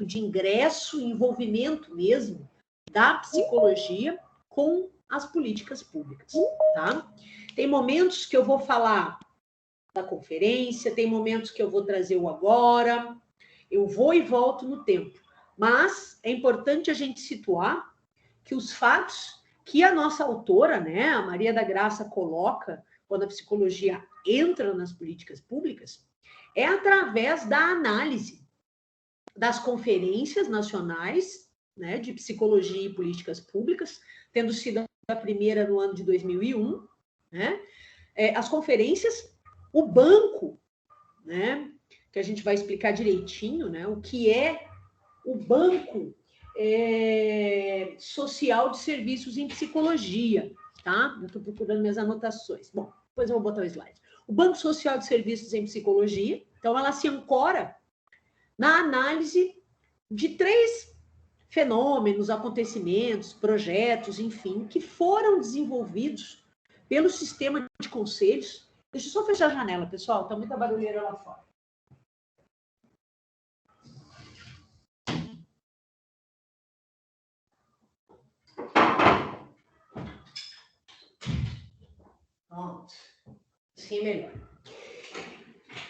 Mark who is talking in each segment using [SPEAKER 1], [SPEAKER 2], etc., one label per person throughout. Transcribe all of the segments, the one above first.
[SPEAKER 1] de ingresso e envolvimento mesmo da psicologia com as políticas públicas, tá? Tem momentos que eu vou falar da conferência, tem momentos que eu vou trazer o agora, eu vou e volto no tempo, mas é importante a gente situar que os fatos que a nossa autora, né, a Maria da Graça, coloca quando a psicologia entra nas políticas públicas, é através da análise das conferências nacionais, né, de psicologia e políticas públicas, tendo sido a primeira no ano de 2001, né, as conferências, o banco, né, que a gente vai explicar direitinho, né, o que é o Banco Social de Serviços em Psicologia, tá? Eu estou procurando minhas anotações. Bom, depois eu vou botar o slide. O Banco Social de Serviços em Psicologia, então ela se ancora na análise de 3 fenômenos, acontecimentos, projetos, enfim, que foram desenvolvidos pelo sistema de conselhos. Deixa eu só fechar a janela, pessoal, tá muita barulheira lá fora. Pronto. Assim é melhor.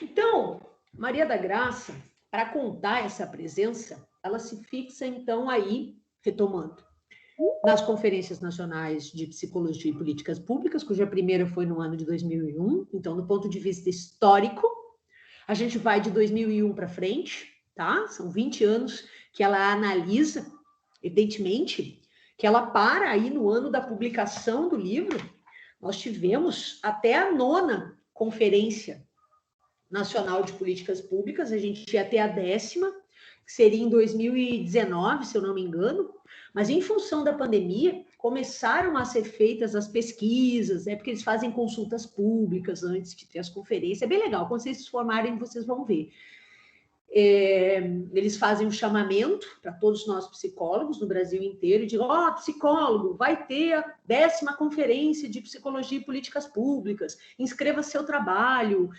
[SPEAKER 1] Então, Maria da Graça, para contar essa presença, ela se fixa, então, aí, retomando, nas conferências nacionais de psicologia e políticas públicas, cuja primeira foi no ano de 2001. Então, do ponto de vista histórico, a gente vai de 2001 para frente, tá? São 20 anos que ela analisa, evidentemente, que ela para aí no ano da publicação do livro. Nós tivemos até a 9ª Conferência Nacional de Políticas Públicas, a gente ia até a 10ª, que seria em 2019, se eu não me engano, mas em função da pandemia, começaram a ser feitas as pesquisas, porque eles fazem consultas públicas antes de ter as conferências, é bem legal, quando vocês se formarem, vocês vão ver. Eles fazem um chamamento para todos nós psicólogos no Brasil inteiro, e dizem, psicólogo, vai ter a 10ª Conferência de Psicologia e Políticas Públicas, inscreva seu trabalho.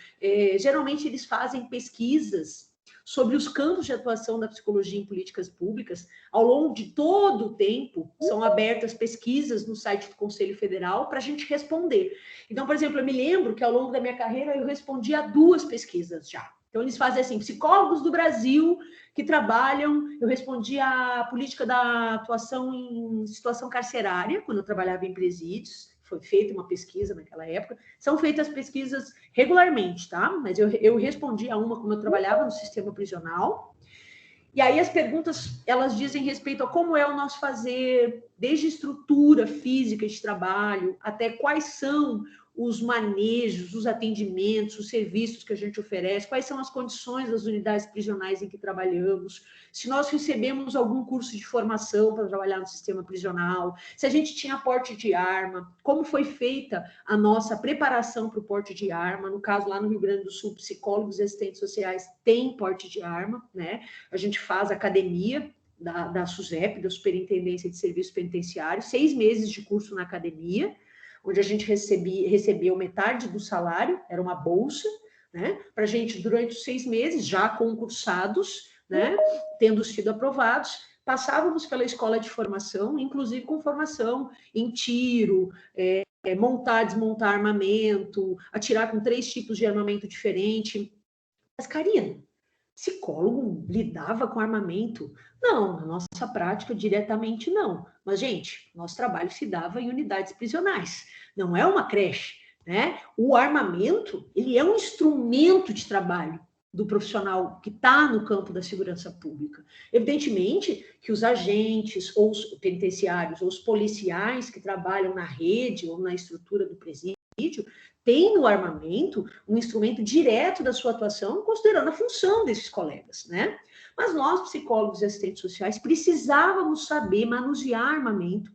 [SPEAKER 1] Geralmente eles fazem pesquisas sobre os campos de atuação da psicologia em políticas públicas. Ao longo de todo o tempo, são abertas pesquisas no site do Conselho Federal para a gente responder. Então, por exemplo, eu me lembro que ao longo da minha carreira eu respondi a 2 pesquisas já. Então, eles fazem assim, psicólogos do Brasil que trabalham, eu respondi a política da atuação em situação carcerária, quando eu trabalhava em presídios, foi feita uma pesquisa naquela época, são feitas pesquisas regularmente, tá? Mas eu respondi a uma como eu trabalhava no sistema prisional, e aí as perguntas, elas dizem respeito a como é o nosso fazer, desde estrutura física de trabalho, até quais são os manejos, os atendimentos, os serviços que a gente oferece, quais são as condições das unidades prisionais em que trabalhamos, se nós recebemos algum curso de formação para trabalhar no sistema prisional, se a gente tinha porte de arma, como foi feita a nossa preparação para o porte de arma. No caso, lá no Rio Grande do Sul, psicólogos e assistentes sociais têm porte de arma, né? A gente faz academia da SUSEP, da Superintendência de Serviços Penitenciários, 6 meses de curso na academia, onde a gente recebeu metade do salário, era uma bolsa, né, para a gente, durante os 6 meses, já concursados, né, tendo sido aprovados, passávamos pela escola de formação, inclusive com formação em tiro, montar, desmontar armamento, atirar com 3 tipos de armamento diferente. Mas, Karina, psicólogo lidava com armamento? Não, na nossa prática, diretamente não. Mas, gente, nosso trabalho se dava em unidades prisionais, não é uma creche, né? O armamento, ele é um instrumento de trabalho do profissional que está no campo da segurança pública. Evidentemente que os agentes, ou os penitenciários, ou os policiais que trabalham na rede ou na estrutura do presídio, tem no armamento um instrumento direto da sua atuação, considerando a função desses colegas, né? Mas nós, psicólogos e assistentes sociais, precisávamos saber manusear armamento,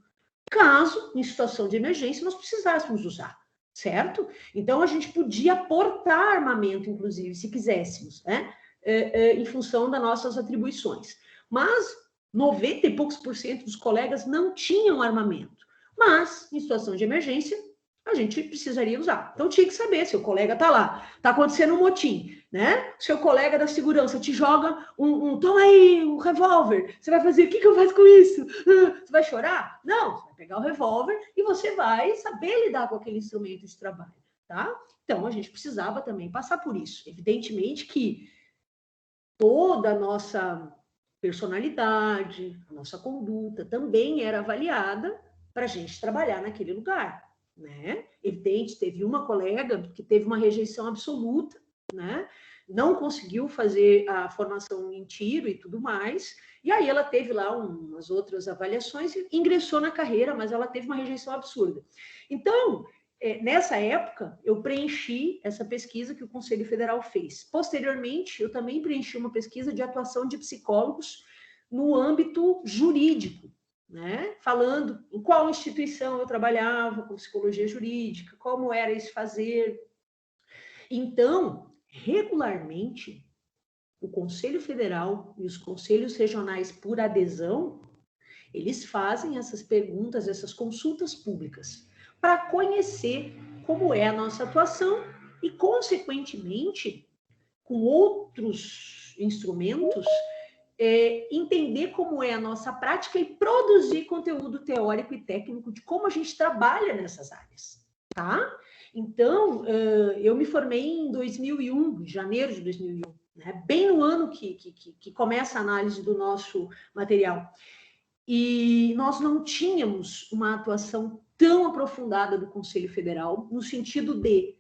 [SPEAKER 1] caso, em situação de emergência, nós precisássemos usar, certo? Então, a gente podia portar armamento, inclusive, se quiséssemos, né? Em função das nossas atribuições. Mas 90 e poucos % dos colegas não tinham armamento. Mas, em situação de emergência, a gente precisaria usar. Então, tinha que saber se o colega está lá, está acontecendo um motim, né? Seu colega da segurança te joga toma aí, um revólver. Você vai fazer, o que eu faço com isso? Você vai chorar? Não, você vai pegar o revólver e você vai saber lidar com aquele instrumento de trabalho, tá? Então, a gente precisava também passar por isso. Evidentemente que toda a nossa personalidade, a nossa conduta também era avaliada para a gente trabalhar naquele lugar, né? Evidente, teve uma colega que teve uma rejeição absoluta, né? Não conseguiu fazer a formação em tiro e tudo mais, e aí ela teve lá umas outras avaliações e ingressou na carreira, mas ela teve uma rejeição absurda. Então, nessa época, eu preenchi essa pesquisa que o Conselho Federal fez. Posteriormente, eu também preenchi uma pesquisa de atuação de psicólogos no âmbito jurídico, né? Falando em qual instituição eu trabalhava com psicologia jurídica, como era esse fazer. Então, regularmente, o Conselho Federal e os conselhos regionais por adesão, eles fazem essas perguntas, essas consultas públicas, para conhecer como é a nossa atuação e, consequentemente, com outros instrumentos, entender como é a nossa prática e produzir conteúdo teórico e técnico de como a gente trabalha nessas áreas, tá? Então, eu me formei em 2001, em janeiro de 2001, né? Bem no ano que começa a análise do nosso material. E nós não tínhamos uma atuação tão aprofundada do Conselho Federal, no sentido de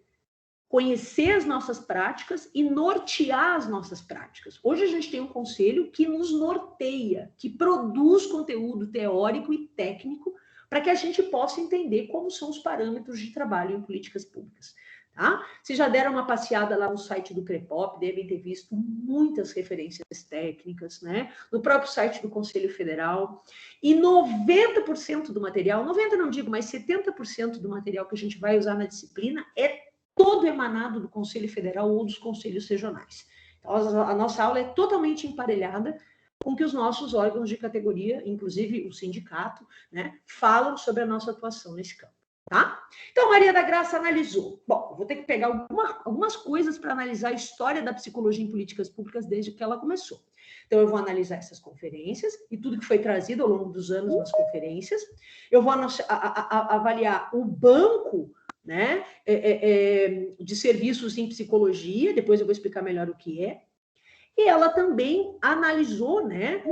[SPEAKER 1] conhecer as nossas práticas e nortear as nossas práticas. Hoje a gente tem um conselho que nos norteia, que produz conteúdo teórico e técnico para que a gente possa entender como são os parâmetros de trabalho em políticas públicas. Tá? Vocês já deram uma passeada lá no site do CREPOP, devem ter visto muitas referências técnicas, né? No próprio site do Conselho Federal. E 90% do material, 90% não digo, mas 70% do material que a gente vai usar na disciplina é todo emanado do Conselho Federal ou dos conselhos regionais. Então, a nossa aula é totalmente emparelhada com que os nossos órgãos de categoria, inclusive o sindicato, né, falam sobre a nossa atuação nesse campo. Tá? Então, Maria da Graça analisou. Bom, eu vou ter que pegar algumas coisas para analisar a história da psicologia em políticas públicas desde que ela começou. Então, eu vou analisar essas conferências e tudo que foi trazido ao longo dos anos nas conferências. Eu vou avaliar o banco, né, de serviços em psicologia, depois eu vou explicar melhor o que é. E ela também analisou, né,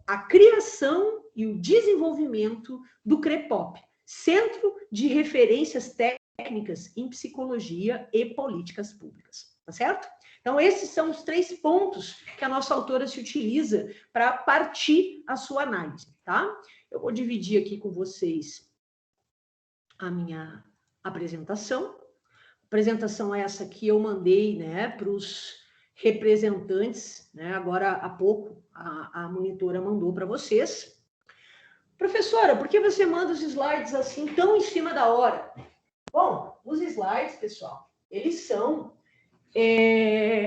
[SPEAKER 1] a criação e o desenvolvimento do CREPOP, Centro de Referências Técnicas em Psicologia e Políticas Públicas, tá certo? Então, esses são os 3 pontos que a nossa autora se utiliza para partir a sua análise, tá? Eu vou dividir aqui com vocês a minha apresentação. Apresentação essa que eu mandei, né, para os representantes, né, agora há pouco a monitora mandou para vocês. Professora, por que você manda os slides assim tão em cima da hora? Bom, os slides, pessoal, eles são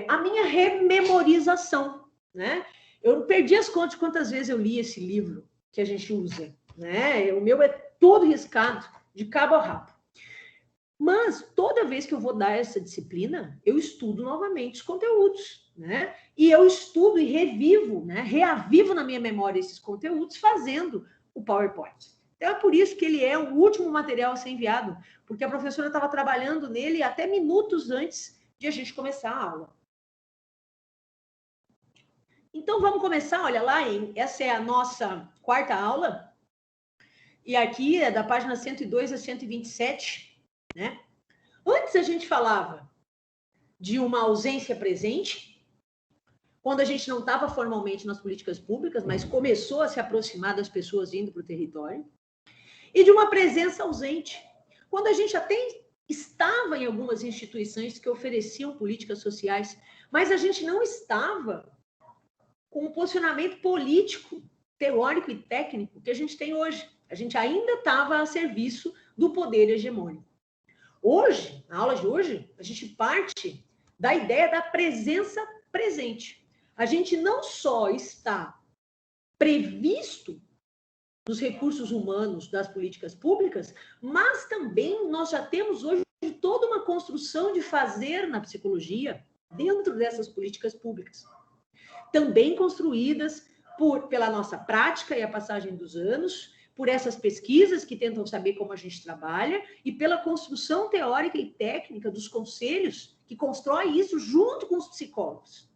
[SPEAKER 1] a minha rememorização, né? Eu perdi as contas de quantas vezes eu li esse livro que a gente usa, né? O meu é todo riscado, de cabo a rabo. Mas toda vez que eu vou dar essa disciplina, eu estudo novamente os conteúdos, né? E eu estudo e revivo, né? Reavivo na minha memória esses conteúdos fazendo o PowerPoint. Então, é por isso que ele é o último material a ser enviado, porque a professora estava trabalhando nele até minutos antes de a gente começar a aula. Então, vamos começar, olha lá, essa é a nossa 4ª aula, e aqui é da página 102 a 127, né? Antes a gente falava de uma ausência presente, quando a gente não estava formalmente nas políticas públicas, mas começou a se aproximar das pessoas indo para o território, e de uma presença ausente, quando a gente até estava em algumas instituições que ofereciam políticas sociais, mas a gente não estava com o posicionamento político, teórico e técnico que a gente tem hoje. A gente ainda estava a serviço do poder hegemônico. Hoje, na aula de hoje, a gente parte da ideia da presença presente. A gente não só está previsto dos recursos humanos das políticas públicas, mas também nós já temos hoje toda uma construção de fazer na psicologia dentro dessas políticas públicas, também construídas pela nossa prática e a passagem dos anos, por essas pesquisas que tentam saber como a gente trabalha e pela construção teórica e técnica dos conselhos que constroem isso junto com os psicólogos.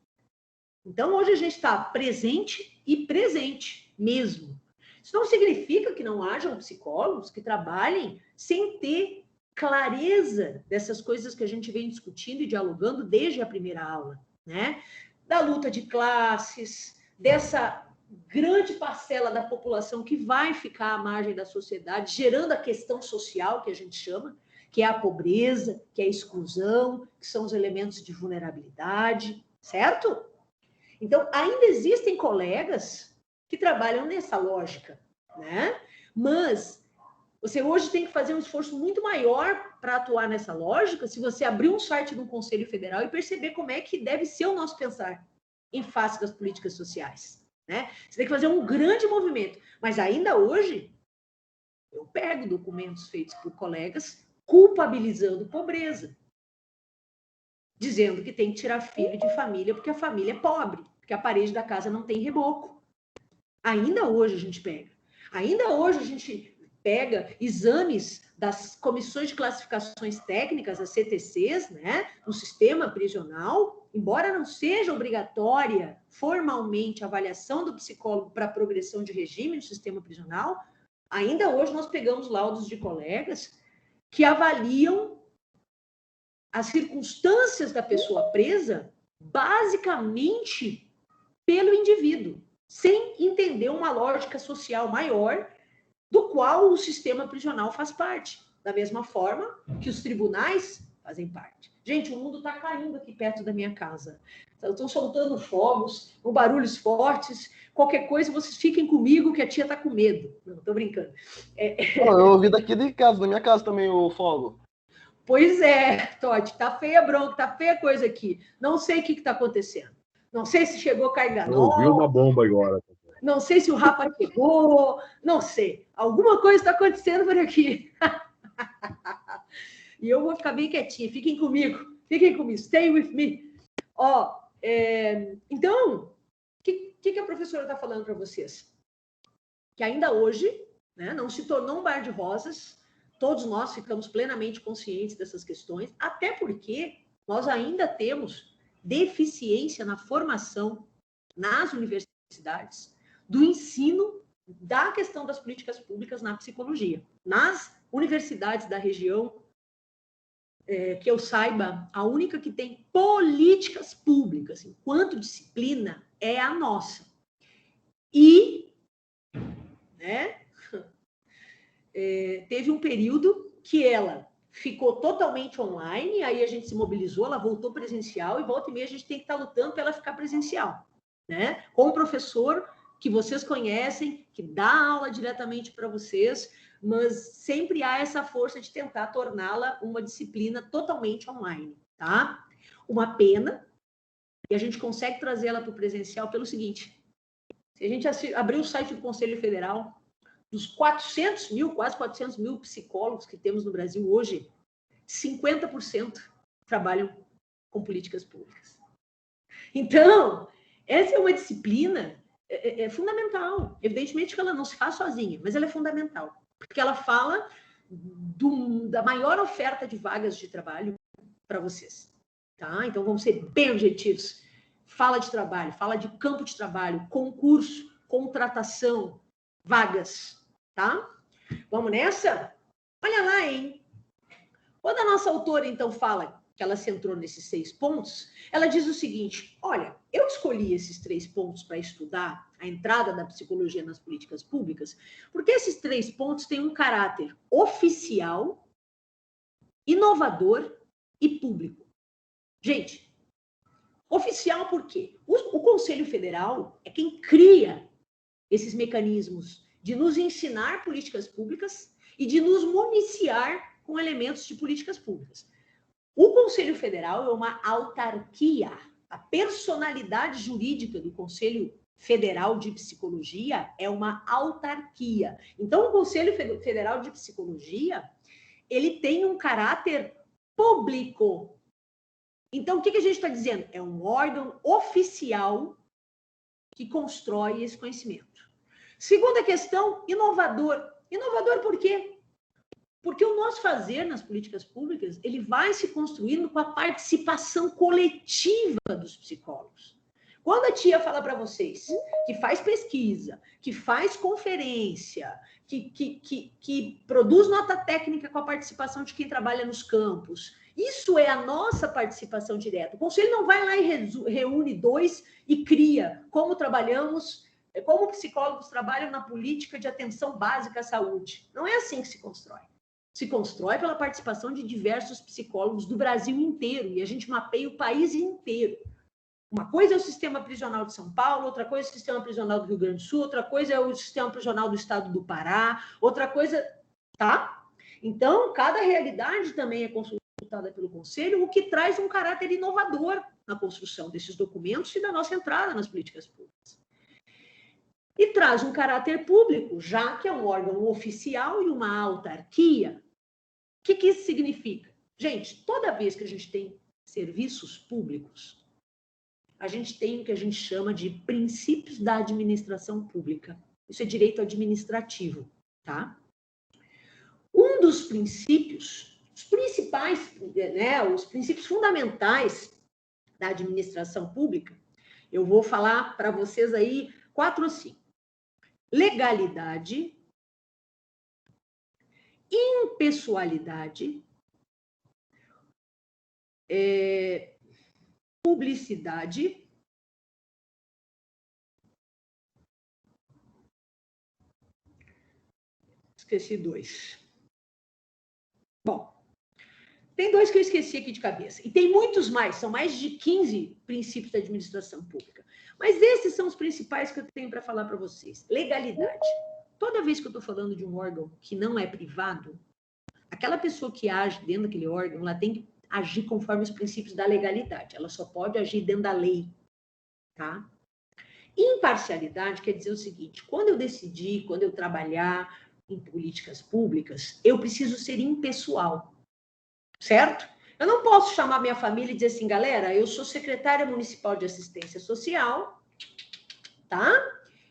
[SPEAKER 1] Então, hoje a gente está presente e presente mesmo. Isso não significa que não hajam psicólogos que trabalhem sem ter clareza dessas coisas que a gente vem discutindo e dialogando desde a primeira aula, né? Da luta de classes, dessa grande parcela da população que vai ficar à margem da sociedade, gerando a questão social que a gente chama, que é a pobreza, que é a exclusão, que são os elementos de vulnerabilidade, certo? Então, ainda existem colegas que trabalham nessa lógica, né? Mas você hoje tem que fazer um esforço muito maior para atuar nessa lógica se você abrir um site do Conselho Federal e perceber como é que deve ser o nosso pensar em face das políticas sociais, né? Você tem que fazer um grande movimento. Mas ainda hoje, eu pego documentos feitos por colegas culpabilizando pobreza, dizendo que tem que tirar filho de família porque a família é pobre, porque a parede da casa não tem reboco. Ainda hoje a gente pega. Ainda hoje a gente pega exames das comissões de classificações técnicas, as CTCs, né, no sistema prisional, embora não seja obrigatória formalmente a avaliação do psicólogo para a progressão de regime no sistema prisional, ainda hoje nós pegamos laudos de colegas que avaliam as circunstâncias da pessoa presa basicamente pelo indivíduo, sem entender uma lógica social maior do qual o sistema prisional faz parte, da mesma forma que os tribunais fazem parte. Gente, o mundo está caindo aqui perto da minha casa. Estão soltando fogos, com barulhos fortes. Qualquer coisa, vocês fiquem comigo que a tia está com medo. Não, estou brincando.
[SPEAKER 2] Eu ouvi daqui de casa, da minha casa também, o fogo.
[SPEAKER 1] Pois é, Totti, tá feia a bronca, tá feia a coisa aqui. Não sei o que está acontecendo. Não sei se chegou carga nova.
[SPEAKER 3] Eu ouvi uma bomba agora.
[SPEAKER 1] Não sei se o Rafa chegou, não sei. Alguma coisa está acontecendo por aqui. E eu vou ficar bem quietinha. Fiquem comigo. Stay with me. Então, o que a professora está falando para vocês? Que ainda hoje, né, não se tornou um mar de rosas. Todos nós ficamos plenamente conscientes dessas questões, até porque nós ainda temos deficiência na formação nas universidades do ensino da questão das políticas públicas na psicologia. Nas universidades da região, que eu saiba, a única que tem políticas públicas enquanto disciplina é a nossa. E, né, teve um período que ela ficou totalmente online, aí a gente se mobilizou, ela voltou presencial, e volta e meia a gente tem que estar lutando para ela ficar presencial, né? Com o professor que vocês conhecem, que dá aula diretamente para vocês, mas sempre há essa força de tentar torná-la uma disciplina totalmente online, tá? Uma pena, e a gente consegue trazer ela para o presencial pelo seguinte: se a gente abrir o site do Conselho Federal, dos 400 mil, quase 400 mil psicólogos que temos no Brasil hoje, 50% trabalham com políticas públicas. Então, essa é uma disciplina fundamental. Evidentemente que ela não se faz sozinha, mas ela é fundamental, porque ela fala da maior oferta de vagas de trabalho para vocês. Tá? Então, vamos ser bem objetivos. Fala de trabalho, fala de campo de trabalho, concurso, contratação, vagas. Tá? Vamos nessa? Olha lá, hein? Quando a nossa autora, então, fala que ela centrou nesses 6 pontos, ela diz o seguinte: olha, eu escolhi esses 3 pontos para estudar a entrada da psicologia nas políticas públicas, porque esses 3 pontos têm um caráter oficial, inovador e público. Gente, oficial por quê? O Conselho Federal é quem cria esses mecanismos de nos ensinar políticas públicas e de nos municiar com elementos de políticas públicas. O Conselho Federal é uma autarquia. A personalidade jurídica do Conselho Federal de Psicologia é uma autarquia. Então, o Conselho Federal de Psicologia, ele tem um caráter público. Então, o que a gente está dizendo? É um órgão oficial que constrói esse conhecimento. Segunda questão, inovador. Inovador por quê? Porque o nosso fazer nas políticas públicas, ele vai se construindo com a participação coletiva dos psicólogos. Quando a tia fala para vocês que faz pesquisa, que faz conferência, que produz nota técnica com a participação de quem trabalha nos campos, isso é a nossa participação direta. O conselho não vai lá e reúne dois e cria como trabalhamos, como psicólogos trabalham na política de atenção básica à saúde. Não é assim que se constrói. Se constrói pela participação de diversos psicólogos do Brasil inteiro, e a gente mapeia o país inteiro. Uma coisa é o sistema prisional de São Paulo, outra coisa é o sistema prisional do Rio Grande do Sul, outra coisa é o sistema prisional do estado do Pará, outra coisa, tá? Então, cada realidade também é consultada pelo Conselho, o que traz um caráter inovador na construção desses documentos e da nossa entrada nas políticas públicas. E traz um caráter público, já que é um órgão oficial e uma autarquia. O que isso significa? Gente, toda vez que a gente tem serviços públicos, a gente tem o que a gente chama de princípios da administração pública. Isso é direito administrativo, tá? Um dos princípios, os principais, né, os princípios fundamentais da administração pública, eu vou falar para vocês aí 4 ou 5. Legalidade, impessoalidade, publicidade, esqueci 2. Bom, tem 2 que eu esqueci aqui de cabeça. E tem muitos mais, são mais de 15 princípios da administração pública. Mas esses são os principais que eu tenho para falar para vocês. Legalidade. Toda vez que eu estou falando de um órgão que não é privado, aquela pessoa que age dentro daquele órgão, ela tem que agir conforme os princípios da legalidade. Ela só pode agir dentro da lei, tá? Imparcialidade quer dizer o seguinte, quando eu trabalhar em políticas públicas, eu preciso ser impessoal, certo? Eu não posso chamar minha família e dizer assim, galera, eu sou secretária municipal de assistência social, tá?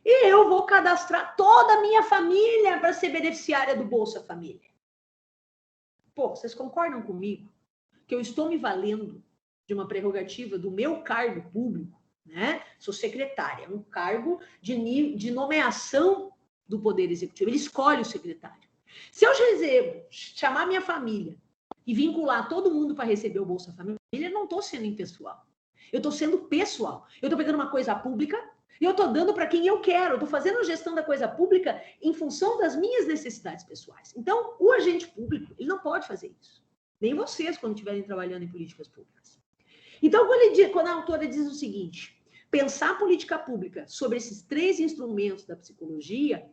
[SPEAKER 1] E eu vou cadastrar toda a minha família para ser beneficiária do Bolsa Família. Pô, vocês concordam comigo que eu estou me valendo de uma prerrogativa do meu cargo público, né? Sou secretária, um cargo de nomeação do Poder Executivo. Ele escolhe o secretário. Se eu chamar minha família e vincular todo mundo para receber o Bolsa Família, eu não estou sendo impessoal. Eu estou sendo pessoal. Eu estou pegando uma coisa pública e eu estou dando para quem eu quero. Eu estou fazendo a gestão da coisa pública em função das minhas necessidades pessoais. Então, o agente público, ele não pode fazer isso. Nem vocês, quando estiverem trabalhando em políticas públicas. Então, quando a autora diz o seguinte, pensar política pública sobre esses 3 instrumentos da psicologia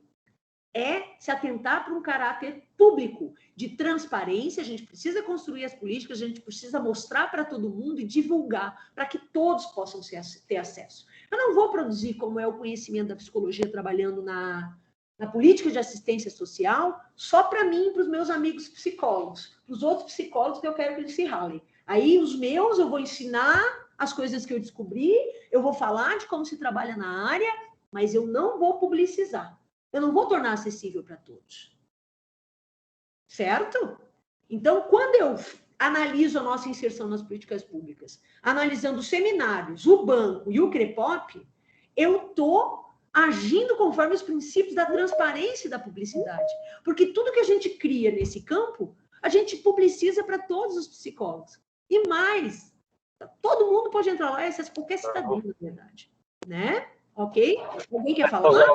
[SPEAKER 1] é se atentar para um caráter público, de transparência. A gente precisa construir as políticas, a gente precisa mostrar para todo mundo e divulgar, para que todos possam ter acesso. Eu não vou produzir como é o conhecimento da psicologia trabalhando na política de assistência social, só para mim e para os meus amigos psicólogos, para os outros psicólogos que eu quero que eles se ralem. Aí os meus, eu vou ensinar as coisas que eu descobri, eu vou falar de como se trabalha na área, mas eu não vou publicizar. Eu não vou tornar acessível para todos. Certo? Então, quando eu analiso a nossa inserção nas políticas públicas, analisando os seminários, o banco e o CREPOP, eu estou agindo conforme os princípios da transparência e da publicidade. Porque tudo que a gente cria nesse campo, a gente publiciza para todos os psicólogos. E mais, todo mundo pode entrar lá e acessar qualquer cidadão, na verdade. Né? Ok? Alguém quer falar?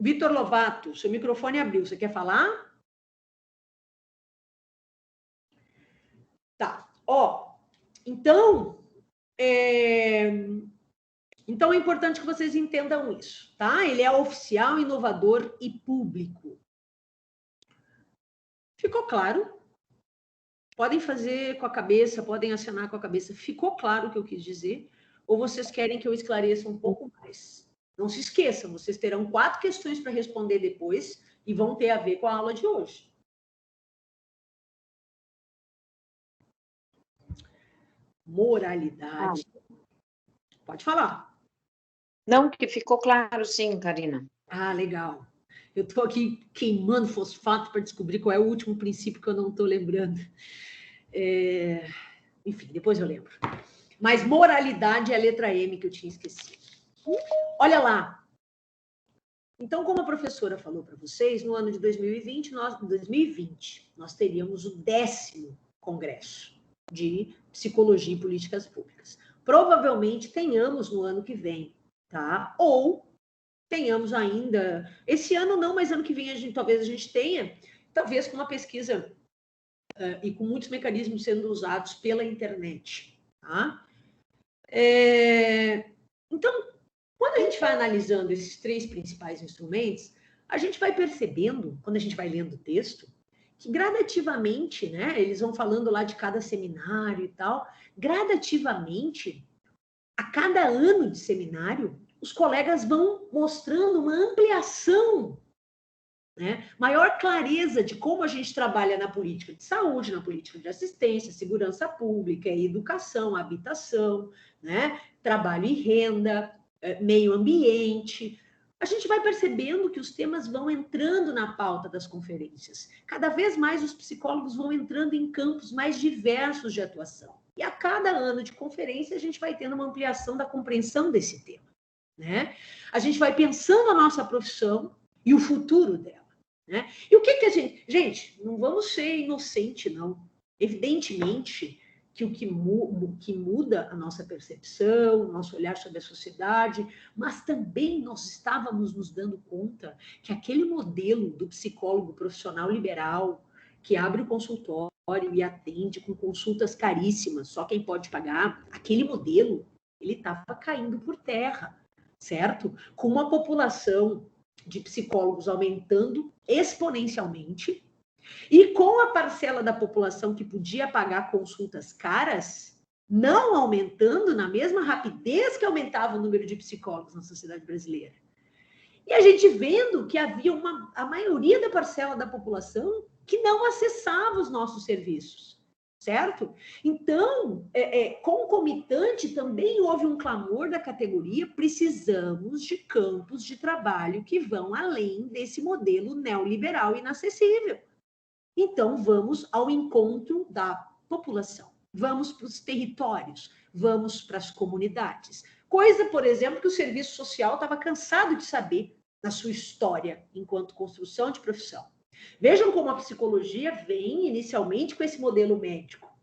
[SPEAKER 1] Vitor Lobato, seu microfone abriu. Você quer falar? Tá. Ó, então é importante que vocês entendam isso, tá? Ele é oficial, inovador e público. Ficou claro? Podem fazer com a cabeça, podem acenar com a cabeça. Ficou claro o que eu quis dizer? Ou vocês querem que eu esclareça um pouco mais? Não se esqueçam, vocês terão 4 questões para responder depois e vão ter a ver com a aula de hoje. Moralidade. Pode falar.
[SPEAKER 3] Não, que ficou claro, sim, Karina.
[SPEAKER 1] Ah, legal. Eu estou aqui queimando fosfato para descobrir qual é o último princípio que eu não estou lembrando. Enfim, depois eu lembro. Mas moralidade é a letra M que eu tinha esquecido. Olha lá. Então, como a professora falou para vocês, no ano de 2020, nós teríamos o 10º Congresso de Psicologia e Políticas Públicas. Provavelmente tenhamos no ano que vem, tá? Ou tenhamos ainda, esse ano não, mas ano que vem talvez a gente tenha, talvez com uma pesquisa e com muitos mecanismos sendo usados pela internet, tá? Então, quando a gente vai analisando esses 3 principais instrumentos, a gente vai percebendo, quando a gente vai lendo o texto, que gradativamente, né, eles vão falando lá de cada seminário e tal, gradativamente, a cada ano de seminário, os colegas vão mostrando uma ampliação, né, maior clareza de como a gente trabalha na política de saúde, na política de assistência, segurança pública, educação, habitação, né, trabalho e renda, meio ambiente. A gente vai percebendo que os temas vão entrando na pauta das conferências. Cada vez mais os psicólogos vão entrando em campos mais diversos de atuação. E a cada ano de conferência, a gente vai tendo uma ampliação da compreensão desse tema, né? A gente vai pensando a nossa profissão e o futuro dela, né? E o que a gente... Gente, não vamos ser inocente, não. Evidentemente que o que muda a nossa percepção, o nosso olhar sobre a sociedade, mas também nós estávamos nos dando conta que aquele modelo do psicólogo profissional liberal, que abre o consultório e atende com consultas caríssimas, só quem pode pagar, aquele modelo, ele estava caindo por terra, certo? Com uma população de psicólogos aumentando exponencialmente, e com a parcela da população que podia pagar consultas caras, não aumentando na mesma rapidez que aumentava o número de psicólogos na sociedade brasileira. E a gente vendo que havia a maioria da parcela da população que não acessava os nossos serviços, certo? Então, concomitante, também houve um clamor da categoria: precisamos de campos de trabalho que vão além desse modelo neoliberal inacessível. Então, vamos ao encontro da população, vamos para os territórios, vamos para as comunidades. Coisa, por exemplo, que o serviço social estava cansado de saber na sua história enquanto construção de profissão. Vejam como a psicologia vem inicialmente com esse modelo médico,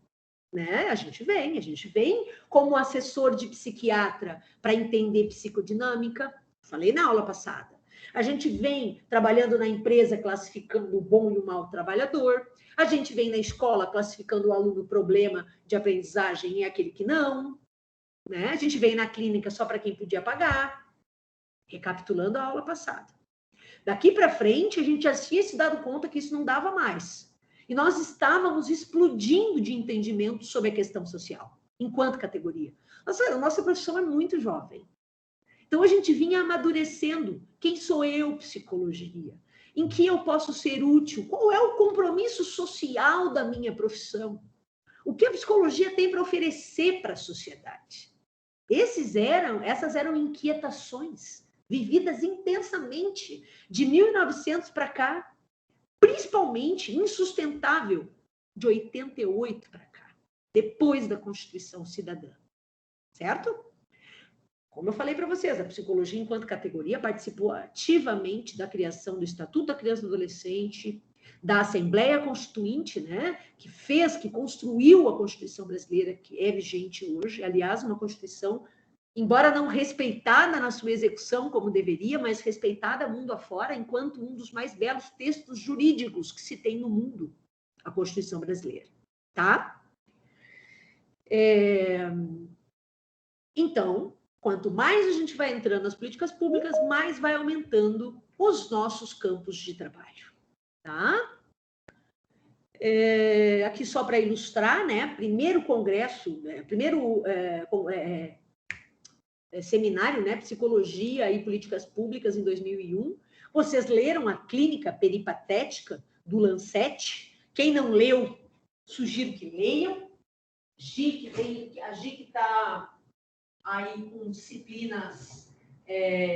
[SPEAKER 1] né? A gente vem como assessor de psiquiatra para entender psicodinâmica, falei na aula passada. A gente vem trabalhando na empresa classificando o bom e o mau trabalhador. A gente vem na escola classificando o aluno problema de aprendizagem e aquele que não, né? A gente vem na clínica só para quem podia pagar. Recapitulando a aula passada. Daqui para frente, a gente já tinha se dado conta que isso não dava mais. E nós estávamos explodindo de entendimento sobre a questão social, enquanto categoria. A nossa profissão é muito jovem. Então, a gente vinha amadurecendo. Quem sou eu, psicologia? Em que eu posso ser útil? Qual é o compromisso social da minha profissão? O que a psicologia tem para oferecer para a sociedade? Essas eram inquietações vividas intensamente de 1900 para cá, principalmente insustentável de 88 para cá, depois da Constituição Cidadã. Certo? Como eu falei para vocês, a psicologia, enquanto categoria, participou ativamente da criação do Estatuto da Criança e do Adolescente, da Assembleia Constituinte, né, que construiu a Constituição brasileira, que é vigente hoje. Aliás, uma Constituição, embora não respeitada na sua execução como deveria, mas respeitada mundo afora, enquanto um dos mais belos textos jurídicos que se tem no mundo, a Constituição brasileira. Tá? Então, quanto mais a gente vai entrando nas políticas públicas, mais vai aumentando os nossos campos de trabalho, tá? Aqui só para ilustrar, né? Primeiro congresso, seminário, né? Psicologia e Políticas Públicas em 2001. Vocês leram a Clínica Peripatética do Lancet? Quem não leu, sugiro que leiam. A GIC está aí com disciplinas,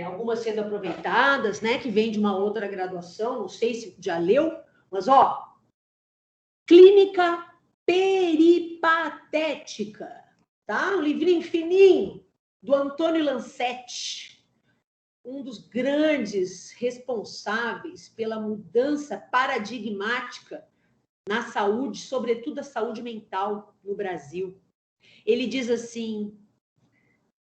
[SPEAKER 1] algumas sendo aproveitadas, né? Que vem de uma outra graduação, não sei se já leu, mas, ó, Clínica Peripatética, tá? Um livrinho fininho, do Antônio Lancet, um dos grandes responsáveis pela mudança paradigmática na saúde, sobretudo a saúde mental no Brasil. Ele diz assim: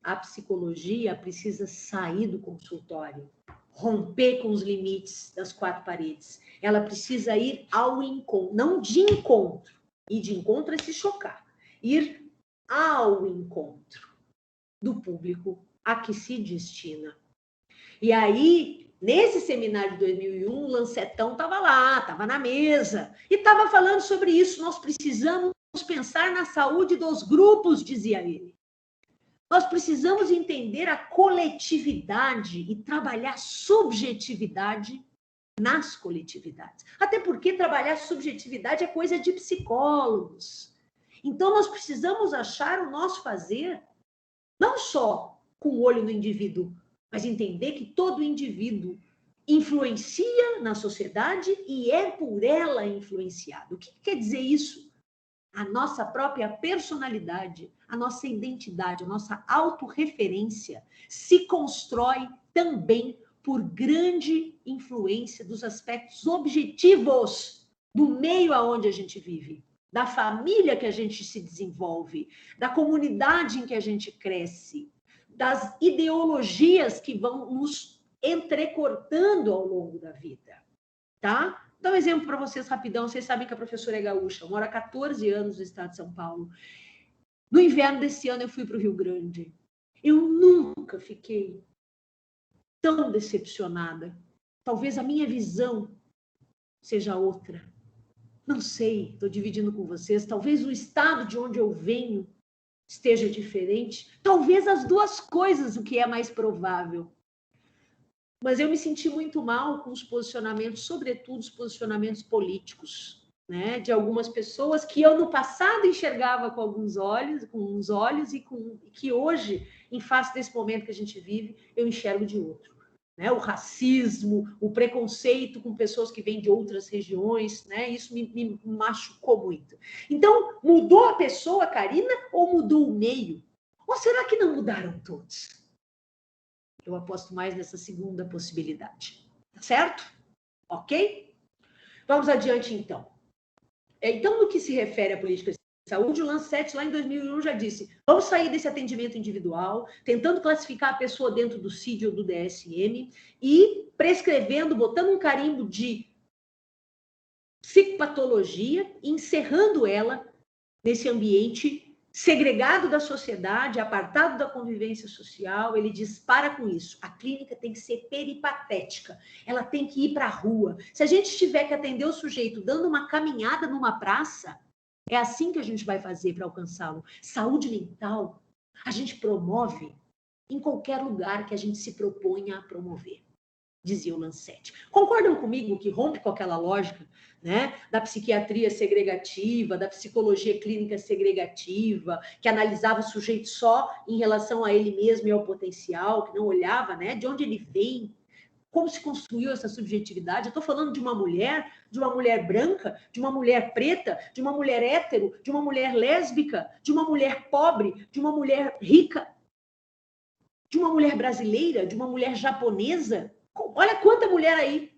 [SPEAKER 1] a psicologia precisa sair do consultório, romper com os limites das quatro paredes. Ela precisa ir ao encontro, não de encontro. Ir de encontro é se chocar. Ir ao encontro do público a que se destina. E aí, nesse seminário de 2001, o Lancetão estava lá, estava na mesa, e estava falando sobre isso. Nós precisamos pensar na saúde dos grupos, dizia ele. Nós precisamos entender a coletividade e trabalhar subjetividade nas coletividades. Até porque trabalhar subjetividade é coisa de psicólogos. Então, nós precisamos achar o nosso fazer, não só com o olho no indivíduo, mas entender que todo indivíduo influencia na sociedade e é por ela influenciado. O que quer dizer isso? A nossa própria personalidade, a nossa identidade, a nossa autorreferência se constrói também por grande influência dos aspectos objetivos do meio aonde a gente vive, da família que a gente se desenvolve, da comunidade em que a gente cresce, das ideologias que vão nos entrecortando ao longo da vida, tá? Vou dar um exemplo para vocês rapidão. Vocês sabem que a professora é gaúcha, mora há 14 anos no estado de São Paulo. No inverno desse ano eu fui para o Rio Grande. Eu nunca fiquei tão decepcionada. Talvez a minha visão seja outra. Não sei, estou dividindo com vocês. Talvez o estado de onde eu venho esteja diferente. Talvez as duas coisas, o que é mais provável. Mas eu me senti muito mal com os posicionamentos, sobretudo os posicionamentos políticos, né? De algumas pessoas que eu no passado enxergava com uns olhos e que hoje, em face desse momento que a gente vive, eu enxergo de outro. Né? O racismo, o preconceito com pessoas que vêm de outras regiões, né? Isso me machucou muito. Então, mudou a pessoa, Karina, ou mudou o meio? Ou será que não mudaram todos? Eu aposto mais nessa segunda possibilidade. Tá certo? Ok? Vamos adiante, então. Então, no que se refere à política de saúde, o Lancet, lá em 2001, já disse: vamos sair desse atendimento individual, tentando classificar a pessoa dentro do CID ou do DSM e prescrevendo, botando um carimbo de psicopatologia, encerrando ela nesse ambiente segregado da sociedade, apartado da convivência social. Ele diz: para com isso, a clínica tem que ser peripatética, ela tem que ir para a rua. Se a gente tiver que atender o sujeito dando uma caminhada numa praça, é assim que a gente vai fazer para alcançá-lo. Saúde mental, a gente promove em qualquer lugar que a gente se proponha a promover, dizia o Lancet. Concordam comigo que rompe com aquela lógica, né, da psiquiatria segregativa, da psicologia clínica segregativa, que analisava o sujeito só em relação a ele mesmo e ao potencial, que não olhava, né, de onde ele vem, como se construiu essa subjetividade? Eu estou falando de uma mulher branca, de uma mulher preta, de uma mulher hétero, de uma mulher lésbica, de uma mulher pobre, de uma mulher rica, de uma mulher brasileira, de uma mulher japonesa. Olha quanta mulher aí.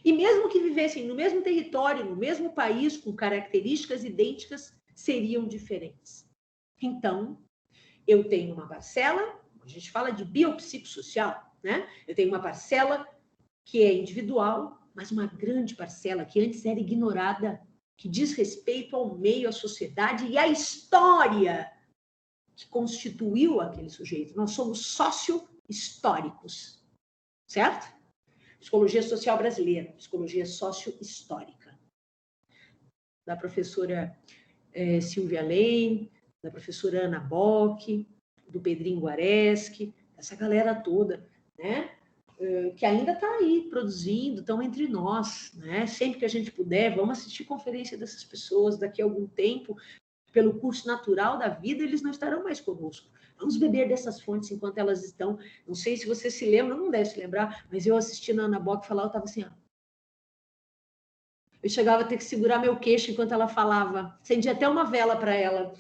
[SPEAKER 1] E mesmo que vivessem no mesmo território, no mesmo país, com características idênticas, seriam diferentes. Então, eu tenho uma parcela, a gente fala de biopsicossocial, né? Eu tenho uma parcela que é individual, mas uma grande parcela que antes era ignorada, que diz respeito ao meio, à sociedade e à história que constituiu aquele sujeito. Nós somos sócio-históricos, certo? Psicologia social brasileira, psicologia sócio-histórica. da professora Silvia Lane, da professora Ana Bock, do Pedrinho Guareschi, essa galera toda, né? Que ainda está aí produzindo, estão entre nós, né? Sempre que a gente puder, vamos assistir conferência dessas pessoas. Daqui a algum tempo, pelo curso natural da vida, eles não estarão mais conosco. Vamos beber dessas fontes enquanto elas estão. Não sei se você se lembra, não deve se lembrar, mas eu assistindo a Ana Bock falar, eu estava assim, ó. Eu chegava a ter que segurar meu queixo enquanto ela falava. Acendi até uma vela para ela.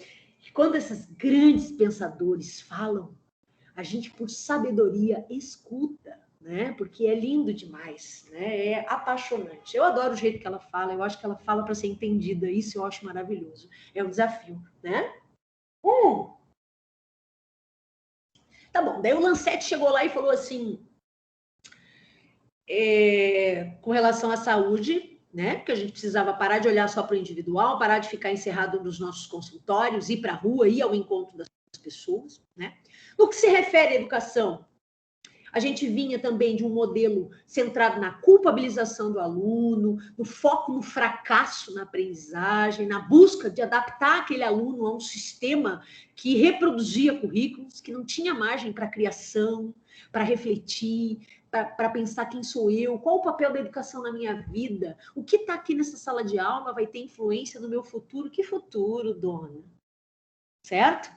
[SPEAKER 1] E quando esses grandes pensadores falam, a gente, por sabedoria, escuta, né? Porque é lindo demais, né? É apaixonante. Eu adoro o jeito que ela fala, eu acho que ela fala para ser entendida, isso eu acho maravilhoso. É um desafio, né? Tá bom, daí o Lancet chegou lá e falou assim, com relação à saúde, né? Que a gente precisava parar de olhar só para o individual, parar de ficar encerrado nos nossos consultórios, ir para a rua, ir ao encontro das pessoas, né? No que se refere à educação, a gente vinha também de um modelo centrado na culpabilização do aluno, no foco no fracasso na aprendizagem, na busca de adaptar aquele aluno a um sistema que reproduzia currículos, que não tinha margem para criação, para refletir, para pensar quem sou eu, qual o papel da educação na minha vida, o que está aqui nessa sala de aula vai ter influência no meu futuro. Que futuro, dona? Certo?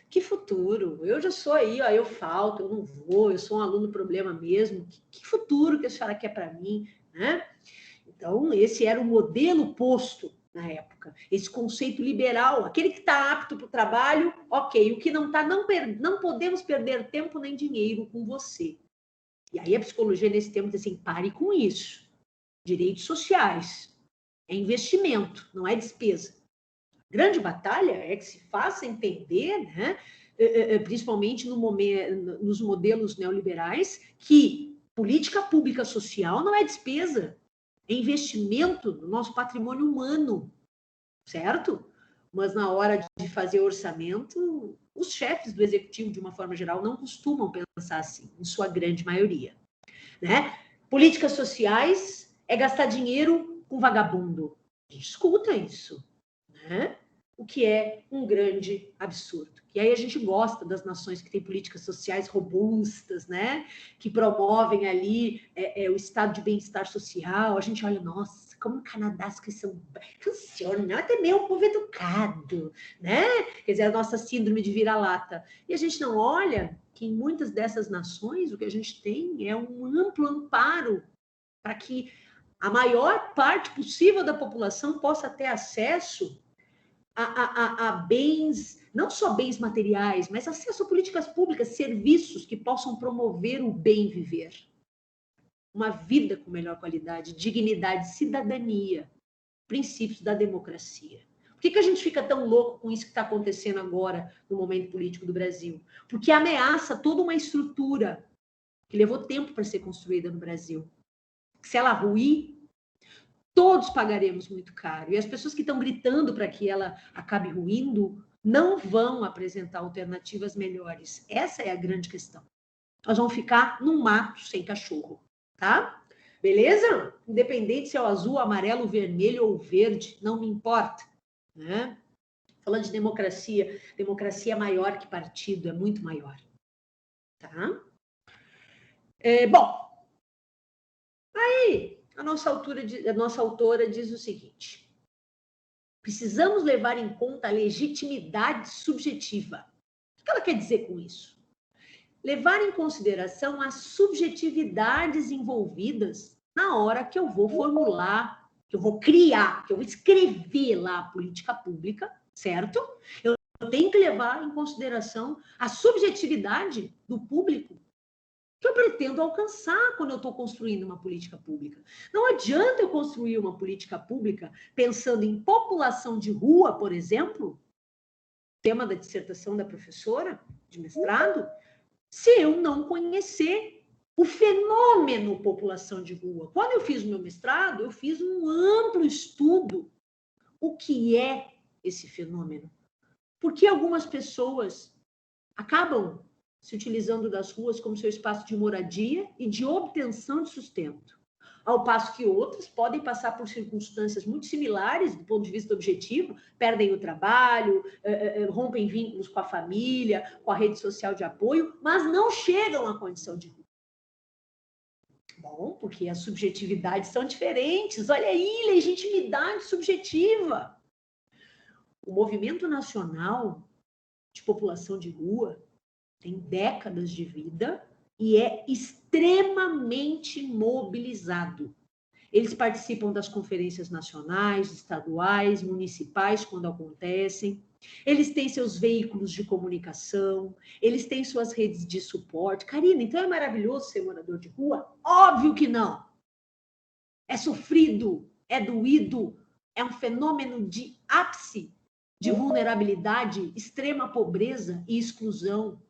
[SPEAKER 1] Que futuro? Eu já sou aí, ó, eu falto, eu não vou, eu sou um aluno problema mesmo. Que futuro que a senhora quer para mim, né? Então, esse era o modelo posto na época. Esse conceito liberal, aquele que está apto para o trabalho, ok. O que não está, não podemos perder tempo nem dinheiro com você. E aí a psicologia nesse tempo diz assim, pare com isso. Direitos sociais. É investimento, não é despesa. Grande batalha é que se faça entender, né, principalmente nos modelos neoliberais, que política pública social não é despesa, é investimento no nosso patrimônio humano, certo? Mas na hora de fazer orçamento, os chefes do executivo, de uma forma geral, não costumam pensar assim, em sua grande maioria, né? Políticas sociais é gastar dinheiro com vagabundo. A gente escuta isso, né? O que é um grande absurdo. E aí a gente gosta das nações que têm políticas sociais robustas, né? Que promovem ali o estado de bem-estar social. A gente olha, nossa, como o Canadá as coisas funcionam, até meio um povo educado, né? Quer dizer, a nossa síndrome de vira-lata. E a gente não olha que em muitas dessas nações o que a gente tem é um amplo amparo para que a maior parte possível da população possa ter acesso a bens, não só bens materiais, mas acesso a políticas públicas, serviços que possam promover o bem viver. Uma vida com melhor qualidade, dignidade, cidadania, princípios da democracia. Por que a gente fica tão louco com isso que está acontecendo agora no momento político do Brasil? Porque ameaça toda uma estrutura que levou tempo para ser construída no Brasil. Se ela ruir, todos pagaremos muito caro. E as pessoas que estão gritando para que ela acabe ruindo não vão apresentar alternativas melhores. Essa é a grande questão. Nós vamos ficar num mato sem cachorro, tá? Beleza? Independente se é o azul, amarelo, vermelho ou verde, não me importa, né? Falando de democracia, democracia é maior que partido, é muito maior, tá? Bom, aí a nossa autora diz o seguinte: precisamos levar em conta a legitimidade subjetiva. O que ela quer dizer com isso? Levar em consideração as subjetividades envolvidas na hora que eu vou formular, que eu vou criar, que eu vou escrever lá a política pública, certo? Eu tenho que levar em consideração a subjetividade do público que eu pretendo alcançar quando eu estou construindo uma política pública. Não adianta eu construir uma política pública pensando em população de rua, por exemplo, tema da dissertação da professora de mestrado, se eu não conhecer o fenômeno população de rua. Quando eu fiz o meu mestrado, eu fiz um amplo estudo. O que é esse fenômeno? Porque algumas pessoas acabam se utilizando das ruas como seu espaço de moradia e de obtenção de sustento. Ao passo que outras podem passar por circunstâncias muito similares do ponto de vista objetivo, perdem o trabalho, rompem vínculos com a família, com a rede social de apoio, mas não chegam à condição de rua. Bom, porque as subjetividades são diferentes. Olha aí, legitimidade subjetiva. O movimento nacional de população de rua tem décadas de vida e é extremamente mobilizado. Eles participam das conferências nacionais, estaduais, municipais, quando acontecem. Eles têm seus veículos de comunicação, eles têm suas redes de suporte. Karina, então é maravilhoso ser morador de rua? Óbvio que não. É sofrido, é doído, é um fenômeno de ápice de vulnerabilidade, extrema pobreza e exclusão.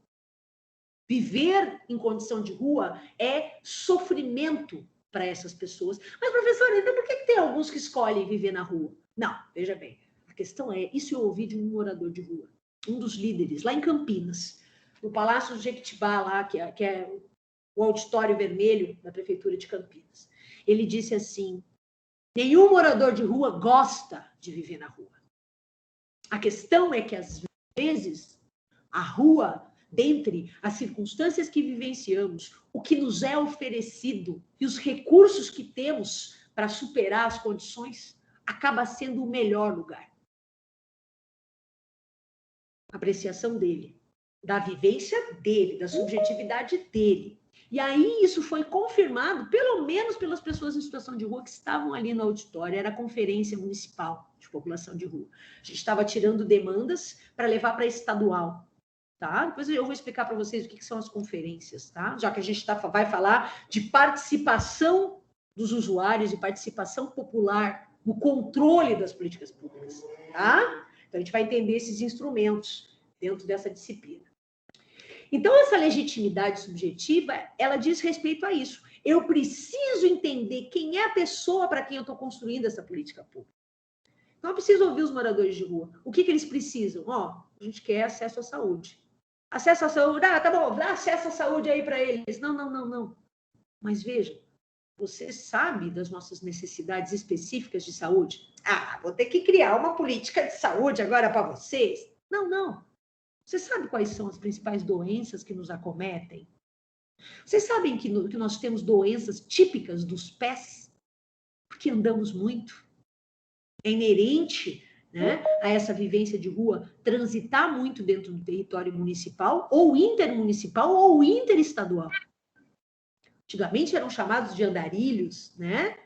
[SPEAKER 1] Viver em condição de rua é sofrimento para essas pessoas. Mas, professora, então por que tem alguns que escolhem viver na rua? Não, veja bem, a questão é, isso eu ouvi de um morador de rua, um dos líderes, lá em Campinas, no Palácio do Jequitibá, lá, que é o auditório vermelho da Prefeitura de Campinas. Ele disse assim, nenhum morador de rua gosta de viver na rua. A questão é que, às vezes, a rua, dentre as circunstâncias que vivenciamos, o que nos é oferecido e os recursos que temos para superar as condições, acaba sendo o melhor lugar. Apreciação dele, da vivência dele, da subjetividade dele. E aí isso foi confirmado, pelo menos pelas pessoas em situação de rua que estavam ali no auditório, era a Conferência Municipal de População de Rua. A gente estava tirando demandas para levar para estadual. Tá? Depois eu vou explicar para vocês o que são as conferências, tá? Já que a gente vai falar de participação dos usuários e participação popular no controle das políticas públicas, tá? Então, a gente vai entender esses instrumentos dentro dessa disciplina. Então, essa legitimidade subjetiva, ela diz respeito a isso. Eu preciso entender quem é a pessoa para quem eu estou construindo essa política pública. Então, eu preciso ouvir os moradores de rua. O que eles precisam? Ó, a gente quer acesso à saúde. Acesso à saúde, tá bom, dá acesso à saúde aí para eles. Não. Mas veja, você sabe das nossas necessidades específicas de saúde? Ah, vou ter que criar uma política de saúde agora para vocês? Não. Você sabe quais são as principais doenças que nos acometem? Vocês sabem que nós temos doenças típicas dos pés? Porque andamos muito. É inerente, né, a essa vivência de rua, transitar muito dentro do território municipal, ou intermunicipal, ou interestadual. Antigamente eram chamados de andarilhos, né?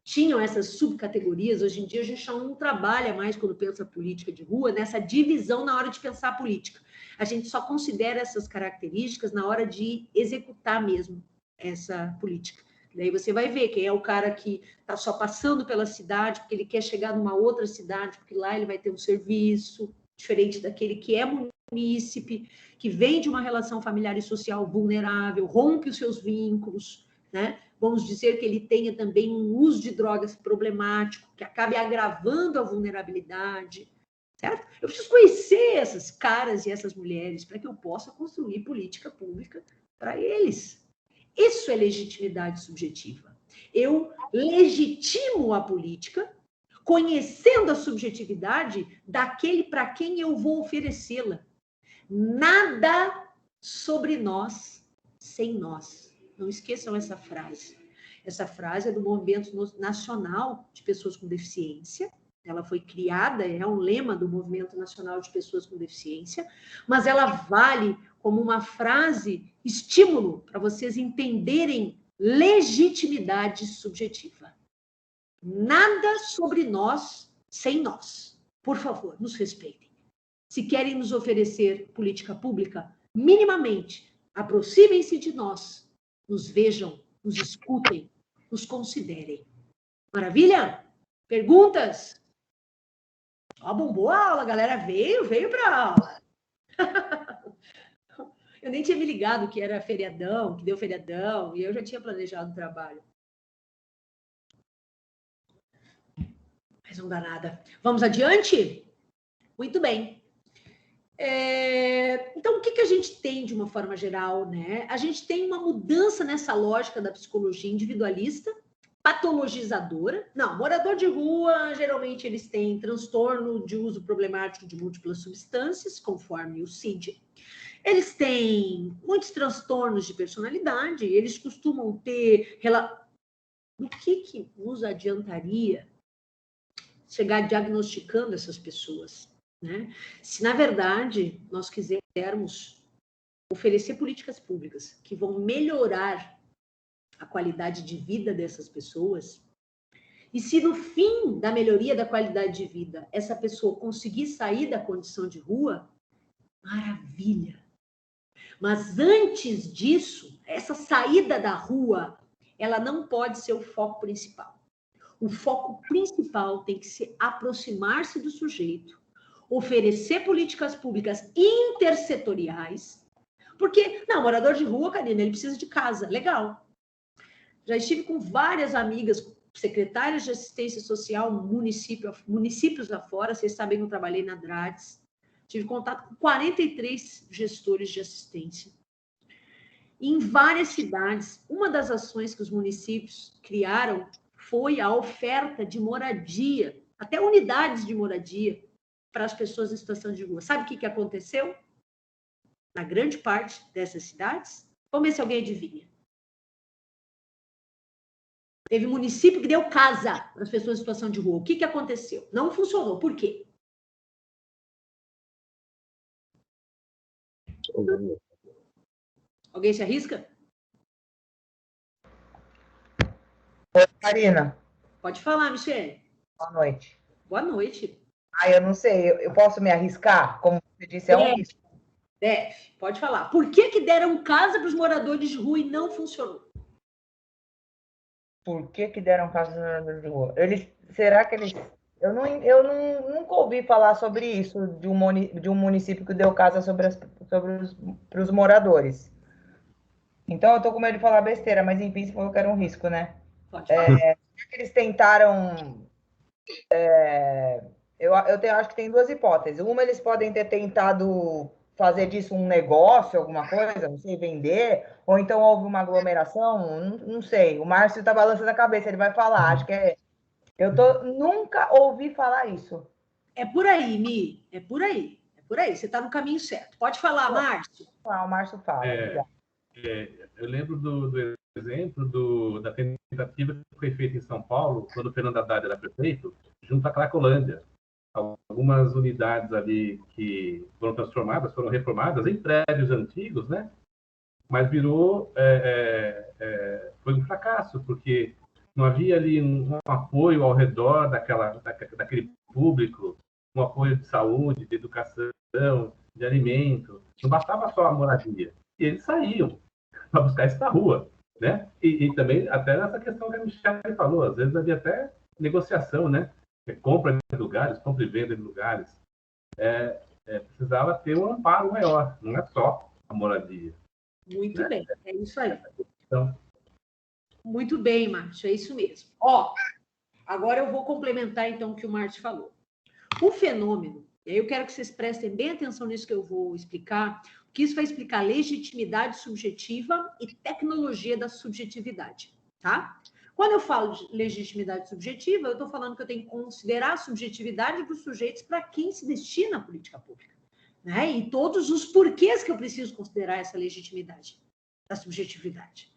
[SPEAKER 1] Tinham essas subcategorias. Hoje em dia a gente não trabalha mais, quando pensa política de rua, nessa divisão na hora de pensar a política. A gente só considera essas características na hora de executar mesmo essa política. Daí você vai ver quem é o cara que está só passando pela cidade, porque ele quer chegar numa outra cidade, porque lá ele vai ter um serviço diferente daquele que é munícipe, que vem de uma relação familiar e social vulnerável, rompe os seus vínculos, né? Vamos dizer que ele tenha também um uso de drogas problemático, que acabe agravando a vulnerabilidade, certo? Eu preciso conhecer essas caras e essas mulheres para que eu possa construir política pública para eles. Isso é legitimidade subjetiva. Eu legitimo a política conhecendo a subjetividade daquele para quem eu vou oferecê-la. Nada sobre nós sem nós. Não esqueçam essa frase. Essa frase é do Movimento Nacional de Pessoas com Deficiência. Ela foi criada, é um lema do Movimento Nacional de Pessoas com Deficiência, mas ela vale como uma frase estímulo para vocês entenderem legitimidade subjetiva. Nada sobre nós sem nós. Por favor, nos respeitem. Se querem nos oferecer política pública, minimamente, aproximem-se de nós, nos vejam, nos escutem, nos considerem. Maravilha? Perguntas? Ó, bombou a aula, a galera veio para a aula. Eu nem tinha me ligado que era feriadão, que deu feriadão, e eu já tinha planejado o trabalho. Mas não dá nada. Vamos adiante? Muito bem. Então, o que a gente tem de uma forma geral, né? A gente tem uma mudança nessa lógica da psicologia individualista, patologizadora. Não, morador de rua, geralmente eles têm transtorno de uso problemático de múltiplas substâncias, conforme o CID. Eles têm muitos transtornos de personalidade, eles costumam ter... O que nos adiantaria chegar diagnosticando essas pessoas, né? Se, na verdade, nós quisermos oferecer políticas públicas que vão melhorar a qualidade de vida dessas pessoas, e se no fim da melhoria da qualidade de vida essa pessoa conseguir sair da condição de rua, maravilha. Mas antes disso, essa saída da rua, ela não pode ser o foco principal. O foco principal tem que ser aproximar-se do sujeito, oferecer políticas públicas intersetoriais, porque, não, morador de rua, Karina, ele precisa de casa, legal. Já estive com várias amigas, secretárias de assistência social, municípios afora, vocês sabem que eu trabalhei na Drades, tive contato com 43 gestores de assistência. Em várias cidades, uma das ações que os municípios criaram foi a oferta de moradia, até unidades de moradia, para as pessoas em situação de rua. Sabe o que aconteceu? Na grande parte dessas cidades, vamos ver se alguém adivinha. Teve município que deu casa para as pessoas em situação de rua. O que aconteceu? Não funcionou. Por quê? Alguém se arrisca?
[SPEAKER 4] Oi, Karina.
[SPEAKER 1] Pode falar, Michele.
[SPEAKER 4] Boa noite.
[SPEAKER 1] Boa noite.
[SPEAKER 4] Eu não sei, eu posso me arriscar? Como você disse, é um risco.
[SPEAKER 1] Deve, pode falar. Por que deram casa para os moradores de rua e não funcionou?
[SPEAKER 4] Por que deram casa para os moradores de rua? Será que eles... Eu nunca ouvi falar sobre isso, de um município que deu casa para os moradores. Então, eu estou com medo de falar besteira, mas enfim, se for, eu quero um risco, né?
[SPEAKER 1] Pode falar.
[SPEAKER 4] Eles tentaram... Eu acho que tem duas hipóteses. Uma, eles podem ter tentado fazer disso um negócio, alguma coisa, não sei, vender, ou então houve uma aglomeração, não sei. O Márcio está balançando a cabeça, ele vai falar, acho que é... Nunca ouvi falar isso.
[SPEAKER 1] É por aí, Mi, é por aí. É por aí, você está no caminho certo. Pode falar, Márcio.
[SPEAKER 4] O Márcio fala.
[SPEAKER 5] Eu lembro do exemplo da tentativa que foi feita em São Paulo, quando o Fernando Haddad era prefeito, junto à Cracolândia. Algumas unidades ali que foram transformadas, foram reformadas em prédios antigos, né? Mas foi um fracasso, porque não havia ali um apoio ao redor daquele público, um apoio de saúde, de educação, de alimento. Não bastava só a moradia. E eles saíam para buscar isso na rua, né? E também, até nessa questão que a Michele falou, às vezes havia até negociação, né? Compra em lugares, compra e venda em lugares. Precisava ter um amparo maior, não é só a moradia.
[SPEAKER 1] Muito bem, é isso aí.
[SPEAKER 5] Então,
[SPEAKER 1] muito bem, Márcio, é isso mesmo. Agora eu vou complementar, então, o que o Márcio falou. O fenômeno, e aí eu quero que vocês prestem bem atenção nisso que eu vou explicar, porque isso vai explicar legitimidade subjetiva e tecnologia da subjetividade, tá? Quando eu falo de legitimidade subjetiva, eu estou falando que eu tenho que considerar a subjetividade dos sujeitos para quem se destina a política pública, né? E todos os porquês que eu preciso considerar essa legitimidade da subjetividade.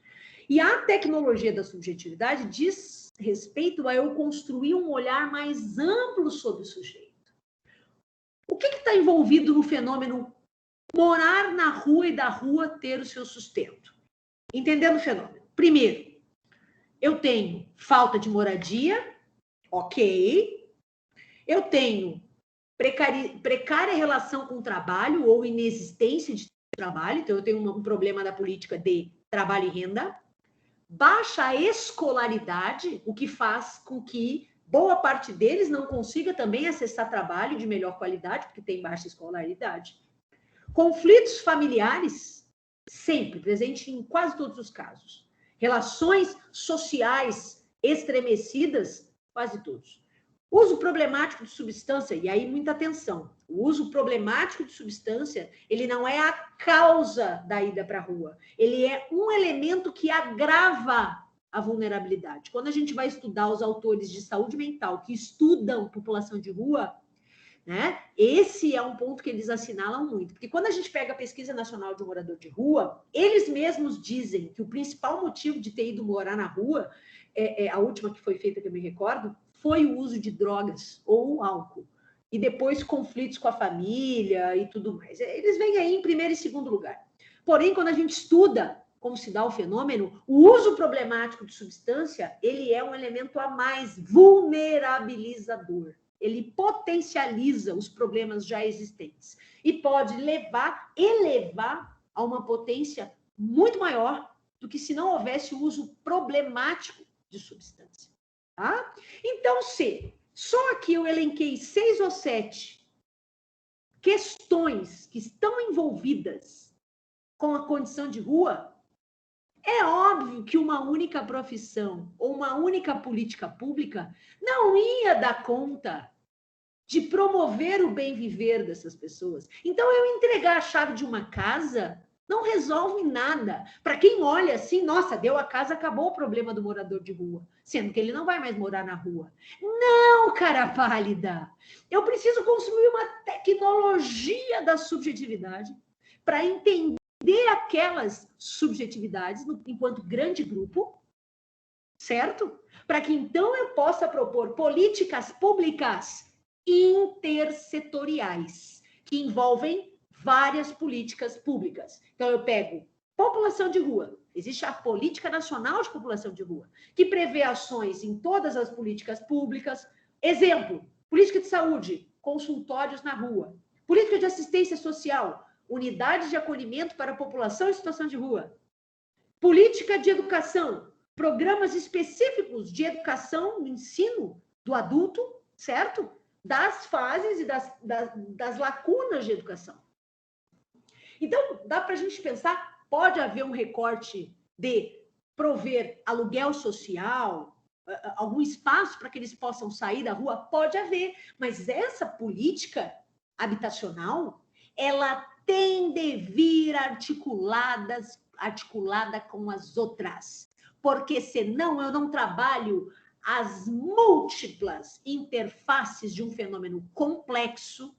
[SPEAKER 1] E a tecnologia da subjetividade diz respeito a eu construir um olhar mais amplo sobre o sujeito. O que está envolvido no fenômeno morar na rua e da rua ter o seu sustento? Entendendo o fenômeno. Primeiro, eu tenho falta de moradia, ok. Eu tenho precária relação com o trabalho ou inexistência de trabalho, então eu tenho um problema da política de trabalho e renda. Baixa escolaridade, o que faz com que boa parte deles não consiga também acessar trabalho de melhor qualidade, porque tem baixa escolaridade. Conflitos familiares, sempre presente em quase todos os casos. Relações sociais estremecidas, quase todos. Uso problemático de substância, e aí muita atenção. O uso problemático de substância, ele não é a causa da ida para a rua. Ele é um elemento que agrava a vulnerabilidade. Quando a gente vai estudar os autores de saúde mental que estudam população de rua, né, esse é um ponto que eles assinalam muito. Porque quando a gente pega a Pesquisa Nacional de Morador de Rua, eles mesmos dizem que o principal motivo de ter ido morar na rua, a última que foi feita, que eu me recordo, foi o uso de drogas ou álcool. E depois conflitos com a família e tudo mais. Eles vêm aí em primeiro e segundo lugar. Porém, quando a gente estuda como se dá o fenômeno, o uso problemático de substância, ele é um elemento a mais vulnerabilizador. Ele potencializa os problemas já existentes e pode elevar a uma potência muito maior do que se não houvesse o uso problemático de substância. Tá? Então, se só aqui eu elenquei 6 ou 7 questões que estão envolvidas com a condição de rua, é óbvio que uma única profissão ou uma única política pública não ia dar conta de promover o bem viver dessas pessoas. Então, eu entregar a chave de uma casa não resolve nada. Para quem olha assim, nossa, deu a casa, acabou o problema do morador de rua, sendo que ele não vai mais morar na rua. Não, cara pálida! Eu preciso construir uma tecnologia da subjetividade para entender aquelas subjetividades enquanto grande grupo, certo? Para que então eu possa propor políticas públicas intersetoriais, que envolvem várias políticas públicas. Então eu pego população de rua, existe a Política Nacional de População de Rua, que prevê ações em todas as políticas públicas. Exemplo, política de saúde, consultórios na rua. Política de assistência social, unidades de acolhimento para a população em situação de rua. Política de educação, programas específicos de educação no ensino do adulto, certo? Das fases e das lacunas de educação. Então, dá para a gente pensar, pode haver um recorte de prover aluguel social, algum espaço para que eles possam sair da rua? Pode haver, mas essa política habitacional, ela tem de vir articulada com as outras, porque senão eu não trabalho as múltiplas interfaces de um fenômeno complexo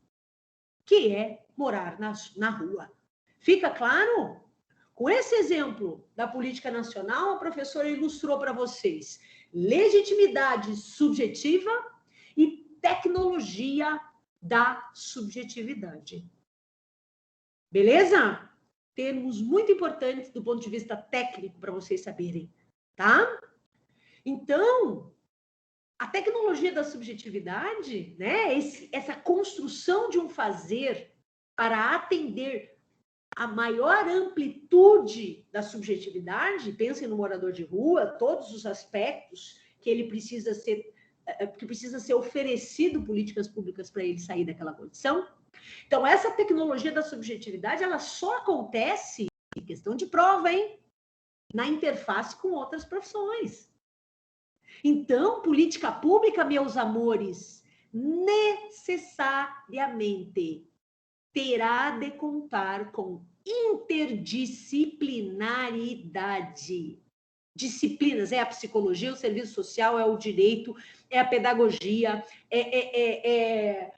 [SPEAKER 1] que é morar na rua. Fica claro? Com esse exemplo da política nacional, a professora ilustrou para vocês legitimidade subjetiva e tecnologia da subjetividade. Beleza? Termos muito importantes do ponto de vista técnico para vocês saberem, tá? Então, a tecnologia da subjetividade, né? Essa construção de um fazer para atender a maior amplitude da subjetividade, pensem no morador de rua, todos os aspectos que ele precisa ser oferecido políticas públicas para ele sair daquela condição. Então, essa tecnologia da subjetividade, ela só acontece, em questão de prova, hein? Na interface com outras profissões. Então, política pública, meus amores, necessariamente terá de contar com interdisciplinaridade. Disciplinas, é a psicologia, o serviço social, é o direito, é a pedagogia, é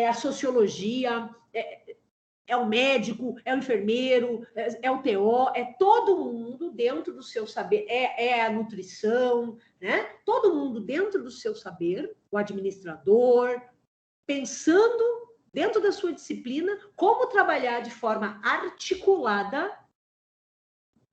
[SPEAKER 1] a sociologia, é o médico, é o enfermeiro, é o TO, é todo mundo dentro do seu saber, é a nutrição, né? Todo mundo dentro do seu saber, o administrador, pensando dentro da sua disciplina como trabalhar de forma articulada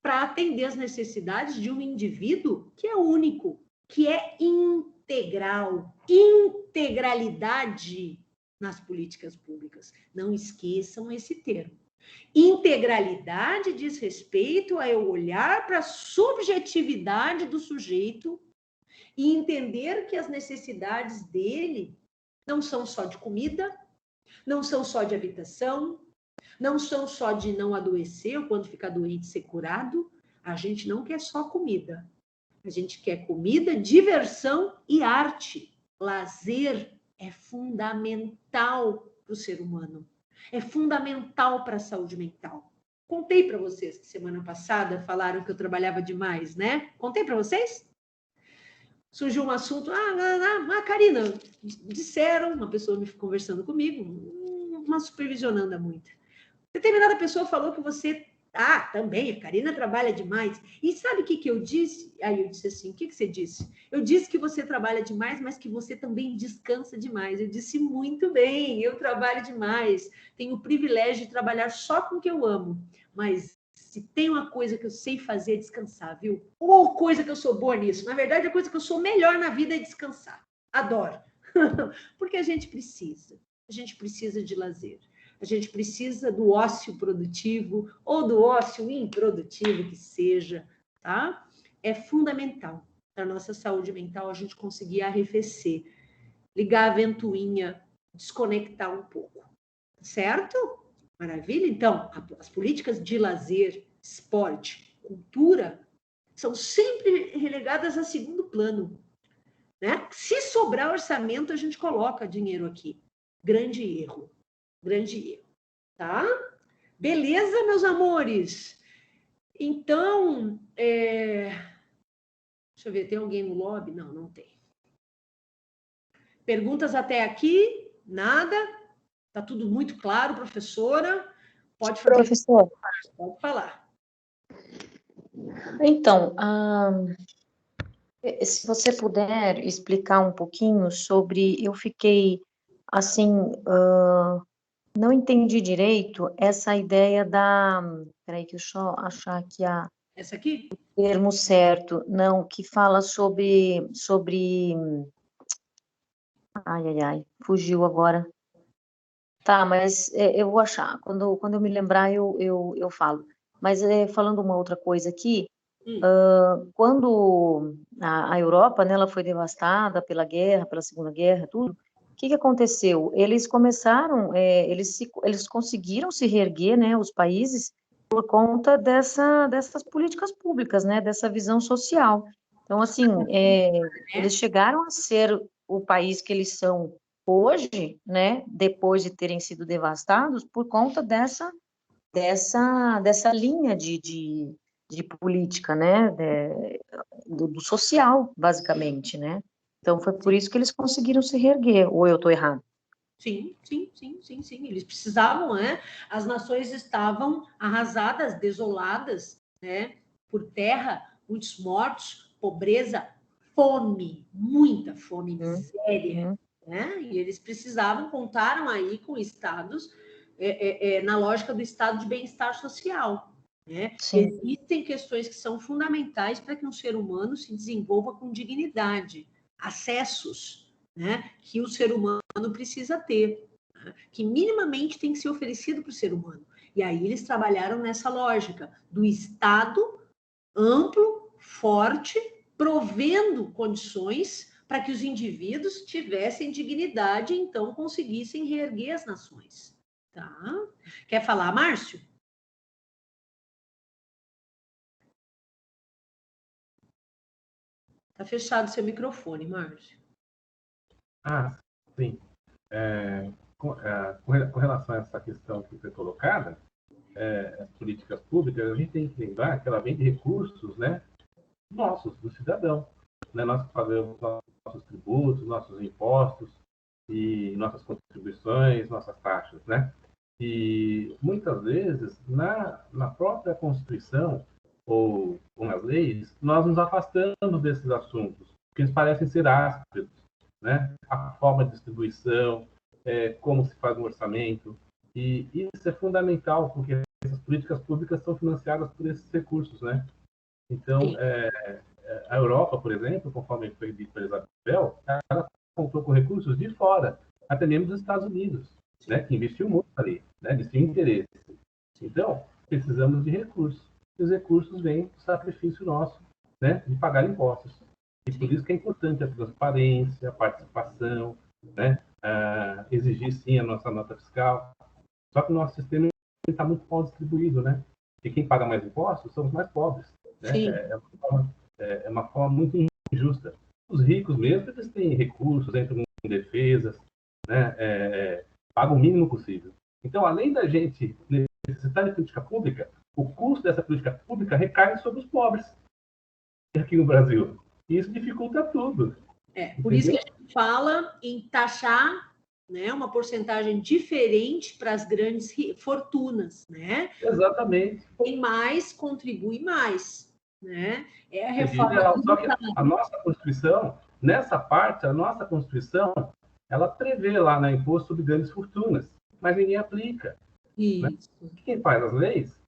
[SPEAKER 1] para atender as necessidades de um indivíduo que é único, que é integral, integralidade nas políticas públicas. Não esqueçam esse termo. Integralidade diz respeito a eu olhar para a subjetividade do sujeito e entender que as necessidades dele não são só de comida, não são só de habitação, não são só de não adoecer ou quando ficar doente ser curado. A gente não quer só comida. A gente quer comida, diversão e arte. Lazer é fundamental para o ser humano. É fundamental para a saúde mental. Contei para vocês que semana passada falaram que eu trabalhava demais, né? Contei para vocês? Surgiu um assunto, Karina, disseram, uma pessoa me conversando comigo, uma supervisionanda muito. Determinada pessoa falou que você, também, a Karina trabalha demais. E sabe o que eu disse? Aí eu disse assim, o que você disse? Eu disse que você trabalha demais, mas que você também descansa demais. Eu disse, muito bem, eu trabalho demais. Tenho o privilégio de trabalhar só com o que eu amo. Mas se tem uma coisa que eu sei fazer é descansar, viu? Ou coisa que eu sou boa nisso. Na verdade, a coisa que eu sou melhor na vida é descansar. Adoro. Porque a gente precisa. A gente precisa de lazer. A gente precisa do ócio produtivo ou do ócio improdutivo que seja, tá? É fundamental para a nossa saúde mental a gente conseguir arrefecer, ligar a ventoinha, desconectar um pouco, certo? Maravilha? Então, as políticas de lazer, esporte, cultura, são sempre relegadas a segundo plano, né? Se sobrar orçamento, a gente coloca dinheiro aqui. Grande erro. Grande erro, tá? Beleza, meus amores? Então, deixa eu ver, tem alguém no lobby? Não, não tem. Perguntas até aqui? Nada? Tá tudo muito claro, professora? Pode falar.
[SPEAKER 3] Professor.
[SPEAKER 1] Pode falar.
[SPEAKER 3] Então, se você puder explicar um pouquinho sobre, eu fiquei assim, não entendi direito essa ideia peraí que eu só achar aqui
[SPEAKER 1] Essa aqui?
[SPEAKER 3] o termo certo, não, que fala sobre, fugiu agora. Tá, mas eu vou achar, quando eu me lembrar eu falo. Mas falando uma outra coisa aqui, quando a Europa, né, ela foi devastada pela guerra, pela Segunda Guerra, tudo, o que aconteceu? Eles começaram, eles conseguiram se reerguer, né, os países, por conta dessas políticas públicas, né, dessa visão social. Então, assim, eles chegaram a ser o país que eles são hoje, né, depois de terem sido devastados, por conta dessa linha de política, né, do social, basicamente, né? Então, foi por isso que eles conseguiram se reerguer, ou eu estou errado?
[SPEAKER 1] Sim. Eles precisavam, né? As nações estavam arrasadas, desoladas, né? Por terra, muitos mortos, pobreza, fome, muita fome, miséria, né? E eles precisavam, contaram aí com estados, na lógica do estado de bem-estar social, né? Existem questões que são fundamentais para que um ser humano se desenvolva com dignidade, acessos, né? Que o ser humano precisa ter, né? Que minimamente tem que ser oferecido para o ser humano. E aí eles trabalharam nessa lógica do Estado amplo, forte, provendo condições para que os indivíduos tivessem dignidade e então conseguissem reerguer as nações. Tá? Quer falar, Márcio? Tá fechado seu microfone, Márcio.
[SPEAKER 5] Sim. Com relação a essa questão que foi colocada, as políticas públicas, a gente tem que lembrar que ela vem de recursos, né, nossos, do cidadão. Né? Nós pagamos nossos tributos, nossos impostos, e nossas contribuições, nossas taxas, né? E muitas vezes, na própria Constituição ou nas leis, nós nos afastamos desses assuntos, porque eles parecem ser ásperos, né? A forma de distribuição, como se faz um orçamento, e isso é fundamental, porque essas políticas públicas são financiadas por esses recursos, né? Então, a Europa, por exemplo, conforme foi dito pela Isabel, ela contou com recursos de fora, até mesmo dos Estados Unidos, né, que investiu muito ali, né, eles tinham interesse. Então, precisamos de recursos. E os recursos vêm do sacrifício nosso, né, de pagar impostos. E por isso que é importante a transparência, a participação, né, exigir sim a nossa nota fiscal. Só que o nosso sistema está muito mal distribuído, né? E quem paga mais impostos são os mais pobres. Né? É uma forma muito injusta. Os ricos mesmo, eles têm recursos, entram em defesas, né? Pagam o mínimo possível. Então, além da gente necessitar de política pública, o custo dessa política pública recai sobre os pobres aqui no Brasil. E isso dificulta tudo.
[SPEAKER 1] Por isso que a gente fala em taxar, né, uma porcentagem diferente para as grandes fortunas, né?
[SPEAKER 5] Exatamente.
[SPEAKER 1] Quem mais contribui mais, né? É a reforma
[SPEAKER 5] Só que a nossa Constituição, nessa parte, a nossa Constituição, ela prevê lá no imposto sobre grandes fortunas, mas ninguém aplica. Né? Quem faz as leis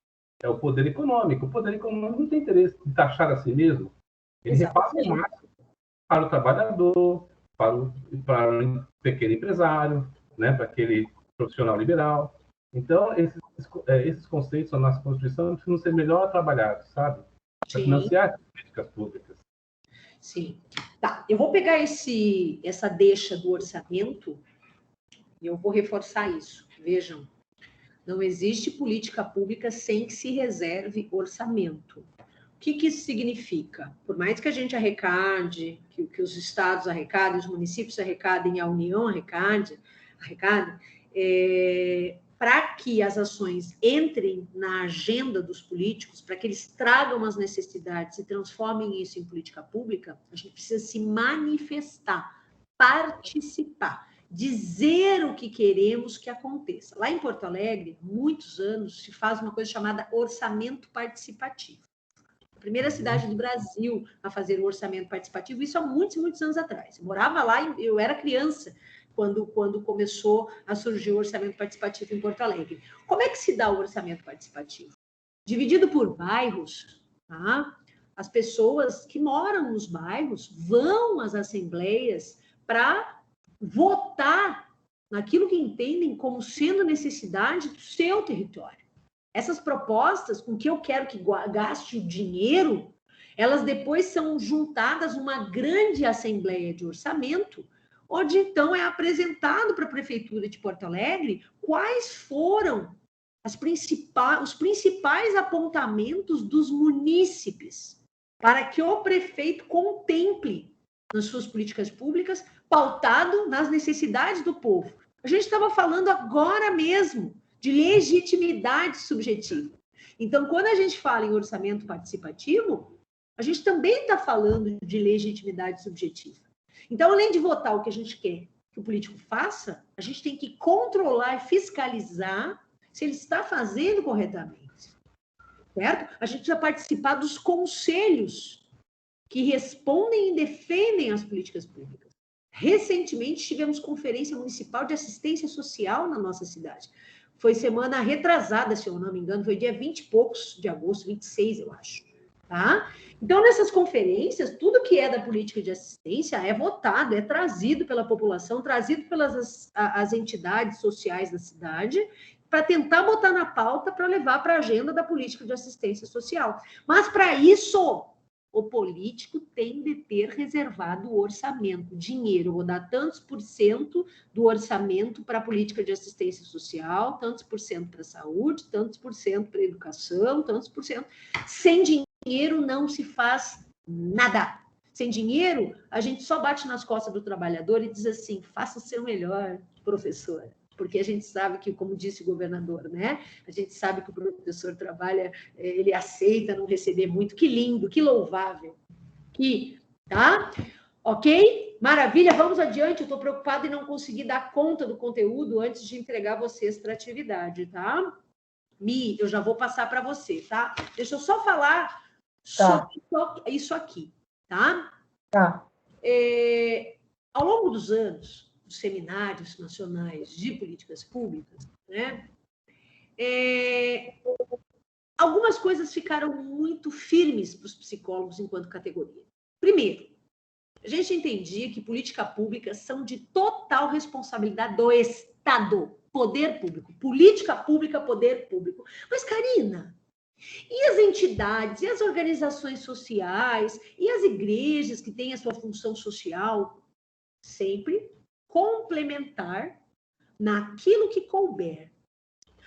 [SPEAKER 5] é o poder econômico. O poder econômico não tem interesse em taxar a si mesmo. Ele repassa o máximo para o trabalhador, para o pequeno empresário, né? Para aquele profissional liberal. Então, esses conceitos na nossa Constituição precisam ser melhor trabalhados, sabe? Para financiar as políticas públicas.
[SPEAKER 1] Sim. Tá, eu vou pegar essa deixa do orçamento e eu vou reforçar isso. Vejam, não existe política pública sem que se reserve orçamento. O que isso significa? Por mais que a gente arrecade, que os estados arrecadem, os municípios arrecadem, a União arrecade, para que as ações entrem na agenda dos políticos, para que eles tragam as necessidades e transformem isso em política pública, a gente precisa se manifestar, participar, dizer o que queremos que aconteça. Lá em Porto Alegre, há muitos anos, se faz uma coisa chamada orçamento participativo. A primeira cidade do Brasil a fazer o orçamento participativo, isso há muitos, muitos anos atrás. Eu morava lá, eu era criança, quando começou a surgir o orçamento participativo em Porto Alegre. Como é que se dá o orçamento participativo? Dividido por bairros, tá? As pessoas que moram nos bairros vão às assembleias para votar naquilo que entendem como sendo necessidade do seu território. Essas propostas, com que eu quero que gaste o dinheiro, elas depois são juntadas numa grande assembleia de orçamento, onde então é apresentado para a Prefeitura de Porto Alegre quais foram os principais apontamentos dos munícipes para que o prefeito contemple nas suas políticas públicas, pautado nas necessidades do povo. A gente estava falando agora mesmo de legitimidade subjetiva. Então, quando a gente fala em orçamento participativo, a gente também está falando de legitimidade subjetiva. Então, além de votar o que a gente quer que o político faça, a gente tem que controlar e fiscalizar se ele está fazendo corretamente. Certo? A gente precisa participar dos conselhos que respondem e defendem as políticas públicas. Recentemente, tivemos conferência municipal de assistência social na nossa cidade. Foi semana retrasada, se eu não me engano, foi dia 20 e poucos de agosto, 26, eu acho. Tá? Então, nessas conferências, tudo que é da política de assistência é votado, é trazido pela população, trazido pelas as entidades sociais da cidade, para tentar botar na pauta, para levar para a agenda da política de assistência social. Mas, para isso, o político tem de ter reservado o orçamento, dinheiro. Eu vou dar tantos por cento do orçamento para a política de assistência social, tantos por cento para a saúde, tantos por cento para a educação, tantos por cento. Sem dinheiro não se faz nada. Sem dinheiro, a gente só bate nas costas do trabalhador e diz assim, faça o seu melhor, professor. Porque a gente sabe que, como disse o governador, né? A gente sabe que o professor trabalha, ele aceita não receber muito. Que lindo, que louvável. Tá? Ok? Maravilha, vamos adiante. Eu estou preocupada em não conseguir dar conta do conteúdo antes de entregar vocês para a atividade, tá? Mi, eu já vou passar para você, tá? Deixa eu só falar sobre isso aqui, tá?
[SPEAKER 4] Tá.
[SPEAKER 1] Ao longo dos anos, os seminários nacionais de políticas públicas, né? Algumas coisas ficaram muito firmes para os psicólogos enquanto categoria. Primeiro, a gente entendia que política pública são de total responsabilidade do Estado, poder público, política pública, poder público. Mas, Karina, e as entidades, e as organizações sociais, e as igrejas que têm a sua função social? Sempre complementar naquilo que couber.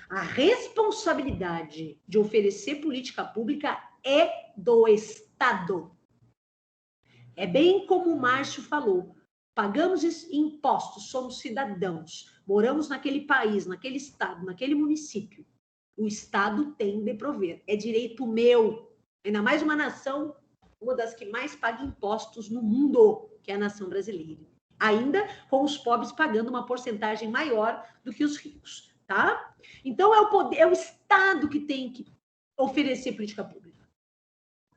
[SPEAKER 1] A responsabilidade de oferecer política pública é do Estado. É bem como o Márcio falou, pagamos impostos, somos cidadãos, moramos naquele país, naquele estado, naquele município. O Estado tem de prover. É direito meu. Ainda mais uma nação, uma das que mais paga impostos no mundo, que é a nação brasileira. Ainda com os pobres pagando uma porcentagem maior do que os ricos, tá? Então, é o Estado que tem que oferecer política pública.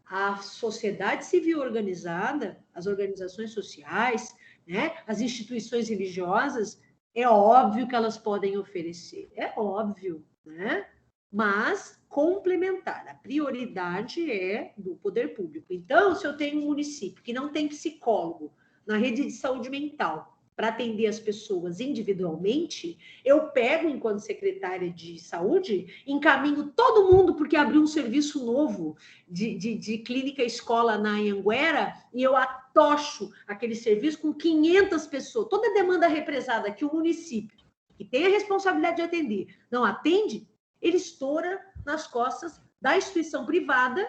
[SPEAKER 1] A sociedade civil organizada, as organizações sociais, né, as instituições religiosas, é óbvio que elas podem oferecer, é óbvio, né? Mas complementar, a prioridade é do poder público. Então, se eu tenho um município que não tem psicólogo na rede de saúde mental para atender as pessoas individualmente, eu pego, enquanto secretária de saúde, encaminho todo mundo, porque abriu um serviço novo de clínica escola na Anhanguera, e eu atocho aquele serviço com 500 pessoas, toda a demanda represada que o município, que tem a responsabilidade de atender, não atende, ele estoura nas costas da instituição privada,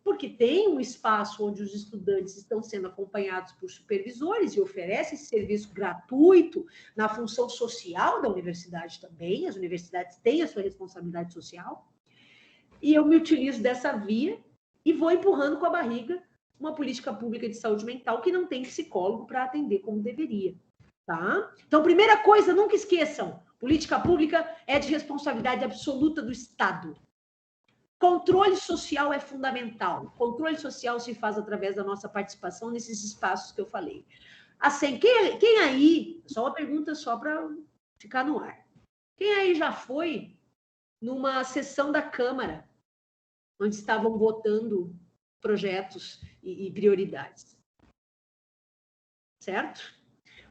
[SPEAKER 1] porque tem um espaço onde os estudantes estão sendo acompanhados por supervisores e oferece esse serviço gratuito na função social da universidade também. As universidades têm a sua responsabilidade social. E eu me utilizo dessa via e vou empurrando com a barriga uma política pública de saúde mental que não tem psicólogo para atender como deveria. Tá? Então, primeira coisa, nunca esqueçam, política pública é de responsabilidade absoluta do Estado. Controle social é fundamental. Controle social se faz através da nossa participação nesses espaços que eu falei. Assim, quem aí, só uma pergunta só para ficar no ar. Quem aí já foi numa sessão da Câmara, onde estavam votando projetos e prioridades? Certo?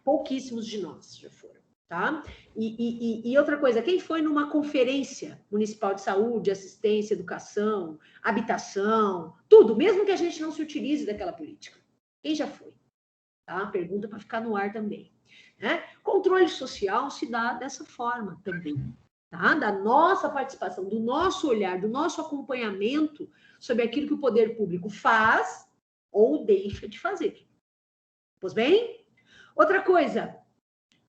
[SPEAKER 1] Pouquíssimos de nós já foram. Tá? E outra coisa, quem foi numa conferência municipal de saúde, assistência, educação, habitação, tudo, mesmo que a gente não se utilize daquela política? Quem já foi? Tá? Pergunta para ficar no ar também. Né? Controle social se dá dessa forma também. Tá? Da nossa participação, do nosso olhar, do nosso acompanhamento sobre aquilo que o poder público faz ou deixa de fazer. Pois bem? Outra coisa,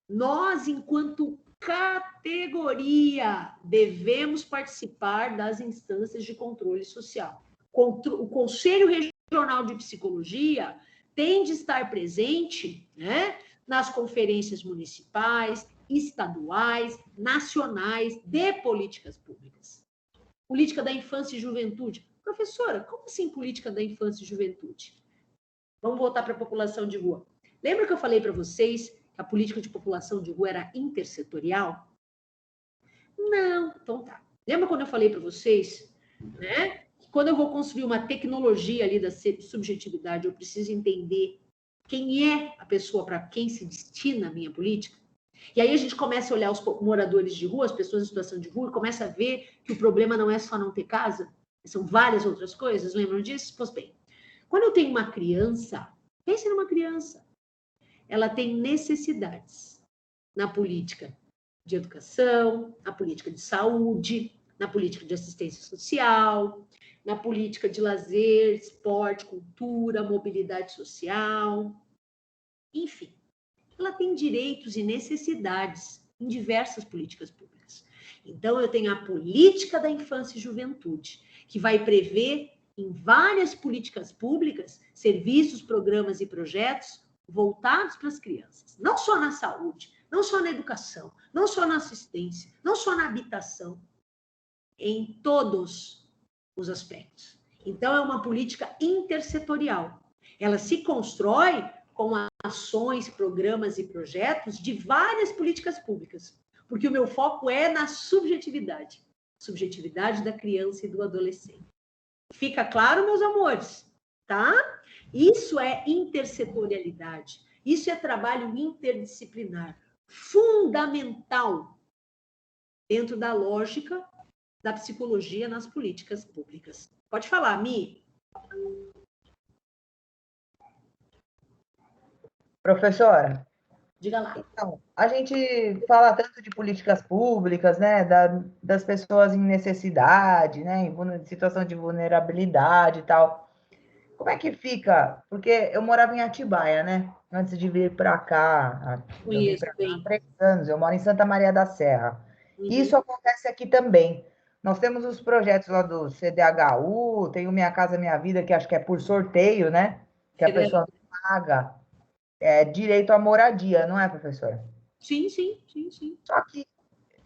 [SPEAKER 1] nós, enquanto categoria, devemos participar das instâncias de controle social. O Conselho Regional de Psicologia tem de estar presente, né, nas conferências municipais, estaduais, nacionais de políticas públicas. Política da infância e juventude. Professora, como assim política da infância e juventude? Vamos voltar para a população de rua. Lembra que eu falei para vocês a política de população de rua era intersetorial? Não, então tá. Lembra quando eu falei para vocês, né, que quando eu vou construir uma tecnologia ali da subjetividade, eu preciso entender quem é a pessoa para quem se destina a minha política? E aí a gente começa a olhar os moradores de rua, as pessoas em situação de rua, e começa a ver que o problema não é só não ter casa, são várias outras coisas. Lembram disso? Pois bem, quando eu tenho uma criança, pense numa criança, ela tem necessidades na política de educação, na política de saúde, na política de assistência social, na política de lazer, esporte, cultura, mobilidade social, enfim. Ela tem direitos e necessidades em diversas políticas públicas. Então, eu tenho a política da infância e juventude, que vai prever em várias políticas públicas, serviços, programas e projetos voltados para as crianças, não só na saúde, não só na educação, não só na assistência, não só na habitação, em todos os aspectos. Então, é uma política intersetorial. Ela se constrói com ações, programas e projetos de várias políticas públicas, porque o meu foco é na subjetividade da criança e do adolescente. Fica claro, meus amores? Tá? Isso é intersetorialidade, isso é trabalho interdisciplinar, fundamental dentro da lógica da psicologia nas políticas públicas. Pode falar, Mi.
[SPEAKER 4] Professora,
[SPEAKER 1] diga lá.
[SPEAKER 4] Então, a gente fala tanto de políticas públicas, né, das pessoas em necessidade, né, em situação de vulnerabilidade e tal. Como é que fica? Porque eu morava em Atibaia, né? Antes de vir para cá. Eu vim
[SPEAKER 1] Conheço
[SPEAKER 4] para cá
[SPEAKER 1] bem.
[SPEAKER 4] há 3 anos. Eu moro em Santa Maria da Serra. Isso acontece aqui também. Nós temos os projetos lá do CDHU, tem o Minha Casa Minha Vida, que acho que é por sorteio, né? Que a pessoa paga direito à moradia, não é, professora?
[SPEAKER 1] Sim, sim, sim, sim.
[SPEAKER 4] Só que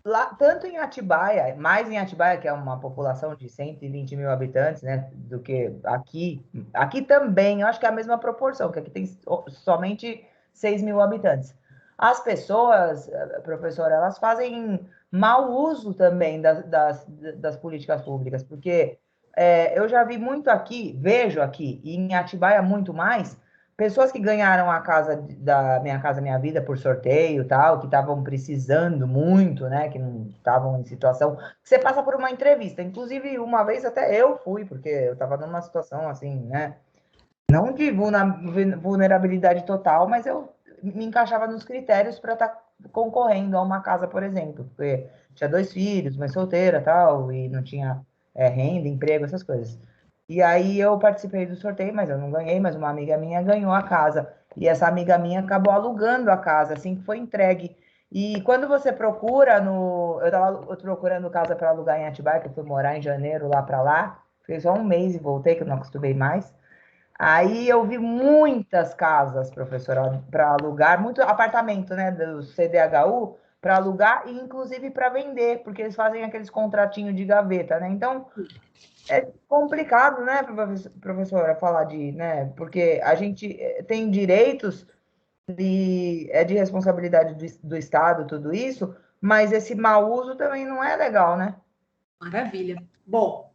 [SPEAKER 4] lá, tanto em Atibaia, mais em Atibaia, que é uma população de 120 mil habitantes, né, do que aqui. Aqui também, eu acho que é a mesma proporção, que aqui tem somente 6 mil habitantes. As pessoas, professora, elas fazem mau uso também das políticas públicas, porque eu já vi muito aqui, vejo aqui, e em Atibaia muito mais, pessoas que ganharam a casa da Minha Casa Minha Vida por sorteio, tal, que estavam precisando muito, né, que não estavam em situação, você passa por uma entrevista. Inclusive, uma vez até eu fui, porque eu estava numa situação assim, né, não de vulnerabilidade total, mas eu me encaixava nos critérios para estar concorrendo a uma casa, por exemplo, porque tinha 2 filhos, mãe solteira, tal, e não tinha renda, emprego, essas coisas. E aí eu participei do sorteio, mas eu não ganhei, mas uma amiga minha ganhou a casa. E essa amiga minha acabou alugando a casa assim que foi entregue. E quando você procura eu estava procurando casa para alugar em Atibaia, que eu fui morar em janeiro lá para lá, fiquei só um mês e voltei, que eu não acostumei mais. Aí eu vi muitas casas, professora, para alugar, muito apartamento, né, do CDHU, para alugar e inclusive para vender, porque eles fazem aqueles contratinhos de gaveta, né? Então, é complicado, né, professora, falar né, porque a gente tem direitos de responsabilidade do Estado, tudo isso, mas esse mau uso também não é legal, né?
[SPEAKER 1] Maravilha. Bom,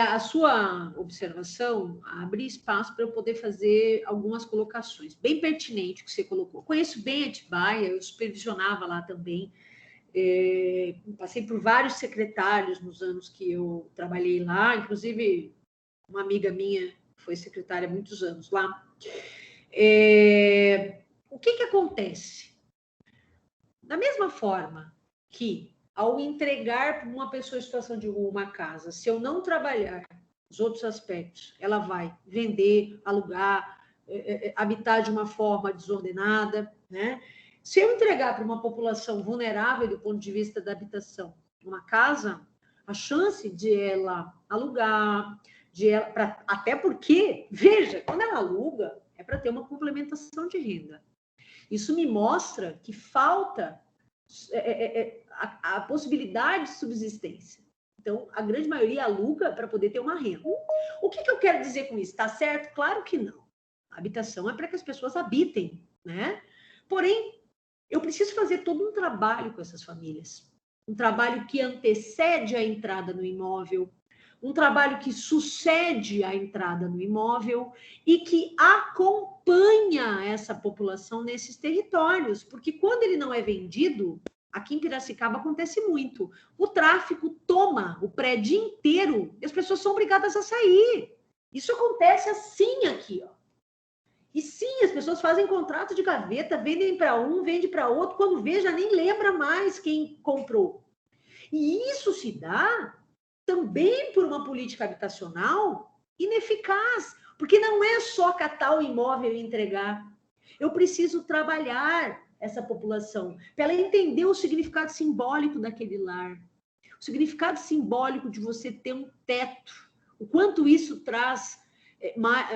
[SPEAKER 1] a sua observação abre espaço para eu poder fazer algumas colocações. Bem pertinente que você colocou. Conheço bem Atibaia, eu supervisionava lá também. Passei por vários secretários nos anos que eu trabalhei lá, inclusive uma amiga minha foi secretária há muitos anos lá. O que acontece? Da mesma forma que, ao entregar para uma pessoa em situação de rua uma casa, se eu não trabalhar os outros aspectos, ela vai vender, alugar, habitar de uma forma desordenada, né? Se eu entregar para uma população vulnerável do ponto de vista da habitação uma casa, a chance de ela alugar, até porque, veja, quando ela aluga, é para ter uma complementação de renda. Isso me mostra que falta a possibilidade de subsistência. Então, a grande maioria aluga para poder ter uma renda. O que eu quero dizer com isso? Está certo? Claro que não. A habitação é para que as pessoas habitem, né? Porém, eu preciso fazer todo um trabalho com essas famílias. Um trabalho que antecede a entrada no imóvel, um trabalho que sucede a entrada no imóvel e que acompanha essa população nesses territórios, porque quando ele não é vendido, aqui em Piracicaba acontece muito, o tráfico toma o prédio inteiro e as pessoas são obrigadas a sair. Isso acontece assim aqui, ó. E sim, as pessoas fazem contrato de gaveta, vendem para um, vendem para outro, quando vê já nem lembra mais quem comprou. E isso se dá também por uma política habitacional ineficaz, porque não é só catar o imóvel e entregar. Eu preciso trabalhar essa população para ela entender o significado simbólico daquele lar, o significado simbólico de você ter um teto, o quanto isso traz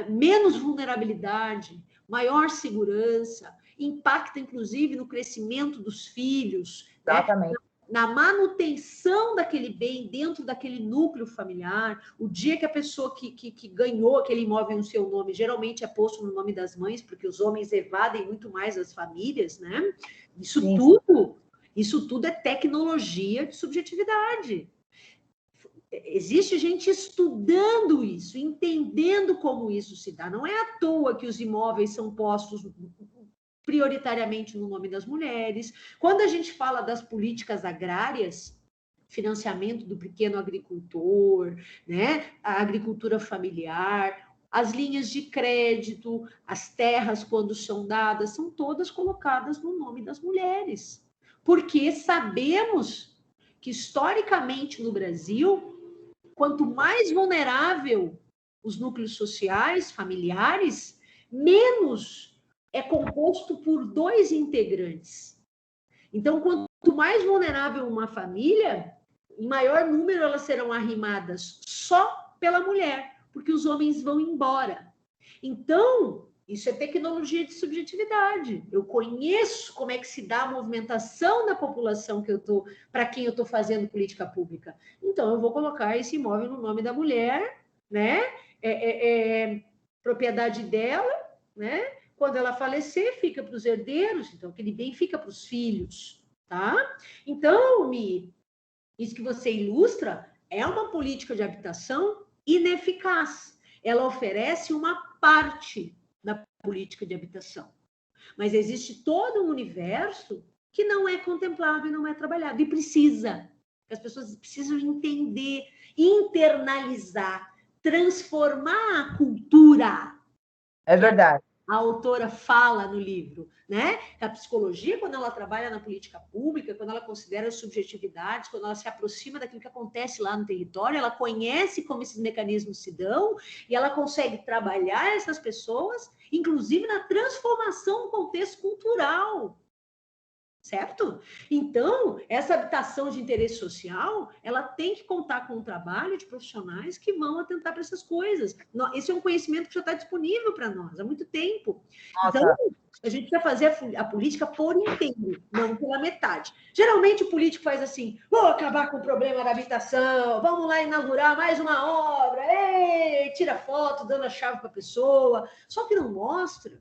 [SPEAKER 1] menos vulnerabilidade, maior segurança, impacta inclusive no crescimento dos filhos,
[SPEAKER 4] Exatamente.
[SPEAKER 1] Né? Na manutenção daquele bem dentro daquele núcleo familiar. O dia que a pessoa que ganhou aquele imóvel no seu nome, geralmente é posto no nome das mães, porque os homens evadem muito mais as famílias, né? Isso tudo é tecnologia de subjetividade. Existe gente estudando isso, entendendo como isso se dá. Não é à toa que os imóveis são postos prioritariamente no nome das mulheres. Quando a gente fala das políticas agrárias, financiamento do pequeno agricultor, né? A agricultura familiar, as linhas de crédito, as terras, quando são dadas, são todas colocadas no nome das mulheres. Porque sabemos que, historicamente, no Brasil, quanto mais vulnerável os núcleos sociais, familiares, menos é composto por 2 integrantes. Então, quanto mais vulnerável uma família, em maior número, elas serão arrimadas só pela mulher, porque os homens vão embora. Então, isso é tecnologia de subjetividade. Eu conheço como é que se dá a movimentação da população para quem eu estou fazendo política pública. Então, eu vou colocar esse imóvel no nome da mulher, né? Propriedade dela, né? Quando ela falecer, fica para os herdeiros, então aquele bem fica para os filhos, tá? Então, isso que você ilustra é uma política de habitação ineficaz. Ela oferece uma parte da política de habitação. Mas existe todo um universo que não é contemplado e não é trabalhado. E precisa. As pessoas precisam entender, internalizar, transformar a cultura.
[SPEAKER 4] É verdade.
[SPEAKER 1] A autora fala no livro, né? A psicologia, quando ela trabalha na política pública, quando ela considera as subjetividades, quando ela se aproxima daquilo que acontece lá no território, ela conhece como esses mecanismos se dão e ela consegue trabalhar essas pessoas, inclusive na transformação do contexto cultural. Certo? Então, essa habitação de interesse social, ela tem que contar com um trabalho de profissionais que vão atentar para essas coisas. Esse é um conhecimento que já está disponível para nós há muito tempo.
[SPEAKER 4] Nossa.
[SPEAKER 1] Então, a gente precisa fazer a política por inteiro, não pela metade. Geralmente, o político faz assim, vou acabar com o problema da habitação, vamos lá inaugurar mais uma obra, tira foto, dando a chave para a pessoa, só que não mostra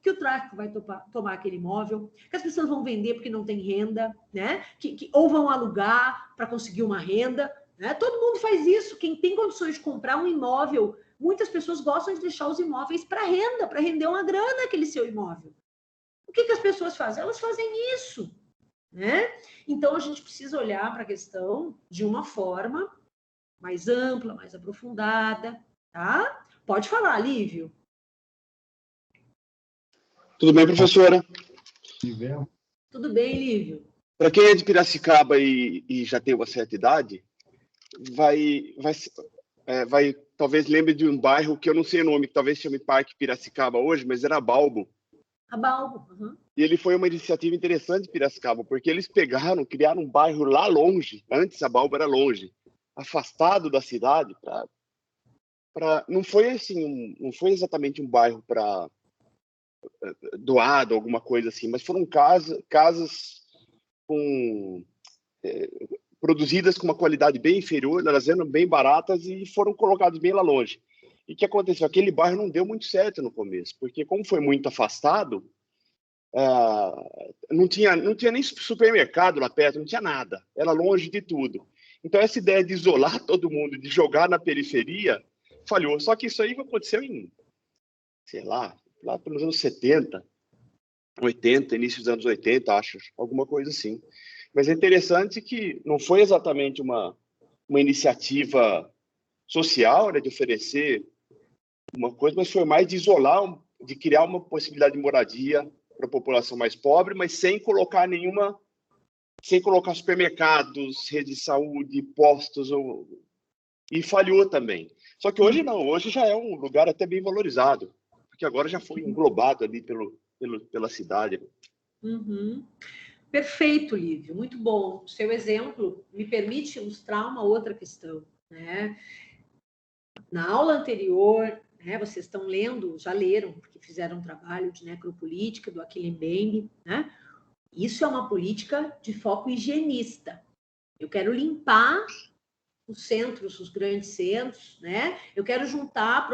[SPEAKER 1] que o tráfico vai tomar aquele imóvel, que as pessoas vão vender porque não tem renda, né? Ou vão alugar para conseguir uma renda, né? Todo mundo faz isso. Quem tem condições de comprar um imóvel, muitas pessoas gostam de deixar os imóveis para renda, para render uma grana aquele seu imóvel. O que as pessoas fazem? Elas fazem isso, né? Então, a gente precisa olhar para a questão de uma forma mais ampla, mais aprofundada, tá? Pode falar, Lívio.
[SPEAKER 6] Tudo bem, professora?
[SPEAKER 1] Tudo bem, Lívio.
[SPEAKER 6] Para quem é de Piracicaba e já tem uma certa idade, vai talvez lembre de um bairro que eu não sei o nome, que talvez chame Parque Piracicaba hoje, mas era Balbo.
[SPEAKER 1] A Balbo. Uhum.
[SPEAKER 6] E ele foi uma iniciativa interessante de Piracicaba, porque eles criaram um bairro lá longe, antes a Balbo era longe, afastado da cidade, não foi assim, não foi exatamente um bairro para doado, alguma coisa assim, mas foram casas produzidas com uma qualidade bem inferior, elas eram bem baratas e foram colocadas bem lá longe. E o que aconteceu? Aquele bairro não deu muito certo no começo, porque como foi muito afastado, não tinha nem supermercado lá perto, não tinha nada, era longe de tudo. Então essa ideia de isolar todo mundo, de jogar na periferia, falhou. Só que isso aí aconteceu em, sei lá pelos anos 70, 80, início dos anos 80, acho, alguma coisa assim. Mas é interessante que não foi exatamente uma iniciativa social, né, de oferecer uma coisa, mas foi mais de isolar, de criar uma possibilidade de moradia para a população mais pobre, mas sem colocar supermercados, rede de saúde, postos, e falhou também. Só que hoje não, hoje já é um lugar até bem valorizado, porque agora já foi englobado ali pela cidade.
[SPEAKER 1] Uhum. Perfeito, Lívio, muito bom. O seu exemplo me permite ilustrar uma outra questão, né? Na aula anterior, né, vocês estão lendo, já leram, porque fizeram um trabalho de necropolítica do Achille Mbembe, né? Isso é uma política de foco higienista. Eu quero limpar os centros, os grandes centros, né? Eu quero juntar,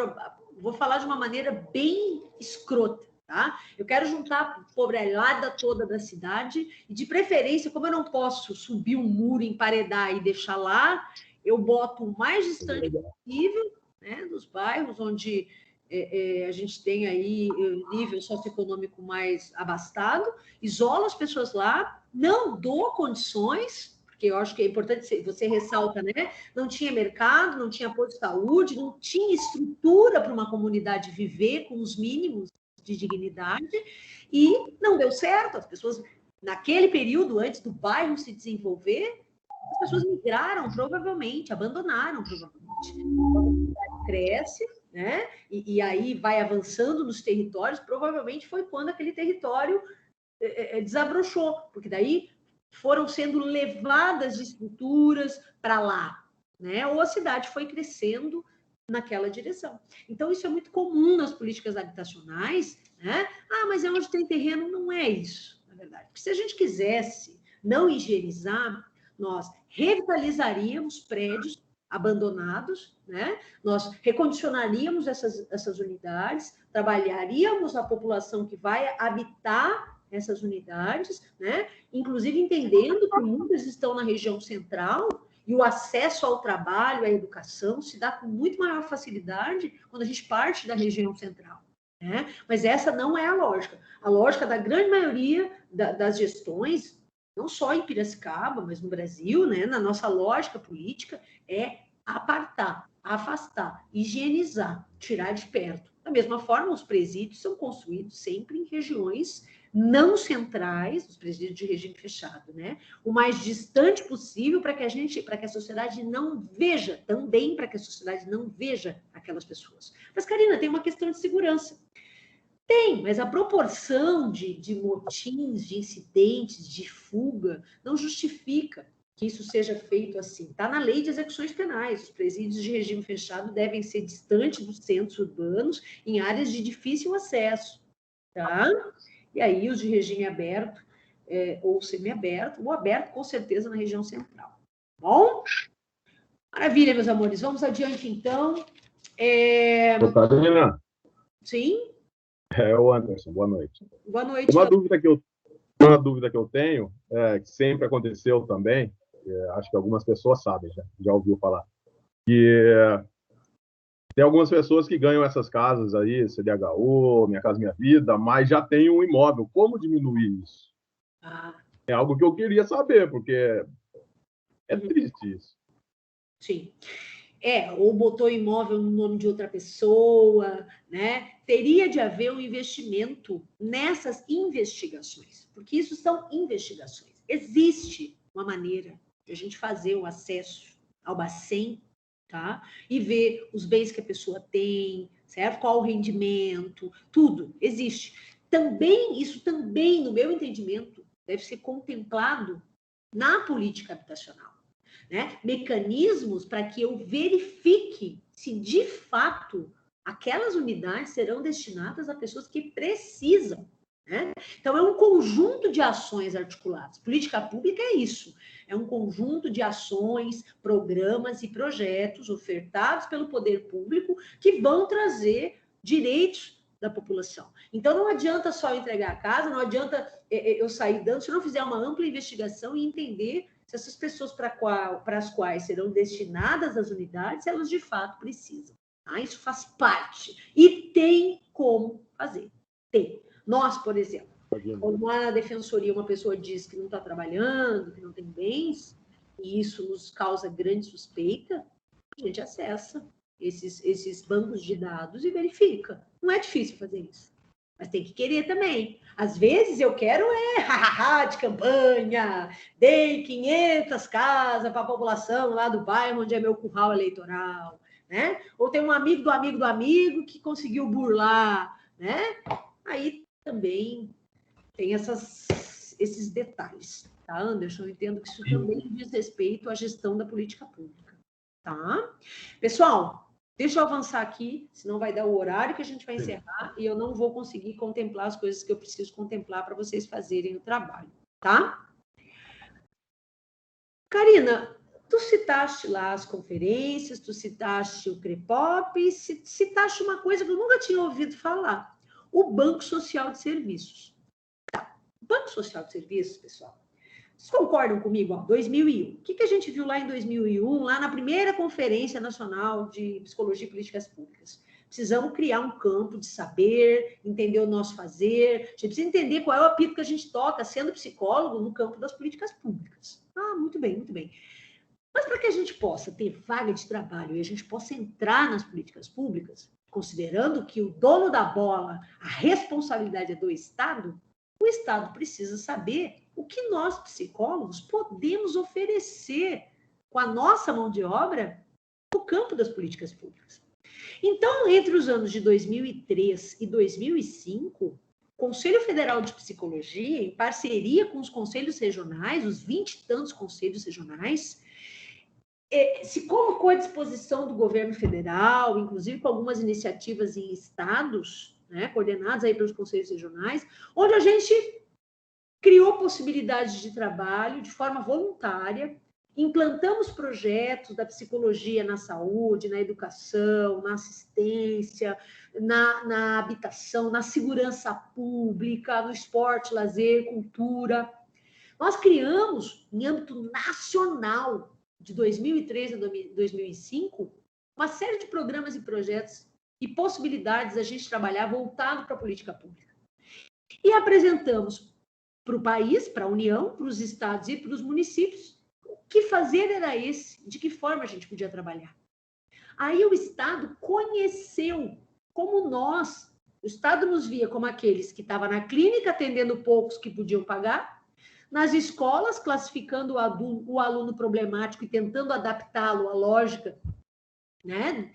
[SPEAKER 1] vou falar de uma maneira bem escrota, tá? Eu quero juntar a pobrelada toda da cidade e, de preferência, como eu não posso subir um muro, emparedar e deixar lá, eu boto o mais distante possível, né, dos bairros onde a gente tem aí nível socioeconômico mais abastado, isolo as pessoas lá, não dou condições, porque eu acho que é importante, você ressalta, né? Não tinha mercado, não tinha posto de saúde, não tinha estrutura para uma comunidade viver com os mínimos de dignidade, e não deu certo. As pessoas, naquele período, antes do bairro se desenvolver, as pessoas migraram, provavelmente, abandonaram, provavelmente. Quando a cidade cresce, né? E aí vai avançando nos territórios, provavelmente foi quando aquele território desabrochou, porque daí foram sendo levadas de estruturas para lá, né? Ou a cidade foi crescendo naquela direção. Então, isso é muito comum nas políticas habitacionais, né? Ah, mas é onde tem terreno. Não é isso, na verdade. Porque se a gente quisesse não higienizar, nós revitalizaríamos prédios abandonados, né? Nós recondicionaríamos essas unidades, trabalharíamos a população que vai habitar essas unidades, né? Inclusive entendendo que muitas estão na região central e o acesso ao trabalho, à educação, se dá com muito maior facilidade quando a gente parte da região central, né? Mas essa não é a lógica. A lógica da grande maioria das gestões, não só em Piracicaba, mas no Brasil, né? Na nossa lógica política, é apartar, afastar, higienizar, tirar de perto. Da mesma forma, os presídios são construídos sempre em regiões não centrais, os presídios de regime fechado, né? O mais distante possível para que a sociedade não veja, também para que a sociedade não veja aquelas pessoas. Mas, Karina, tem uma questão de segurança. Tem, mas a proporção de motins, de incidentes, de fuga, não justifica que isso seja feito assim. Está na lei de execuções penais. Os presídios de regime fechado devem ser distantes dos centros urbanos, em áreas de difícil acesso, tá? E aí os de regime aberto, ou semiaberto, ou aberto, com certeza, na região central. Bom? Maravilha, meus amores. Vamos adiante, então.
[SPEAKER 7] Karina?
[SPEAKER 1] Sim?
[SPEAKER 7] É o Anderson, boa noite.
[SPEAKER 1] Boa noite.
[SPEAKER 7] Uma dúvida que eu tenho, que sempre aconteceu também, acho que algumas pessoas sabem, já ouviu falar, que tem algumas pessoas que ganham essas casas aí, CDHU, Minha Casa Minha Vida, mas já tem um imóvel. Como diminuir isso? É algo que eu queria saber, porque é triste isso.
[SPEAKER 1] Sim. Ou botou imóvel no nome de outra pessoa, né? Teria de haver um investimento nessas investigações, porque isso são investigações. Existe uma maneira de a gente fazer o acesso ao Bacen, tá? E ver os bens que a pessoa tem, certo? Qual o rendimento, tudo existe. Isso também, no meu entendimento, deve ser contemplado na política habitacional. Né? Mecanismos para que eu verifique se, de fato, aquelas unidades serão destinadas a pessoas que precisam. Né? Então, é um conjunto de ações articuladas. Política pública é isso. É um conjunto de ações, programas e projetos ofertados pelo poder público que vão trazer direitos da população. Então, não adianta só entregar a casa, não adianta eu sair dando, se eu não fizer uma ampla investigação e entender se essas pessoas para as quais serão destinadas as unidades, elas de fato precisam. Tá? Isso faz parte. E tem como fazer. Tem. Nós, por exemplo, quando a defensoria, uma pessoa diz que não está trabalhando, que não tem bens, e isso nos causa grande suspeita, a gente acessa esses bancos de dados e verifica. Não é difícil fazer isso. Mas tem que querer também. Às vezes eu quero de campanha, dei 500 casas para a população lá do bairro onde é meu curral eleitoral, né? Ou tem um amigo do amigo do amigo que conseguiu burlar, né? Aí também tem esses detalhes, tá, Anderson? Eu entendo que isso também diz respeito à gestão da política pública, tá? Pessoal, deixa eu avançar aqui, senão vai dar o horário que a gente vai encerrar e eu não vou conseguir contemplar as coisas que eu preciso contemplar para vocês fazerem o trabalho, tá? Karina, tu citaste lá as conferências, tu citaste o CREPOP e citaste uma coisa que eu nunca tinha ouvido falar, o Banco Social de Serviços. Tá. O Banco Social de Serviços, pessoal, vocês concordam comigo? 2001. O que a gente viu lá em 2001, lá na primeira Conferência Nacional de Psicologia e Políticas Públicas? Precisamos criar um campo de saber, entender o nosso fazer. A gente precisa entender qual é o apito que a gente toca, sendo psicólogo, no campo das políticas públicas. Muito bem, muito bem. Mas para que a gente possa ter vaga de trabalho e a gente possa entrar nas políticas públicas, considerando que o dono da bola, a responsabilidade é do Estado, o Estado precisa saber o que nós, psicólogos, podemos oferecer com a nossa mão de obra no campo das políticas públicas. Então, entre os anos de 2003 e 2005, Conselho Federal de Psicologia, em parceria com os conselhos regionais, os 20 e tantos conselhos regionais, se colocou à disposição do governo federal, inclusive com algumas iniciativas em estados, né, coordenados aí pelos conselhos regionais, onde a gente criou possibilidades de trabalho de forma voluntária, implantamos projetos da psicologia na saúde, na educação, na assistência, na habitação, na segurança pública, no esporte, lazer, cultura. Nós criamos, em âmbito nacional, de 2003 a 2005, uma série de programas e projetos e possibilidades a gente trabalhar voltado para a política pública. E apresentamos para o país, para a União, para os estados e para os municípios, o que fazer era esse, de que forma a gente podia trabalhar. Aí o Estado conheceu como nós, o Estado nos via como aqueles que estavam na clínica atendendo poucos que podiam pagar, nas escolas, classificando o aluno problemático e tentando adaptá-lo à lógica, né,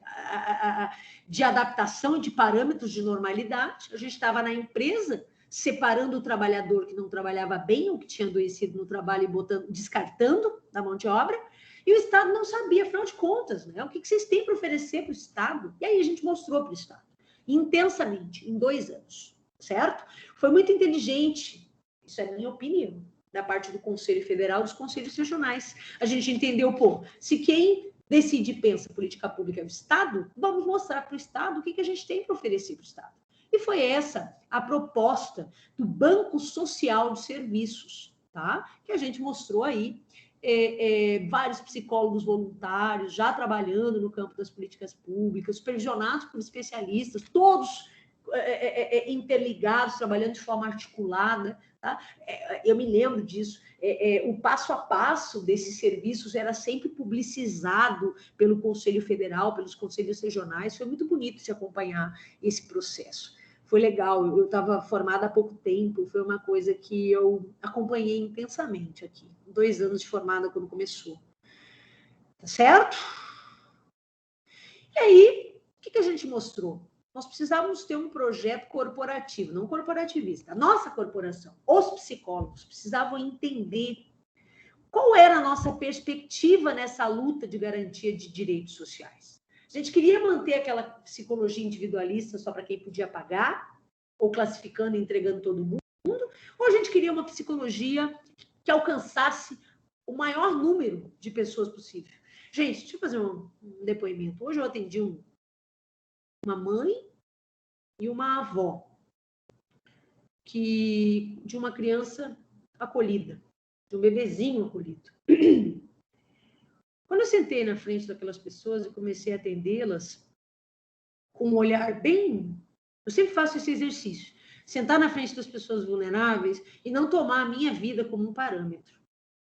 [SPEAKER 1] de adaptação e de parâmetros de normalidade. A gente estava na empresa, separando o trabalhador que não trabalhava bem ou que tinha adoecido no trabalho e descartando da mão de obra, e o Estado não sabia, afinal de contas, né, o que vocês têm para oferecer para o Estado? E aí a gente mostrou para o Estado, intensamente, em 2 anos, certo? Foi muito inteligente, isso é a minha opinião, da parte do Conselho Federal, dos conselhos regionais. A gente entendeu, se quem decide e pensa política pública é o Estado, vamos mostrar para o Estado o que a gente tem para oferecer para o Estado. E foi essa a proposta do Banco Social de Serviços, tá? Que a gente mostrou aí, vários psicólogos voluntários já trabalhando no campo das políticas públicas, supervisionados por especialistas, todos interligados, trabalhando de forma articulada. Tá? Eu me lembro disso. O passo a passo desses serviços era sempre publicizado pelo Conselho Federal, pelos conselhos regionais. Foi muito bonito se acompanhar esse processo. Foi legal. Eu estava formada há pouco tempo, foi uma coisa que eu acompanhei intensamente aqui. 2 anos de formada quando começou. Tá certo? E aí, o que a gente mostrou? Nós precisávamos ter um projeto corporativo, não corporativista. A nossa corporação, os psicólogos, precisavam entender qual era a nossa perspectiva nessa luta de garantia de direitos sociais. A gente queria manter aquela psicologia individualista só para quem podia pagar, ou classificando e entregando todo mundo, ou a gente queria uma psicologia que alcançasse o maior número de pessoas possível. Gente, deixa eu fazer um depoimento. Hoje eu atendi uma mãe e uma avó de uma criança acolhida, de um bebezinho acolhido. Quando eu sentei na frente daquelas pessoas e comecei a atendê-las com um olhar bem... Eu sempre faço esse exercício, sentar na frente das pessoas vulneráveis e não tomar a minha vida como um parâmetro,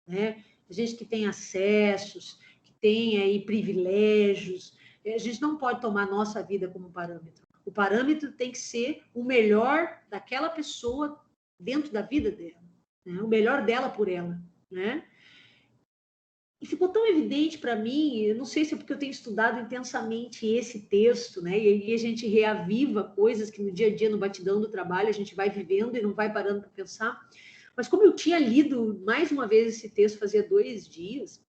[SPEAKER 1] né? A gente que tem acessos, que tem aí privilégios, a gente não pode tomar a nossa vida como parâmetro. O parâmetro tem que ser o melhor daquela pessoa dentro da vida dela, né? O melhor dela por ela, né? E ficou tão evidente para mim, eu não sei se é porque eu tenho estudado intensamente esse texto, né? E aí a gente reaviva coisas que no dia a dia, no batidão do trabalho, a gente vai vivendo e não vai parando para pensar. Mas como eu tinha lido mais uma vez esse texto fazia 2 dias,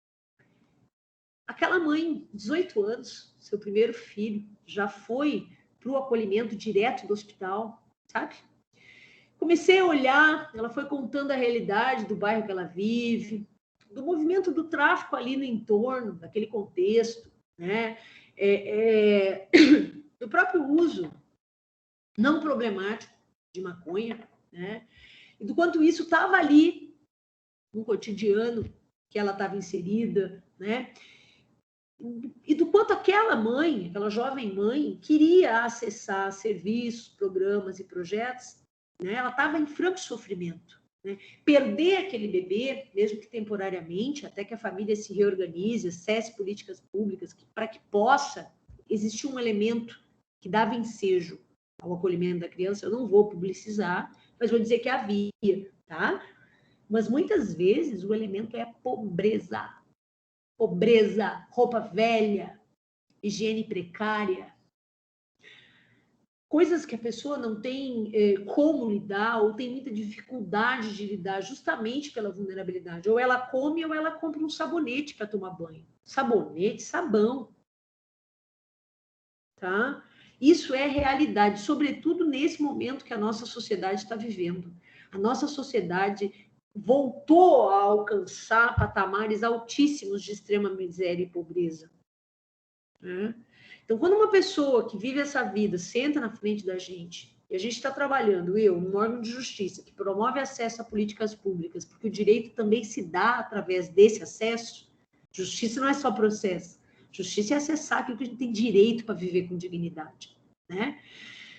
[SPEAKER 1] aquela mãe, 18 anos, seu primeiro filho, já foi para o acolhimento direto do hospital, sabe? Comecei a olhar, ela foi contando a realidade do bairro que ela vive, do movimento do tráfico ali no entorno, daquele contexto, né? Do próprio uso não problemático de maconha, né? E do quanto isso estava ali no cotidiano que ela estava inserida, né? E do quanto aquela mãe, aquela jovem mãe, queria acessar serviços, programas e projetos, né? Ela estava em franco sofrimento. Né? Perder aquele bebê, mesmo que temporariamente, até que a família se reorganize, acesse políticas públicas, para que possa existir um elemento que dava ensejo ao acolhimento da criança. Eu não vou publicizar, mas vou dizer que havia, tá? Mas muitas vezes o elemento é a pobreza. Pobreza, roupa velha, higiene precária. coisas que a pessoa não tem como lidar, ou tem muita dificuldade de lidar, justamente pela vulnerabilidade. Ou ela come, ou ela compra um sabonete para tomar banho. Sabonete, sabão. Tá? Isso é realidade, sobretudo nesse momento que a nossa sociedade está vivendo. A nossa sociedade voltou a alcançar patamares altíssimos de extrema miséria e pobreza. Né? Então, quando uma pessoa que vive essa vida senta na frente da gente, e a gente está trabalhando, num órgão de justiça, que promove acesso a políticas públicas, porque o direito também se dá através desse acesso, justiça não é só processo, justiça é acessar aquilo que a gente tem direito para viver com dignidade. Né?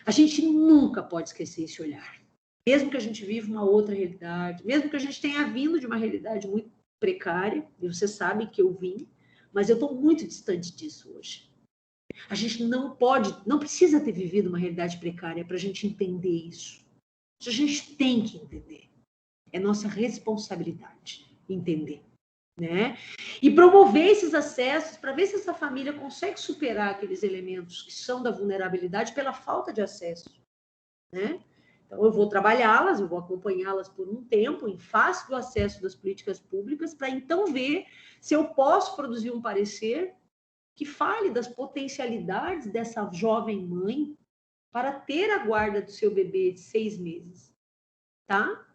[SPEAKER 1] A gente nunca pode esquecer esse olhar. Mesmo que a gente viva uma outra realidade, mesmo que a gente tenha vindo de uma realidade muito precária, e você sabe que eu vim, mas eu estou muito distante disso hoje. A gente não precisa ter vivido uma realidade precária para a gente entender isso. A gente tem que entender. É nossa responsabilidade entender. Né? E promover esses acessos para ver se essa família consegue superar aqueles elementos que são da vulnerabilidade pela falta de acesso. Né? Então, eu vou trabalhá-las, eu vou acompanhá-las por um tempo em face do acesso das políticas públicas, para então ver se eu posso produzir um parecer que fale das potencialidades dessa jovem mãe para ter a guarda do seu bebê de 6 meses. Tá?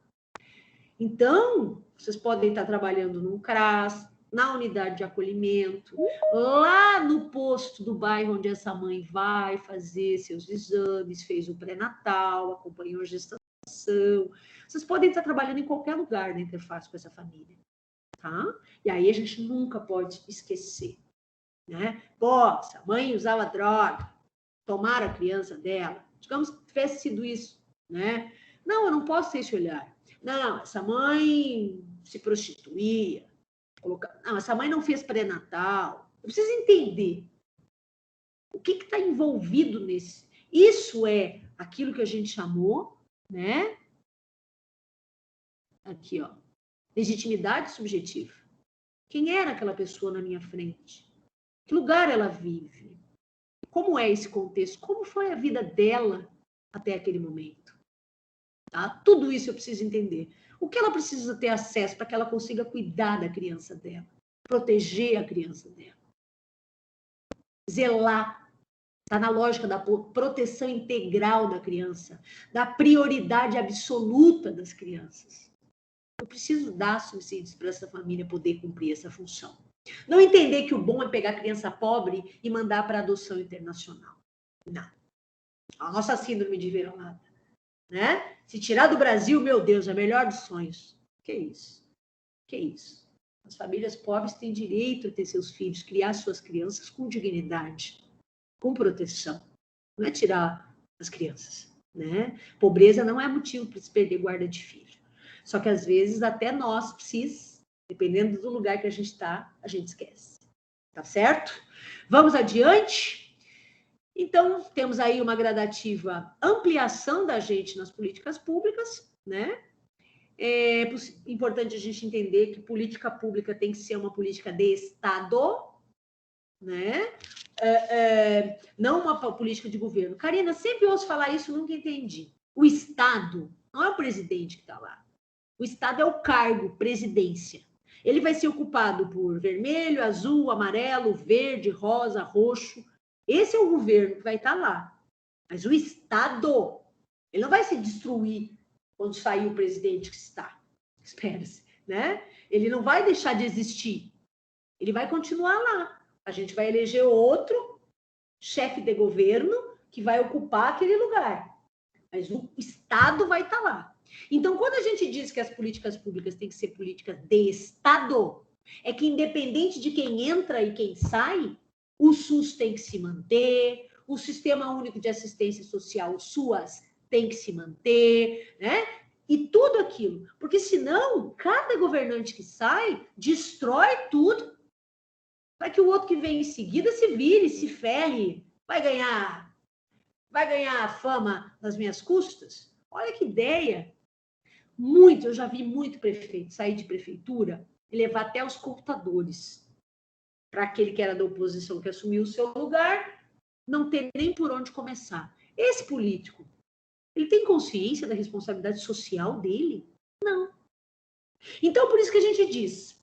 [SPEAKER 1] Então, vocês podem estar trabalhando num CRAS, na unidade de acolhimento, lá no posto do bairro onde essa mãe vai fazer seus exames, fez o pré-natal, acompanhou a gestação. Vocês podem estar trabalhando em qualquer lugar na interface com essa família. Tá? E aí a gente nunca pode esquecer. Né? Pô, essa mãe usava droga, tomaram a criança dela. Digamos que tivesse sido isso. Né? Não, eu não posso ter esse olhar. Não, essa mãe se prostituía. Não, essa mãe não fez pré-natal. Eu preciso entender o que está envolvido nesse. Isso é aquilo que a gente chamou, né? Aqui, ó. Legitimidade subjetiva. Quem era aquela pessoa na minha frente? Que lugar ela vive? Como é esse contexto? Como foi a vida dela até aquele momento? Tá? Tudo isso eu preciso entender. O que ela precisa ter acesso para que ela consiga cuidar da criança dela, proteger a criança dela, zelar. Está na lógica da proteção integral da criança, da prioridade absoluta das crianças. Eu preciso dar subsídios para essa família poder cumprir essa função. Não entender que o bom é pegar criança pobre e mandar para adoção internacional. Não. A nossa síndrome de vira-lata. Né? Se tirar do Brasil, meu Deus, é o melhor dos sonhos. Que isso? Que isso? As famílias pobres têm direito a ter seus filhos, criar suas crianças com dignidade, com proteção. Não é tirar as crianças. Né? Pobreza não é motivo para se perder guarda de filho. Só que, às vezes, até nós, dependendo do lugar que a gente está, a gente esquece. Tá certo? Vamos adiante? Então, temos aí uma gradativa ampliação da gente nas políticas públicas, né? É importante a gente entender que política pública tem que ser uma política de Estado, né? Não uma política de governo. Karina, sempre ouço falar isso, nunca entendi. O Estado não é o presidente que está lá. O Estado é o cargo, presidência. Ele vai ser ocupado por vermelho, azul, amarelo, verde, rosa, roxo. Esse é o governo que vai estar lá. Mas o Estado, ele não vai se destruir quando sair o presidente que está. Espera-se, né? Ele não vai deixar de existir. Ele vai continuar lá. A gente vai eleger outro chefe de governo que vai ocupar aquele lugar. Mas o Estado vai estar lá. Então, quando a gente diz que as políticas públicas têm que ser políticas de Estado, é que independente de quem entra e quem sai, o SUS tem que se manter, o Sistema Único de Assistência Social, o SUAS, tem que se manter, né? E tudo aquilo. Porque senão, cada governante que sai, destrói tudo, para que o outro que vem em seguida se vire, se ferre, vai ganhar fama nas minhas custas. Olha que ideia. Eu já vi muito prefeito sair de prefeitura e levar até os computadores para aquele que era da oposição que assumiu o seu lugar, não ter nem por onde começar. Esse político, ele tem consciência da responsabilidade social dele? Não. Então, por isso que a gente diz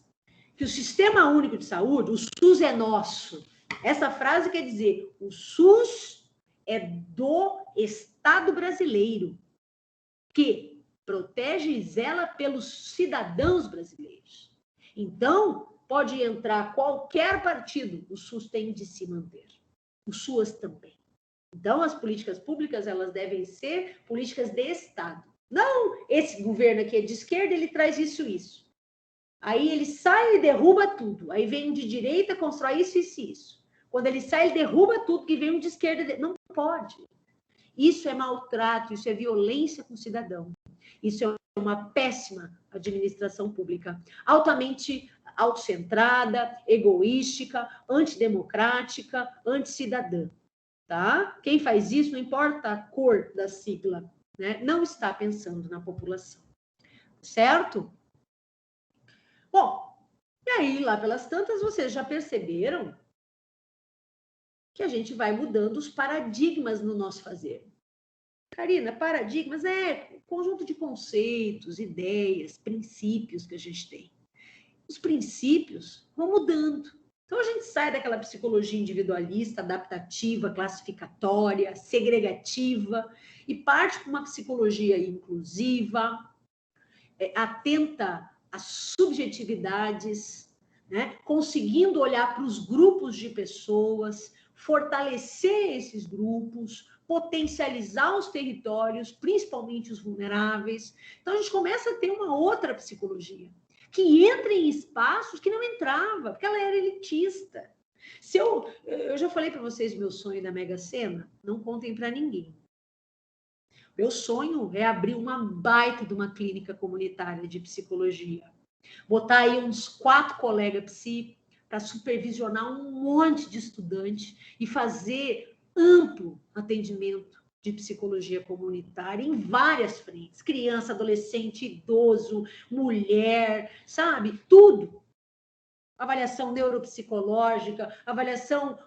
[SPEAKER 1] que o Sistema Único de Saúde, o SUS é nosso. Essa frase quer dizer, o SUS é do Estado brasileiro, que protege e zela pelos cidadãos brasileiros. Então, pode entrar qualquer partido, o SUS tem de se manter. O SUAS também. Então, as políticas públicas, elas devem ser políticas de Estado. Não, esse governo aqui é de esquerda, ele traz isso. Aí ele sai e derruba tudo. Aí vem um de direita, constrói isso. Quando ele sai, ele derruba tudo, que vem um de esquerda. Não pode. Isso é maltrato, isso é violência com o cidadão. Isso é uma péssima administração pública. Altamente autocentrada, egoística, antidemocrática, anticidadã. Tá? Quem faz isso, não importa a cor da sigla, né? Não está pensando na população. Certo? Bom, e aí, lá pelas tantas, vocês já perceberam que a gente vai mudando os paradigmas no nosso fazer. Karina, paradigmas é um conjunto de conceitos, ideias, princípios que a gente tem. Os princípios vão mudando. Então, a gente sai daquela psicologia individualista, adaptativa, classificatória, segregativa, e parte para uma psicologia inclusiva, atenta às subjetividades, né? Conseguindo olhar para os grupos de pessoas, fortalecer esses grupos, potencializar os territórios, principalmente os vulneráveis. Então, a gente começa a ter uma outra psicologia, que entra em espaços que não entrava, porque ela era elitista. Eu já falei para vocês meu sonho da Mega Sena, não contem para ninguém. Meu sonho é abrir uma baita de uma clínica comunitária de psicologia. Botar aí uns 4 colegas psi para supervisionar um monte de estudante e fazer amplo atendimento de psicologia comunitária em várias frentes. Criança, adolescente, idoso, mulher, sabe? Tudo. Avaliação neuropsicológica, avaliação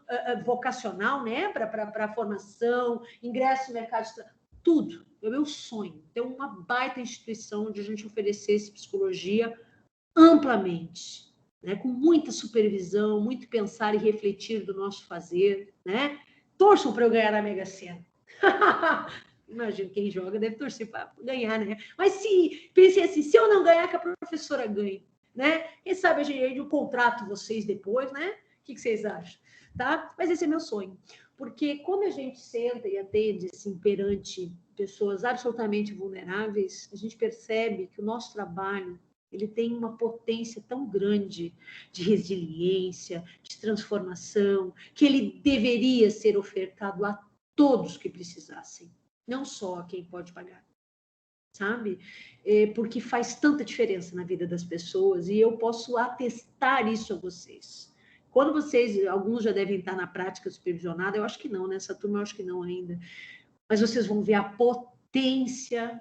[SPEAKER 1] vocacional, né? Para a formação, ingresso no mercado de trabalho, tudo. É o meu sonho. Ter uma baita instituição onde a gente oferecesse psicologia amplamente, né? Com muita supervisão, muito pensar e refletir do nosso fazer, né? Torçam para eu ganhar na Mega Sena. Imagino, quem joga deve torcer para ganhar, né? Mas pensei assim, se eu não ganhar, que a professora ganhe, né? Quem sabe a gente contrato vocês depois, né? O que vocês acham? Tá? Mas esse é meu sonho. Porque quando a gente senta e atende assim, perante pessoas absolutamente vulneráveis, a gente percebe que o nosso trabalho ele tem uma potência tão grande de resiliência, de transformação, que ele deveria ser ofertado a todos que precisassem, não só a quem pode pagar, sabe? Porque faz tanta diferença na vida das pessoas e eu posso atestar isso a vocês. Quando vocês, alguns já devem estar na prática supervisionada, eu acho que não, nessa turma eu acho que não ainda, mas vocês vão ver a potência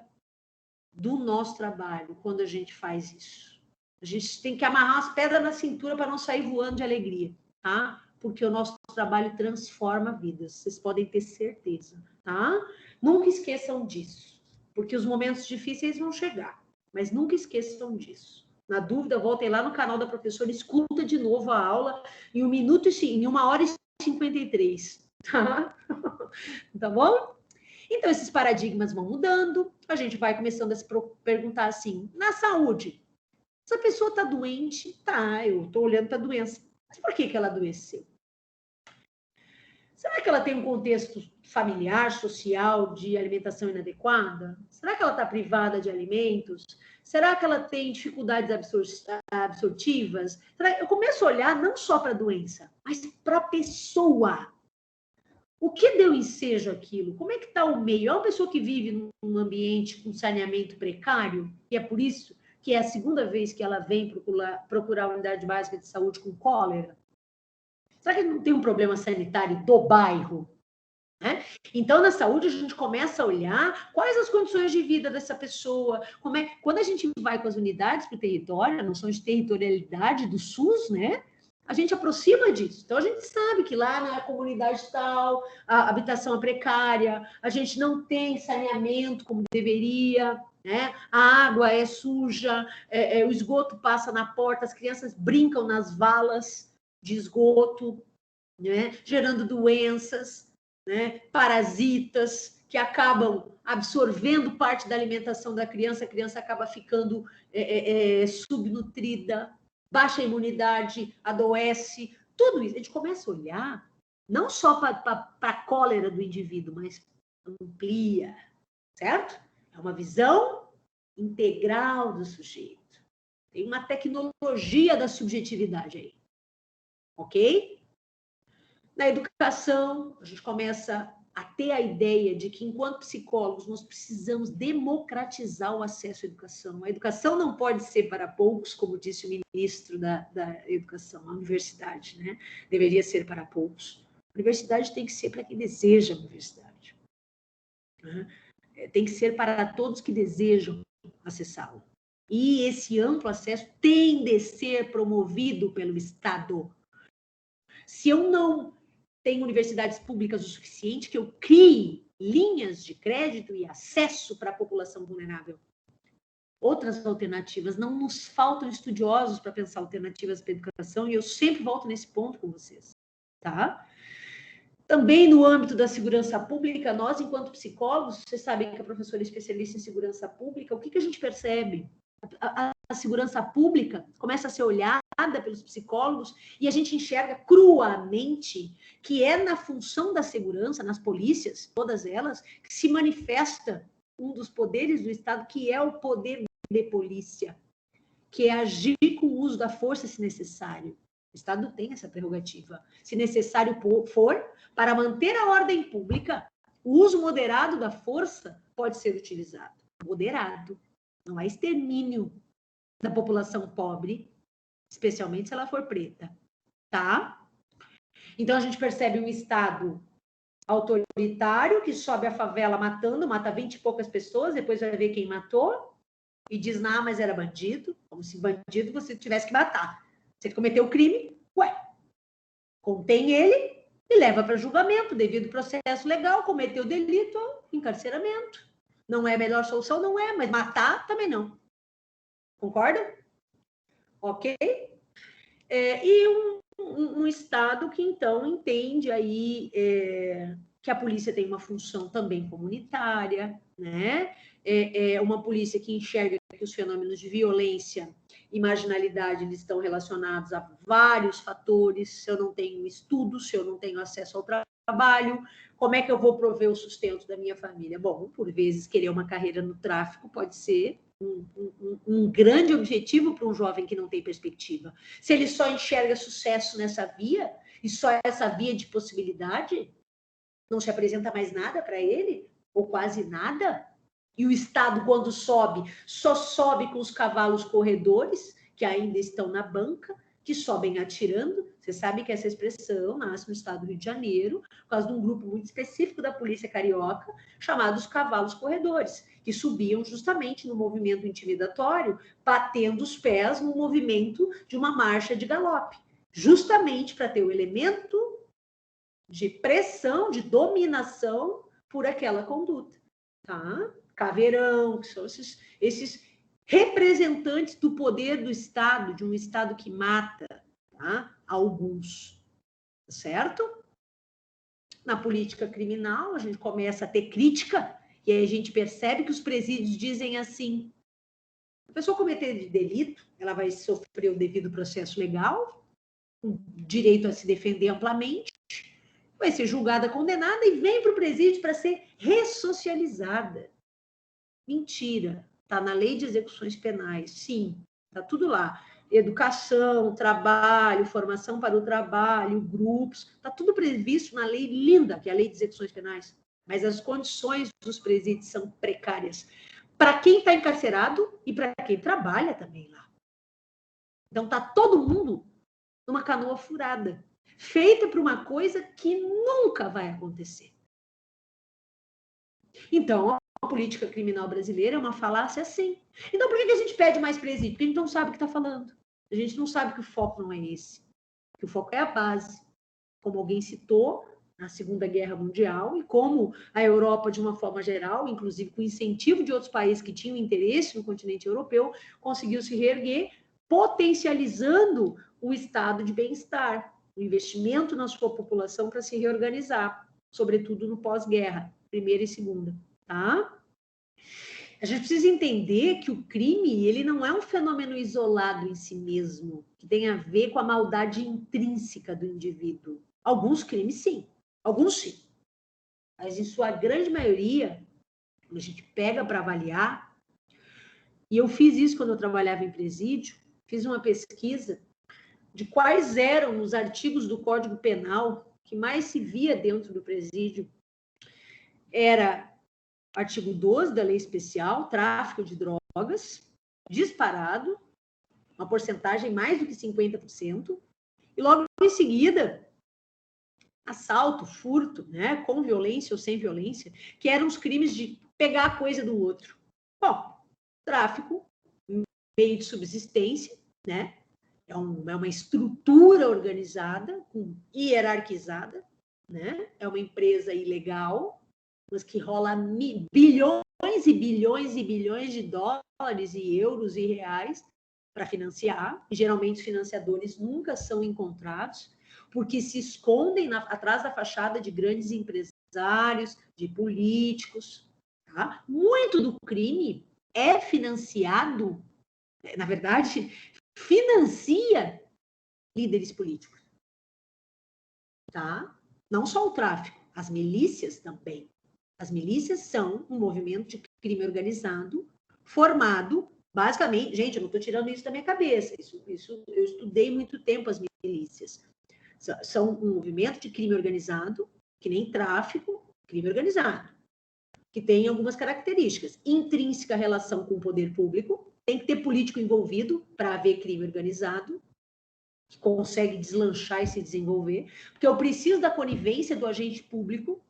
[SPEAKER 1] do nosso trabalho quando a gente faz isso. A gente tem que amarrar as pedras na cintura para não sair voando de alegria, tá? Porque o nosso trabalho transforma vidas, vocês podem ter certeza, tá? Nunca esqueçam disso, porque os momentos difíceis vão chegar, mas nunca esqueçam disso. Na dúvida, voltem lá no canal da professora, escuta de novo a aula em 1h53, tá? Tá bom? Então, esses paradigmas vão mudando, a gente vai começando a se perguntar assim, na saúde, essa pessoa está doente? Tá, eu estou olhando para a doença. Mas por que ela adoeceu? Será que ela tem um contexto familiar, social, de alimentação inadequada? Será que ela está privada de alimentos? Será que ela tem dificuldades absortivas? Eu começo a olhar não só para a doença, mas para a pessoa. O que deu ensejo aquilo? Como é que está o meio? É uma pessoa que vive num ambiente com saneamento precário, e é por isso que é a segunda vez que ela vem procurar a unidade básica de saúde com cólera? Será que não tem um problema sanitário do bairro? Né? Então, na saúde, a gente começa a olhar quais as condições de vida dessa pessoa, quando a gente vai com as unidades para o território, a noção de territorialidade do SUS, né? a gente aproxima disso. Então, a gente sabe que lá na comunidade tal, a habitação é precária, a gente não tem saneamento como deveria, né? A água é suja, o esgoto passa na porta, as crianças brincam nas valas de esgoto, né? Gerando doenças, né? Parasitas, que acabam absorvendo parte da alimentação da criança, a criança acaba ficando subnutrida, baixa imunidade, adoece, tudo isso. A gente começa a olhar não só para a cólera do indivíduo, mas amplia, certo? É uma visão integral do sujeito. Tem uma tecnologia da subjetividade aí, ok? Na educação, a gente começa a ter a ideia de que, enquanto psicólogos, nós precisamos democratizar o acesso à educação. A educação não pode ser para poucos, como disse o ministro da Educação, a universidade, né? Deveria ser para poucos. A universidade tem que ser para quem deseja a universidade. Né? Tem que ser para todos que desejam acessá-la. E esse amplo acesso tem de ser promovido pelo Estado. Se eu não tenho universidades públicas o suficiente, que eu crie linhas de crédito e acesso para a população vulnerável. Outras alternativas, não nos faltam estudiosos para pensar alternativas para a educação, e eu sempre volto nesse ponto com vocês, tá? Também no âmbito da segurança pública, nós, enquanto psicólogos, vocês sabem que a professora é especialista em segurança pública, o que a gente percebe? A segurança pública começa a ser olhada pelos psicólogos e a gente enxerga cruamente que é na função da segurança, nas polícias, todas elas, que se manifesta um dos poderes do Estado, que é o poder de polícia, que é agir com o uso da força se necessário. O Estado tem essa prerrogativa. Se necessário for, para manter a ordem pública, o uso moderado da força pode ser utilizado. Moderado. Não há extermínio da população pobre, especialmente se ela for preta, tá? Então, a gente percebe um Estado autoritário que sobe a favela matando, mata 20 e poucas pessoas, depois vai ver quem matou e diz, não, mas era bandido, como se bandido você tivesse que matar. Se ele cometeu o crime, contém ele e leva para julgamento, devido ao processo legal, cometeu o delito, encarceramento. Não é a melhor solução? Não é, mas matar também não. Concorda? Ok? E um Estado que, então, entende aí que a polícia tem uma função também comunitária, né? Uma polícia que enxerga que os fenômenos de violência e marginalidade eles estão relacionados a vários fatores. Se eu não tenho estudo, se eu não tenho acesso ao trabalho, como é que eu vou prover o sustento da minha família? Bom, por vezes, querer uma carreira no tráfico pode ser um grande objetivo para um jovem que não tem perspectiva. Se ele só enxerga sucesso nessa via, e só essa via de possibilidade, não se apresenta mais nada para ele, ou quase nada, e o Estado, quando sobe, só sobe com os cavalos corredores, que ainda estão na banca, que sobem atirando. Você sabe que essa expressão nasce no estado do Rio de Janeiro, por causa de um grupo muito específico da polícia carioca, chamado os cavalos corredores, que subiam justamente no movimento intimidatório, batendo os pés no movimento de uma marcha de galope, justamente para ter o elemento de pressão, de dominação por aquela conduta, tá? Caveirão, que são esses representantes do poder do Estado, de um Estado que mata, tá? Alguns, certo? Na política criminal, a gente começa a ter crítica, e aí a gente percebe que os presídios dizem assim, a pessoa cometer delito, ela vai sofrer o devido processo legal, com direito a se defender amplamente, vai ser julgada, condenada e vem para o presídio para ser ressocializada. Mentira. Está na lei de execuções penais, sim, está tudo lá. Educação, trabalho, formação para o trabalho, grupos, está tudo previsto na lei linda, que é a lei de execuções penais. Mas as condições dos presídios são precárias. Para quem está encarcerado e para quem trabalha também lá. Então, está todo mundo numa canoa furada, feita para uma coisa que nunca vai acontecer. Então, a política criminal brasileira é uma falácia assim. Então, por que a gente pede mais presídio? Porque a gente não sabe o que está falando. A gente não sabe que o foco não é esse. que o foco é a base. Como alguém citou, na Segunda Guerra Mundial, e como a Europa, de uma forma geral, inclusive com incentivo de outros países que tinham interesse no continente europeu, conseguiu se reerguer, potencializando o estado de bem-estar, o investimento na sua população para se reorganizar, sobretudo no pós-guerra, primeira e segunda, tá? A gente precisa entender que o crime, ele não é um fenômeno isolado em si mesmo, que tem a ver com a maldade intrínseca do indivíduo. Alguns crimes, sim. Alguns, sim. Mas, em sua grande maioria, quando a gente pega para avaliar, e eu fiz isso quando eu trabalhava em presídio, fiz uma pesquisa de quais eram os artigos do Código Penal que mais se via dentro do presídio. Era artigo 12 da Lei Especial, tráfico de drogas, disparado, uma porcentagem mais do que 50%, e logo em seguida, assalto, furto, né, com violência ou sem violência, que eram os crimes de pegar a coisa do outro. Bom, tráfico, meio de subsistência, né, é uma estrutura organizada, hierarquizada, né, é uma empresa ilegal, mas que rola bilhões e bilhões e bilhões de dólares e euros e reais para financiar, e geralmente os financiadores nunca são encontrados, porque se escondem atrás da fachada de grandes empresários, de políticos. Tá? Muito do crime é financiado, na verdade, financia líderes políticos. Tá? Não só o tráfico, as milícias também. As milícias são um movimento de crime organizado, formado, basicamente, gente, eu não estou tirando isso da minha cabeça, isso eu estudei muito tempo as milícias. São um movimento de crime organizado, que nem tráfico, crime organizado, que tem algumas características. Intrínseca relação com o poder público, tem que ter político envolvido para haver crime organizado, que consegue deslanchar e se desenvolver, porque eu preciso da conivência do agente público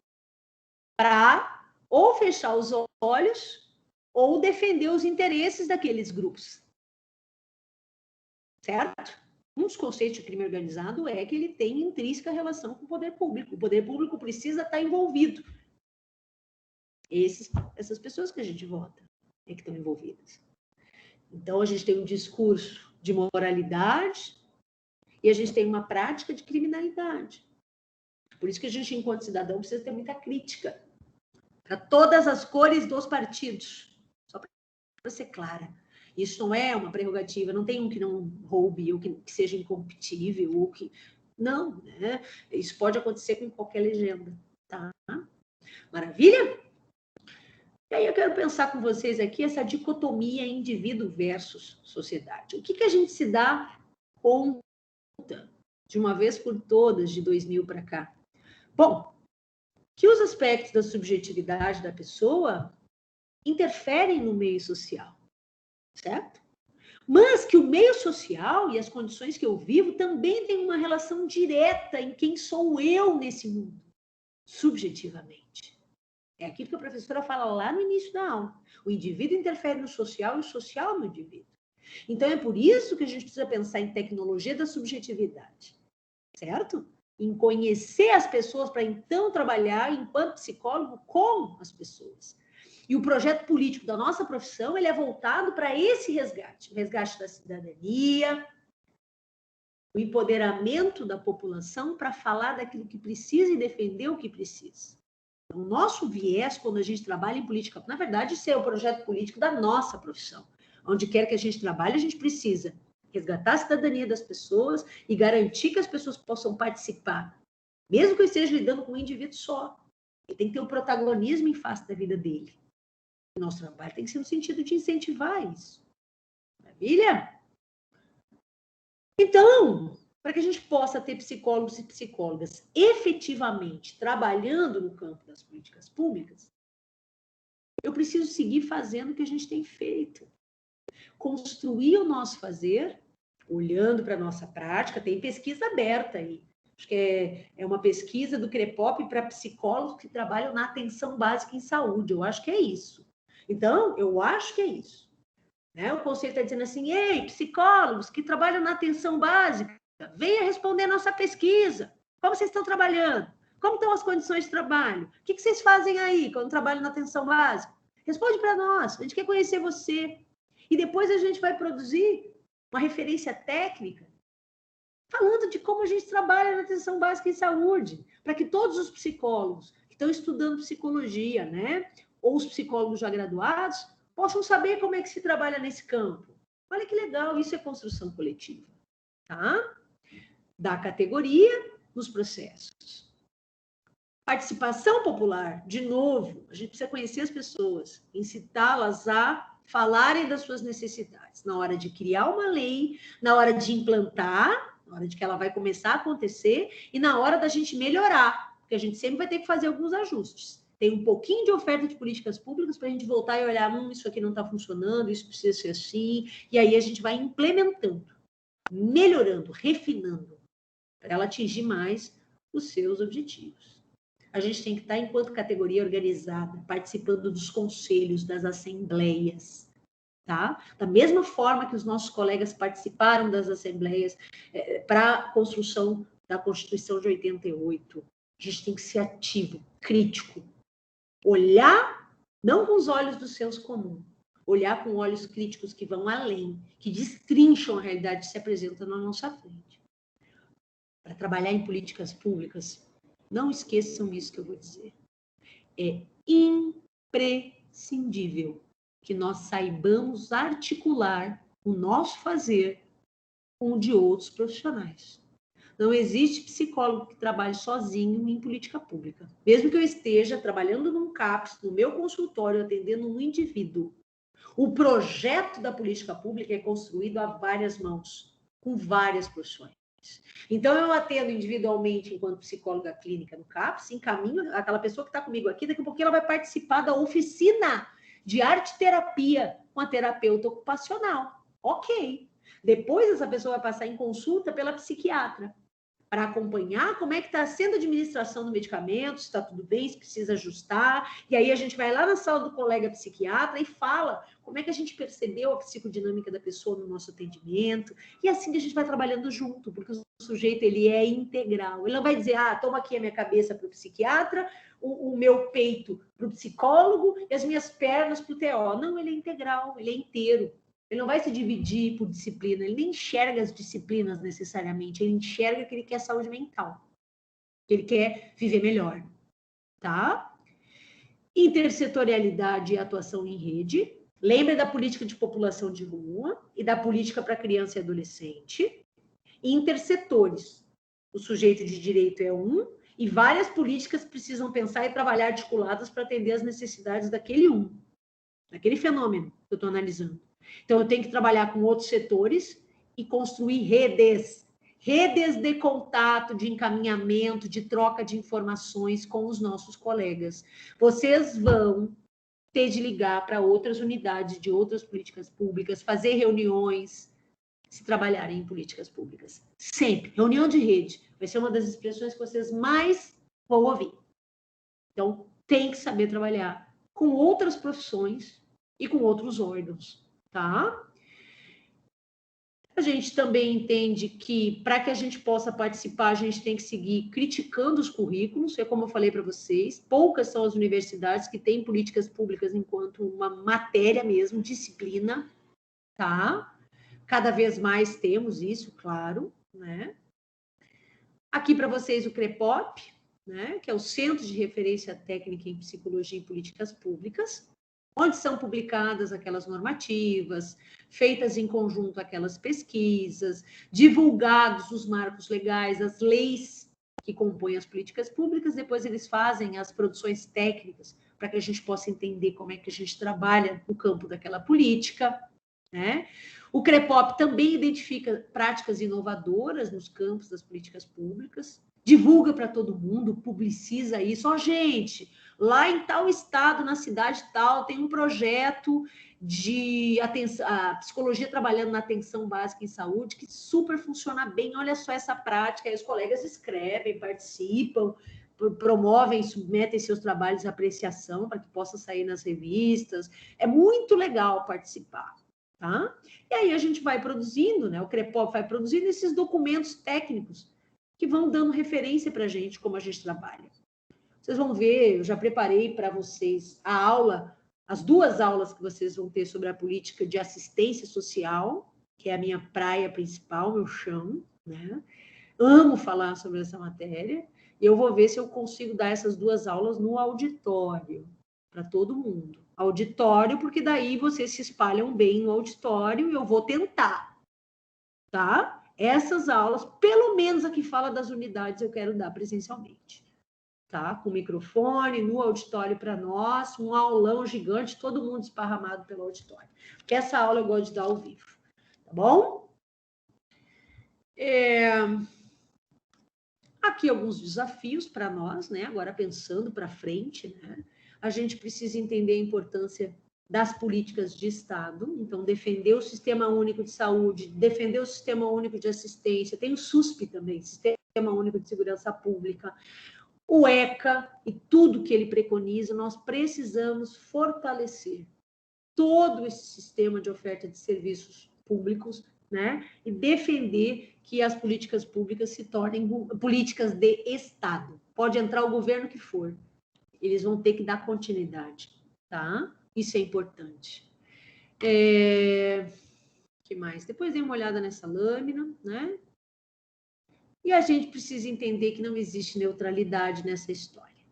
[SPEAKER 1] para ou fechar os olhos ou defender os interesses daqueles grupos. Certo? Um dos conceitos de crime organizado é que ele tem intrínseca relação com o poder público. O poder público precisa estar envolvido. Essas pessoas que a gente vota é que estão envolvidas. Então, a gente tem um discurso de moralidade e a gente tem uma prática de criminalidade. Por isso que a gente, enquanto cidadão, precisa ter muita crítica para todas as cores dos partidos. Só para ser clara. Isso não é uma prerrogativa, não tem um que não roube, ou que seja incompatível, ou que... Não, né? Isso pode acontecer com qualquer legenda, tá? Maravilha? E aí eu quero pensar com vocês aqui essa dicotomia indivíduo versus sociedade. O que a gente se dá conta, de uma vez por todas, de 2000 para cá? Bom, que os aspectos da subjetividade da pessoa interferem no meio social. Certo? Mas que o meio social e as condições que eu vivo também têm uma relação direta em quem sou eu nesse mundo, subjetivamente. É aquilo que a professora fala lá no início da aula. O indivíduo interfere no social e o social no indivíduo. Então, é por isso que a gente precisa pensar em tecnologia da subjetividade. Certo? Em conhecer as pessoas para, então, trabalhar enquanto psicólogo com as pessoas. E o projeto político da nossa profissão, ele é voltado para esse resgate. O resgate da cidadania, o empoderamento da população para falar daquilo que precisa e defender o que precisa. Então, o nosso viés, quando a gente trabalha em política, na verdade, esse é o projeto político da nossa profissão. Onde quer que a gente trabalhe, a gente precisa resgatar a cidadania das pessoas e garantir que as pessoas possam participar. Mesmo que eu esteja lidando com um indivíduo só. Ele tem que ter um protagonismo em face da vida dele. O nosso trabalho tem que ser no sentido de incentivar isso. Maravilha? Então, para que a gente possa ter psicólogos e psicólogas efetivamente trabalhando no campo das políticas públicas, eu preciso seguir fazendo o que a gente tem feito. Construir o nosso fazer, olhando para a nossa prática, tem pesquisa aberta aí. Acho que é uma pesquisa do CREPOP para psicólogos que trabalham na atenção básica em saúde. Eu acho que é isso. Então, eu acho que é isso. Né? O conceito está dizendo assim, ei, psicólogos que trabalham na atenção básica, Venha responder a nossa pesquisa. Como vocês estão trabalhando? Como estão as condições de trabalho? O que vocês fazem aí quando trabalham na atenção básica? Responde para nós, a gente quer conhecer você. E depois a gente vai produzir uma referência técnica falando de como a gente trabalha na atenção básica em saúde, para que todos os psicólogos que estão estudando psicologia, né, ou os psicólogos já graduados, possam saber como é que se trabalha nesse campo. Olha que legal, isso é construção coletiva, tá? Da categoria nos processos. Participação popular, de novo, a gente precisa conhecer as pessoas, incitá-las a falarem das suas necessidades, na hora de criar uma lei, na hora de implantar, na hora de que ela vai começar a acontecer e na hora da gente melhorar, porque a gente sempre vai ter que fazer alguns ajustes. Tem um pouquinho de oferta de políticas públicas para a gente voltar e olhar, isso aqui não está funcionando, isso precisa ser assim, e aí a gente vai implementando, melhorando, refinando, para ela atingir mais os seus objetivos. A gente tem que estar, enquanto categoria organizada, participando dos conselhos, das assembleias, tá? Da mesma forma que os nossos colegas participaram das assembleias para a construção da Constituição de 88. A gente tem que ser ativo, crítico, olhar não com os olhos do senso comum, olhar com olhos críticos que vão além, que destrincham a realidade que se apresenta na nossa frente. Para trabalhar em políticas públicas, não esqueçam isso que eu vou dizer. É imprescindível que nós saibamos articular o nosso fazer com o de outros profissionais. Não existe psicólogo que trabalhe sozinho em política pública. Mesmo que eu esteja trabalhando num CAPS, no meu consultório, atendendo um indivíduo, o projeto da política pública é construído a várias mãos, com várias profissões. Então, eu atendo individualmente enquanto psicóloga clínica no CAPS, encaminho aquela pessoa que está comigo aqui, daqui a pouquinho ela vai participar da oficina de arte-terapia com a terapeuta ocupacional. Ok. Depois, essa pessoa vai passar em consulta pela psiquiatra, para acompanhar como é que está sendo a administração do medicamento, se está tudo bem, se precisa ajustar. E aí a gente vai lá na sala do colega psiquiatra e fala como é que a gente percebeu a psicodinâmica da pessoa no nosso atendimento. E assim a gente vai trabalhando junto, porque o sujeito ele é integral. Ele não vai dizer, toma aqui a minha cabeça para o psiquiatra, o meu peito para o psicólogo e as minhas pernas para o TO. Não, ele é integral, ele é inteiro. Ele não vai se dividir por disciplina, ele nem enxerga as disciplinas necessariamente, ele enxerga que ele quer saúde mental, que ele quer viver melhor, tá? Intersetorialidade e atuação em rede. Lembre da política de população de rua e da política para criança e adolescente. Intersetores. O sujeito de direito é um, e várias políticas precisam pensar e trabalhar articuladas para atender as necessidades daquele fenômeno que eu estou analisando. Então, eu tenho que trabalhar com outros setores e construir redes de contato, de encaminhamento, de troca de informações com os nossos colegas. Vocês vão ter de ligar para outras unidades de outras políticas públicas, fazer reuniões, se trabalharem em políticas públicas. Sempre. Reunião de rede vai ser uma das expressões que vocês mais vão ouvir. Então, tem que saber trabalhar com outras profissões e com outros órgãos. Tá? A gente também entende que, para que a gente possa participar, a gente tem que seguir criticando os currículos, é como eu falei para vocês, poucas são as universidades que têm políticas públicas enquanto uma matéria mesmo, disciplina, tá? Cada vez mais temos isso, claro, né? Aqui para vocês o CREPOP, né? Que é o Centro de Referência Técnica em Psicologia e Políticas Públicas, onde são publicadas aquelas normativas, feitas em conjunto aquelas pesquisas, divulgados os marcos legais, as leis que compõem as políticas públicas, depois eles fazem as produções técnicas para que a gente possa entender como é que a gente trabalha no campo daquela política, né? O CREPOP também identifica práticas inovadoras nos campos das políticas públicas, divulga para todo mundo, publiciza isso. Gente, lá em tal estado, na cidade tal, tem um projeto de a psicologia trabalhando na atenção básica em saúde, que super funciona bem, olha só essa prática, aí os colegas escrevem, participam, promovem, submetem seus trabalhos à apreciação para que possa sair nas revistas. É muito legal participar, tá? E aí a gente vai produzindo, né? O CREPOP vai produzindo esses documentos técnicos que vão dando referência para a gente, como a gente trabalha. Vocês vão ver, eu já preparei para vocês a aula, as 2 aulas que vocês vão ter sobre a política de assistência social, que é a minha praia principal, meu chão, né? Amo falar sobre essa matéria, e eu vou ver se eu consigo dar essas 2 aulas no auditório, para todo mundo. Auditório, porque daí vocês se espalham bem no auditório, e eu vou tentar, tá? Essas aulas, pelo menos a que fala das unidades, eu quero dar presencialmente. Tá? Com microfone, no auditório para nós, um aulão gigante, todo mundo esparramado pelo auditório. Porque essa aula eu gosto de dar ao vivo, tá bom? Aqui alguns desafios para nós, né? Agora pensando para frente, né? A gente precisa entender a importância das políticas de Estado, então defender o Sistema Único de Saúde, defender o Sistema Único de Assistência, tem o SUSP também, Sistema Único de Segurança Pública, o ECA e tudo que ele preconiza, nós precisamos fortalecer todo esse sistema de oferta de serviços públicos, né? E defender que as políticas públicas se tornem políticas de Estado. Pode entrar o governo que for, eles vão ter que dar continuidade, tá? Isso é importante. Que mais? Depois dê uma olhada nessa lâmina, né? E a gente precisa entender que não existe neutralidade nessa história.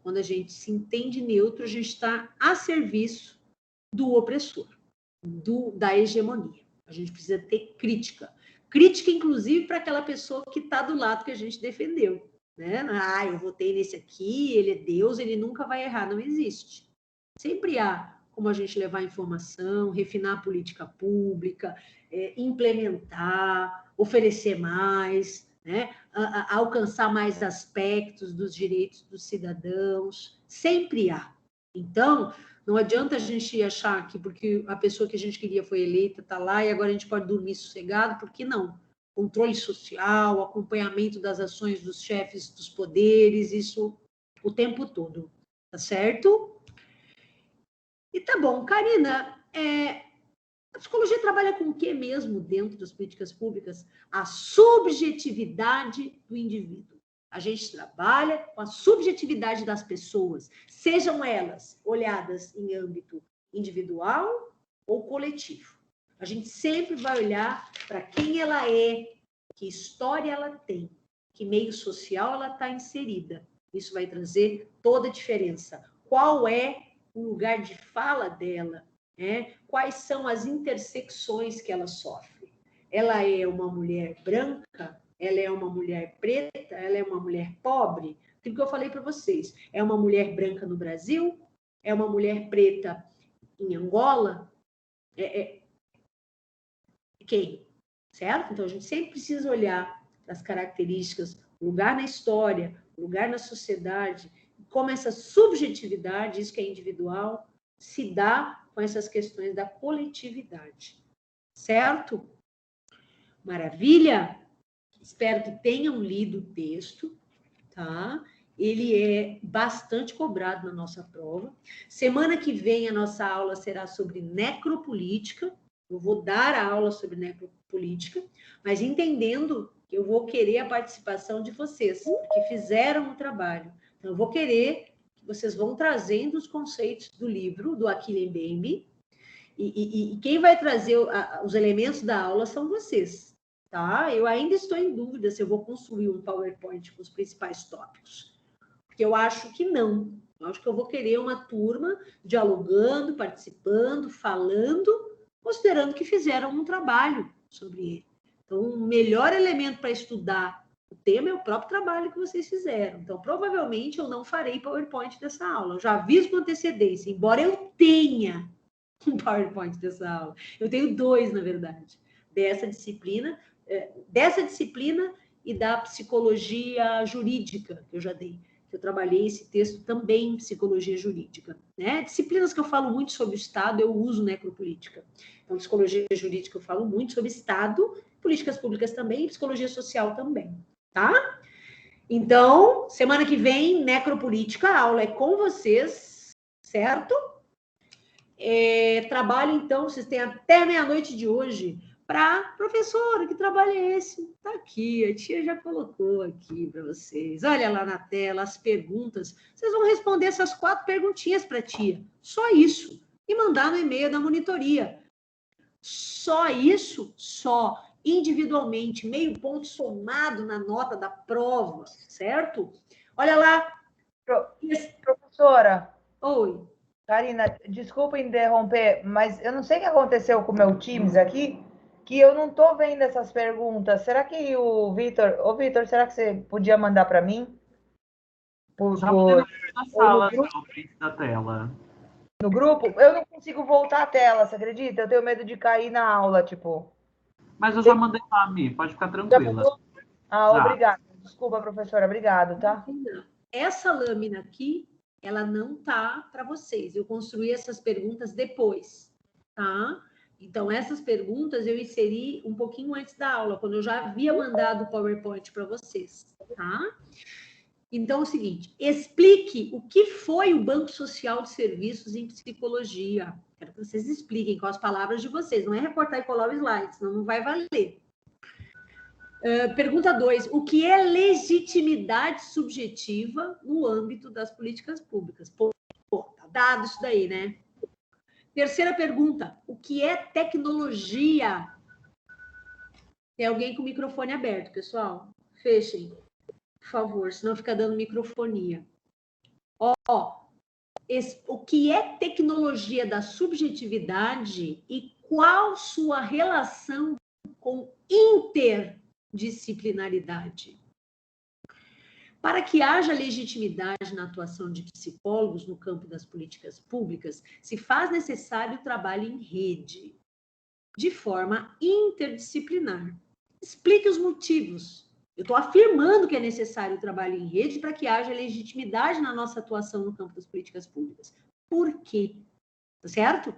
[SPEAKER 1] Quando a gente se entende neutro, a gente está a serviço do opressor, da hegemonia. A gente precisa ter crítica. Crítica, inclusive, para aquela pessoa que está do lado que a gente defendeu. Né? Ah, eu votei nesse aqui, ele é Deus, ele nunca vai errar. Não existe. Sempre há como a gente levar informação, refinar a política pública, implementar, oferecer mais, né? Alcançar mais aspectos dos direitos dos cidadãos. Sempre há. Então, não adianta a gente achar que porque a pessoa que a gente queria foi eleita, está lá, e agora a gente pode dormir sossegado, porque não. Controle social, acompanhamento das ações dos chefes dos poderes, isso o tempo todo, tá certo? E tá bom, Karina, a psicologia trabalha com o que mesmo dentro das políticas públicas? A subjetividade do indivíduo. A gente trabalha com a subjetividade das pessoas, sejam elas olhadas em âmbito individual ou coletivo. A gente sempre vai olhar para quem ela é, que história ela tem, que meio social ela está inserida. Isso vai trazer toda a diferença. Qual é o lugar de fala dela? Quais são as intersecções que ela sofre? Ela é uma mulher branca? Ela é uma mulher preta? Ela é uma mulher pobre? Aquilo que eu falei para vocês. É uma mulher branca no Brasil? É uma mulher preta em Angola? Quem? Certo? Então, a gente sempre precisa olhar as características, o lugar na história, o lugar na sociedade, como essa subjetividade, isso que é individual, se dá com essas questões da coletividade. Certo? Maravilha? Espero que tenham lido o texto, tá? Ele é bastante cobrado na nossa prova. Semana que vem a nossa aula será sobre necropolítica. Eu vou dar a aula sobre necropolítica, mas entendendo que eu vou querer a participação de vocês, que fizeram o trabalho. Então, eu vou querer que vocês vão trazendo os conceitos do livro, do Achille Mbembe, e quem vai trazer os elementos da aula são vocês, tá? Eu ainda estou em dúvida se eu vou construir um PowerPoint com os principais tópicos, porque eu acho que não. Eu acho que eu vou querer uma turma dialogando, participando, falando, considerando que fizeram um trabalho sobre ele. Então, o melhor elemento para estudar o tema é o próprio trabalho que vocês fizeram. Então, provavelmente, eu não farei PowerPoint dessa aula. Eu já aviso com antecedência, embora eu tenha um PowerPoint dessa aula. Eu tenho 2, na verdade, dessa disciplina e da psicologia jurídica, que eu já dei. Eu trabalhei esse texto também em psicologia jurídica, né? Disciplinas que eu falo muito sobre o Estado, eu uso necropolítica. Então, psicologia jurídica eu falo muito sobre Estado, políticas públicas também, e psicologia social também, tá? Então, semana que vem, necropolítica, a aula é com vocês, certo? Trabalho, então, vocês têm até meia-noite de hoje para professora, que trabalho é esse? Está aqui, a tia já colocou aqui para vocês. Olha lá na tela as perguntas. Vocês vão responder essas 4 perguntinhas para a tia. Só isso. E mandar no e-mail da monitoria. Só isso? Só. Individualmente, meio ponto somado na nota da prova, certo? Olha lá.
[SPEAKER 4] Professora.
[SPEAKER 1] Oi.
[SPEAKER 4] Karina, desculpa interromper, mas eu não sei o que aconteceu com o meu Teams aqui, que eu não estou vendo essas perguntas. Será que o Vitor... Ô, Vitor, será que você podia mandar para mim?
[SPEAKER 8] Na sala, o print da tela.
[SPEAKER 4] No grupo? Eu não consigo voltar à tela, você acredita? Eu tenho medo de cair na aula, tipo...
[SPEAKER 8] Mas eu já mandei para mim, pode ficar tranquila.
[SPEAKER 4] Obrigada. Desculpa, professora, obrigado, tá?
[SPEAKER 1] Essa lâmina aqui, ela não tá para vocês. Eu construí essas perguntas depois, tá? Então, essas perguntas eu inseri um pouquinho antes da aula, quando eu já havia mandado o PowerPoint para vocês, tá? Então, é o seguinte, explique o que foi o Banco Social de Serviços em Psicologia. Quero que vocês expliquem com as palavras de vocês. Não é recortar e colar o slide, senão não vai valer. Pergunta 2. O que é legitimidade subjetiva no âmbito das políticas públicas? Pô, tá dado isso daí, né? Terceira pergunta. O que é tecnologia? Tem alguém com o microfone aberto, pessoal? Fechem, por favor, senão fica dando microfonia. O que é tecnologia da subjetividade e qual sua relação com interdisciplinaridade? Para que haja legitimidade na atuação de psicólogos no campo das políticas públicas, se faz necessário o trabalho em rede, de forma interdisciplinar. Explique os motivos. Eu estou afirmando que é necessário o trabalho em rede para que haja legitimidade na nossa atuação no campo das políticas públicas. Por quê? Tá certo?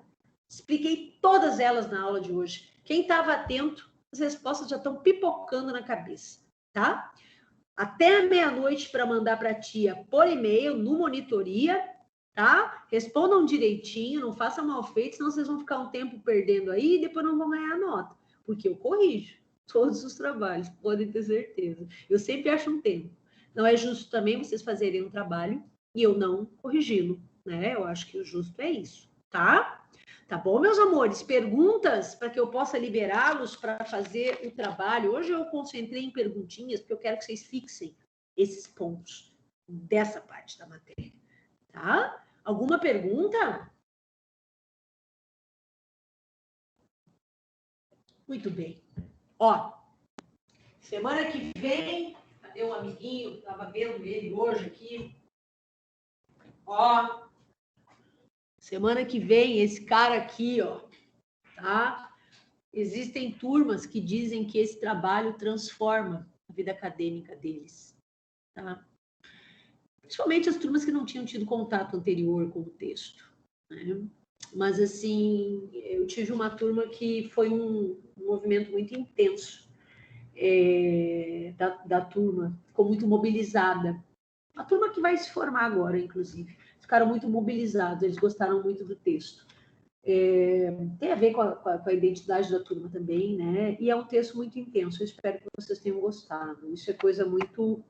[SPEAKER 1] Expliquei todas elas na aula de hoje. Quem estava atento, as respostas já estão pipocando na cabeça, tá? Até meia-noite para mandar para a tia por e-mail, no monitoria, tá? Respondam direitinho, não façam mal feito, senão vocês vão ficar um tempo perdendo aí e depois não vão ganhar nota, porque eu corrijo todos os trabalhos, podem ter certeza. Eu sempre acho um tempo. Não é justo também vocês fazerem um trabalho e eu não corrigi-lo, né? Eu acho que o justo é isso, tá? Tá bom, meus amores? Perguntas para que eu possa liberá-los para fazer o trabalho. Hoje eu concentrei em perguntinhas, porque eu quero que vocês fixem esses pontos dessa parte da matéria, tá? Alguma pergunta? Muito bem. Ó, semana que vem, cadê um amiguinho que estava vendo ele hoje aqui? Ó, semana que vem, esse cara aqui, ó, tá? Existem turmas que dizem que esse trabalho transforma a vida acadêmica deles, tá? Principalmente as turmas que não tinham tido contato anterior com o texto, né? Mas, assim, eu tive uma turma que foi um movimento muito intenso da turma, ficou muito mobilizada. A turma que vai se formar agora, inclusive, ficaram muito mobilizados, eles gostaram muito do texto. Tem a ver com a identidade da turma também, né? E é um texto muito intenso, eu espero que vocês tenham gostado. Isso é coisa muito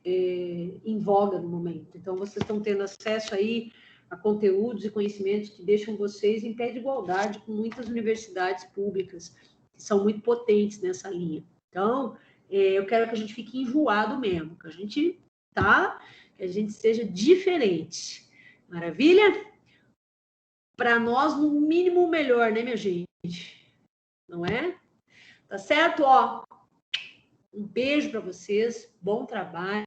[SPEAKER 1] em voga no momento. Então, vocês estão tendo acesso aí a conteúdos e conhecimentos que deixam vocês em pé de igualdade com muitas universidades públicas, que são muito potentes nessa linha. Então, eu quero que a gente fique enjoado mesmo, que a gente, tá? Que a gente seja diferente. Maravilha? Para nós, no mínimo, o melhor, né, minha gente? Não é? Tá certo? Ó, um beijo para vocês, bom trabalho,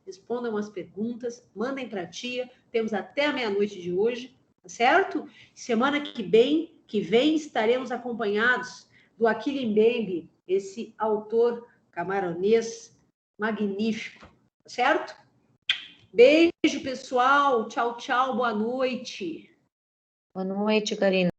[SPEAKER 1] respondam as perguntas, mandem para a tia, temos até a meia-noite de hoje, tá certo? Semana que vem estaremos acompanhados do Achille Mbembe, esse autor camaronês magnífico, tá certo? Beijo, pessoal, tchau, tchau, boa noite.
[SPEAKER 3] Boa noite, Karina.